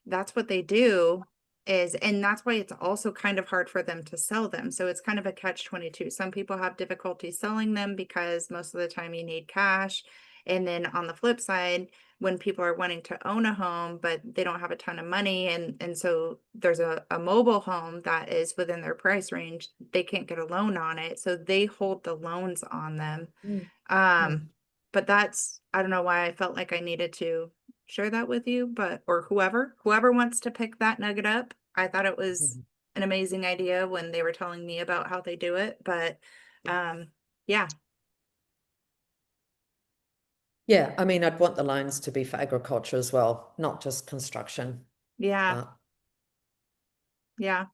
that's what they do is, and that's why it's also kind of hard for them to sell them. So it's kind of a catch 22. Some people have difficulty selling them because most of the time you need cash. And then on the flip side, when people are wanting to own a home, but they don't have a ton of money, and so there's a mobile home that is within their price range, they can't get a loan on it. So they hold the loans on them. Mm. But that's, I don't know why I felt like I needed to share that with you, but, or whoever wants to pick that nugget up. I thought it was an amazing idea when they were telling me about how they do it, but, yeah, Yeah, I mean, I'd want the loans to be for agriculture as well, not just construction. yeah, But yeah.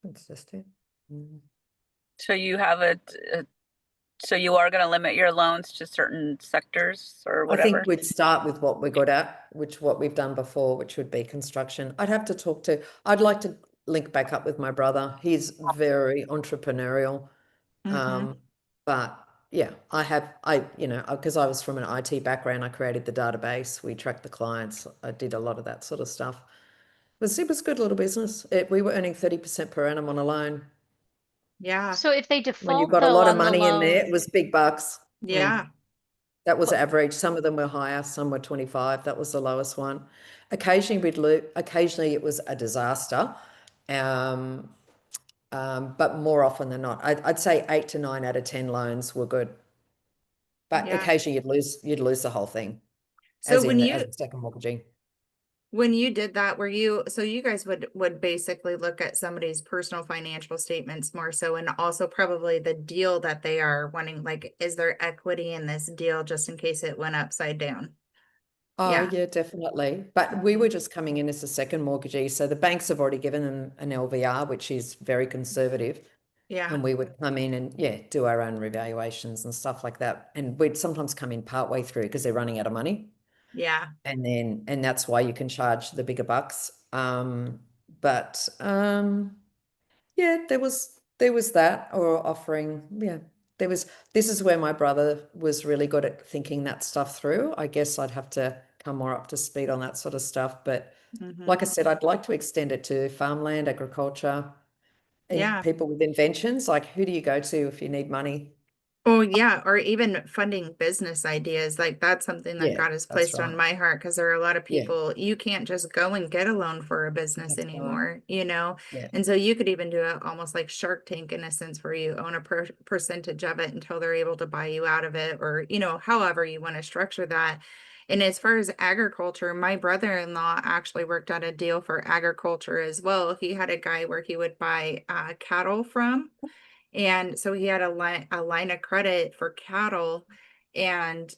interesting. So you have so you are going to limit your loans to certain sectors or I whatever? think we'd start with what we're good at, what we've done before, which would be construction. I'd like to link back up with my brother. He's very entrepreneurial. But yeah, because I was from an IT background, I created the database, we tracked the clients, I did a lot of that sort of stuff. It was good little business. We were earning 30% per annum on a loan. Yeah, So if they When you've default got a though lot of on the money in there, loan, it was big bucks. yeah, That was Well- average. Some of them were higher, some were 25. That was the lowest one. Occasionally it was a disaster. But more often than not, I'd say 8 to 9 out of 10 loans were good. But yeah. occasionally you'd lose the whole thing, So as a second mortgagee. when you did that, so you guys would basically look at somebody's personal financial statements more so, and also probably the deal that they are wanting, like, is there equity in this deal just in case it went upside down? Oh, Yeah. yeah, definitely. But we were just coming in as a second mortgagee. So the banks have already given them an LVR, which is very conservative. Yeah, And we would come in and, do our own revaluations and stuff like that. And we'd sometimes come in partway through because they're running out of money. yeah, And that's why you can charge the bigger bucks. But yeah, there was that, or offering, this is where my brother was really good at thinking that stuff through. I guess I'd have to come more up to speed on that sort of stuff. But like I said, I'd like to extend it to farmland, agriculture, and yeah. people with inventions. Like, who do you go to if you need money? Oh, yeah, or even funding business ideas. Like, that's something that Yeah, God has that's placed right. on my heart, because there are a lot of Yeah, people, you can't just go and get a loan for a business that's right. anymore, you know? Yeah. And so you could even do it almost like Shark Tank, in a sense, where you own a percentage of it until they're able to buy you out of it, or, however you want to structure that. And as far as agriculture, my brother-in-law actually worked out a deal for agriculture as well. He had a guy where he would buy cattle from. And so he had a line of credit for cattle, and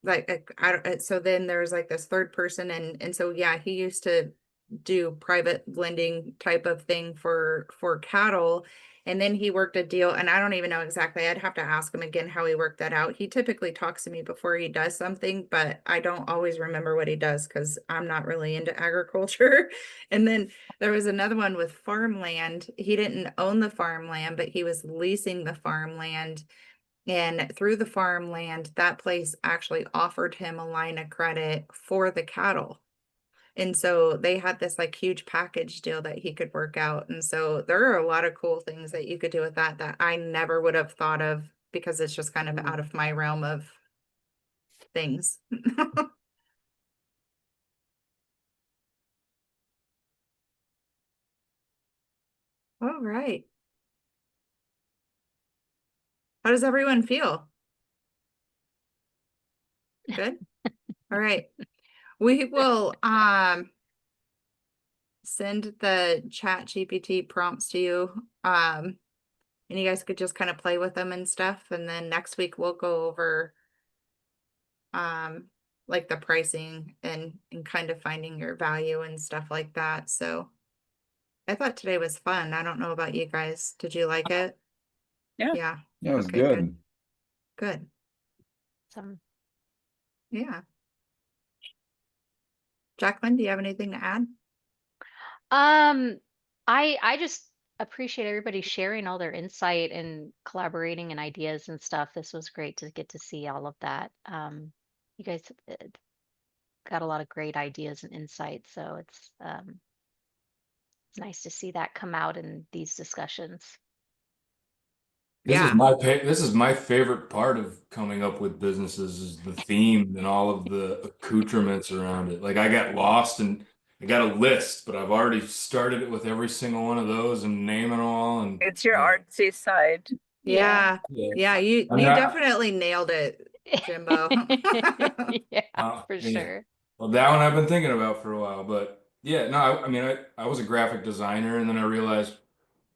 like I don't, so then there's like this third person, and so yeah, he used to do private lending type of thing for cattle. And then he worked a deal, and I don't even know exactly. I'd have to ask him again how he worked that out. He typically talks to me before he does something, but I don't always remember what he does because I'm not really into agriculture. And then there was another one with farmland. He didn't own the farmland, but he was leasing the farmland. And through the farmland, that place actually offered him a line of credit for the cattle. And so they had this like huge package deal that he could work out. And so there are a lot of cool things that you could do with that I never would have thought of, because it's just kind of out of my realm of things. All right. How does everyone feel? Good. All right. We will send the chat GPT prompts to you. And you guys could just kind of play with them and stuff. And then next week we'll go over um like the pricing and kind of finding your value and stuff like that. So I thought today was fun. I don't know about you guys. Did you like it? Yeah. Yeah. Yeah, it was Okay, good. good. Good. some Yeah. Jacqueline, do you have anything to add? I just appreciate everybody sharing all their insight and collaborating and ideas and stuff. This was great to get to see all of that. You guys got a lot of great ideas and insights, so it's nice to see that come out in these discussions. Yeah. This is my favorite part of coming up with businesses is the theme and all of the accoutrements around it. Like I got lost and I got a list, but I've already started it with every single one of those and naming them all and It's your yeah. artsy side. Yeah. Yeah. Yeah, you I mean, you definitely nailed it, Jimbo. Yeah, for yeah. sure. Well, that one I've been thinking about for a while, but yeah, no, I mean, I was a graphic designer and then I realized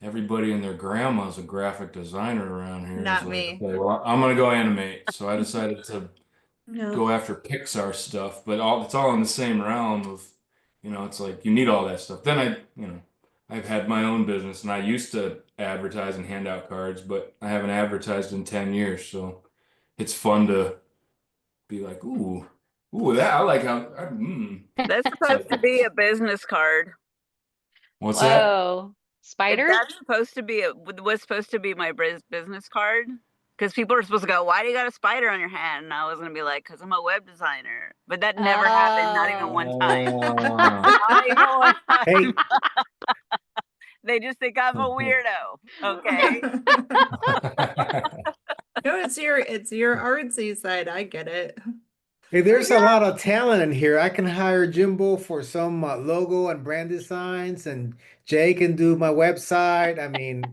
everybody and their grandma's a graphic designer around here. It's Not like, me. okay, well, I'm gonna go animate. So I decided to No. go after Pixar stuff, but it's all in the same realm of, it's like you need all that stuff. Then I've had my own business and I used to advertise and hand out cards, but I haven't advertised in 10 years, so it's fun to be like, that I like That's It's supposed like, to be a business card. what's that? Whoa. Spiders? That's supposed to be was supposed to be my business card. Because people are supposed to go, why do you got a spider on your hand? And I was gonna be like, because I'm a web designer. But that never happened, not even one time. Ah. Not even one time. Hey, They just think I'm a weirdo. Okay. No, it's your artsy side. I get it. hey, there's a lot of talent in here. I can hire Jimbo for some logo and brand designs, and Jay can do my website. I mean,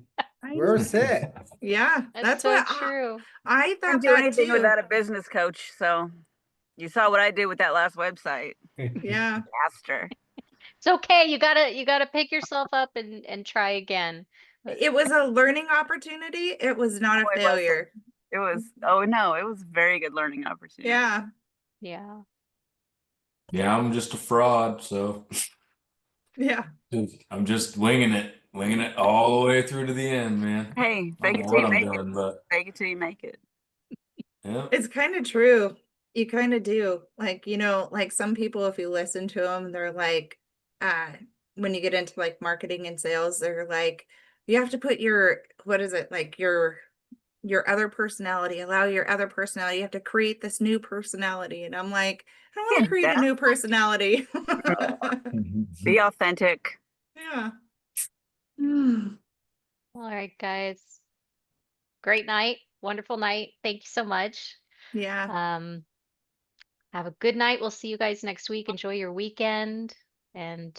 I we're know. set. Yeah, That's that's so what true. I I can't thought do that anything too. without a business coach. So you saw what I did with that last website. Yeah. Disaster. It's okay. You gotta pick yourself up and try again. It was a learning opportunity. It was not a Oh, it wasn't. failure. It was, oh no, it was a very good learning opportunity. Yeah. Yeah. Yeah, I'm just a fraud, so Yeah. I'm just winging it all the way through to the end, man. Hey, I don't fake know it till what you I'm make it. doing, but Fake it till you make it. yeah. It's kind of true. You kind of do. Like, like some people, if you listen to them, they're like, when you get into like marketing and sales, they're like, you have to put what is it? Like your other personality, allow your other personality. You have to create this new personality. And I'm like, I don't want to Get create a that. new personality. Be authentic. Yeah. All right, guys. Great night. Wonderful night. Thank you so much. Yeah. Have a good night. We'll see you guys next week. Enjoy your weekend. And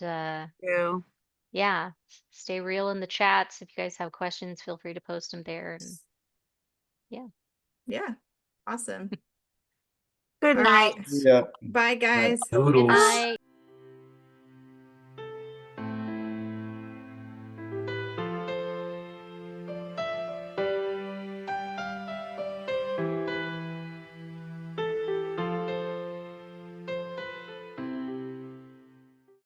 You. yeah, stay real in the chats. If you guys have questions, feel free to post them there. And yeah. Yeah. Awesome. Good All night. right. Yeah. Bye, guys. Doodles. Bye.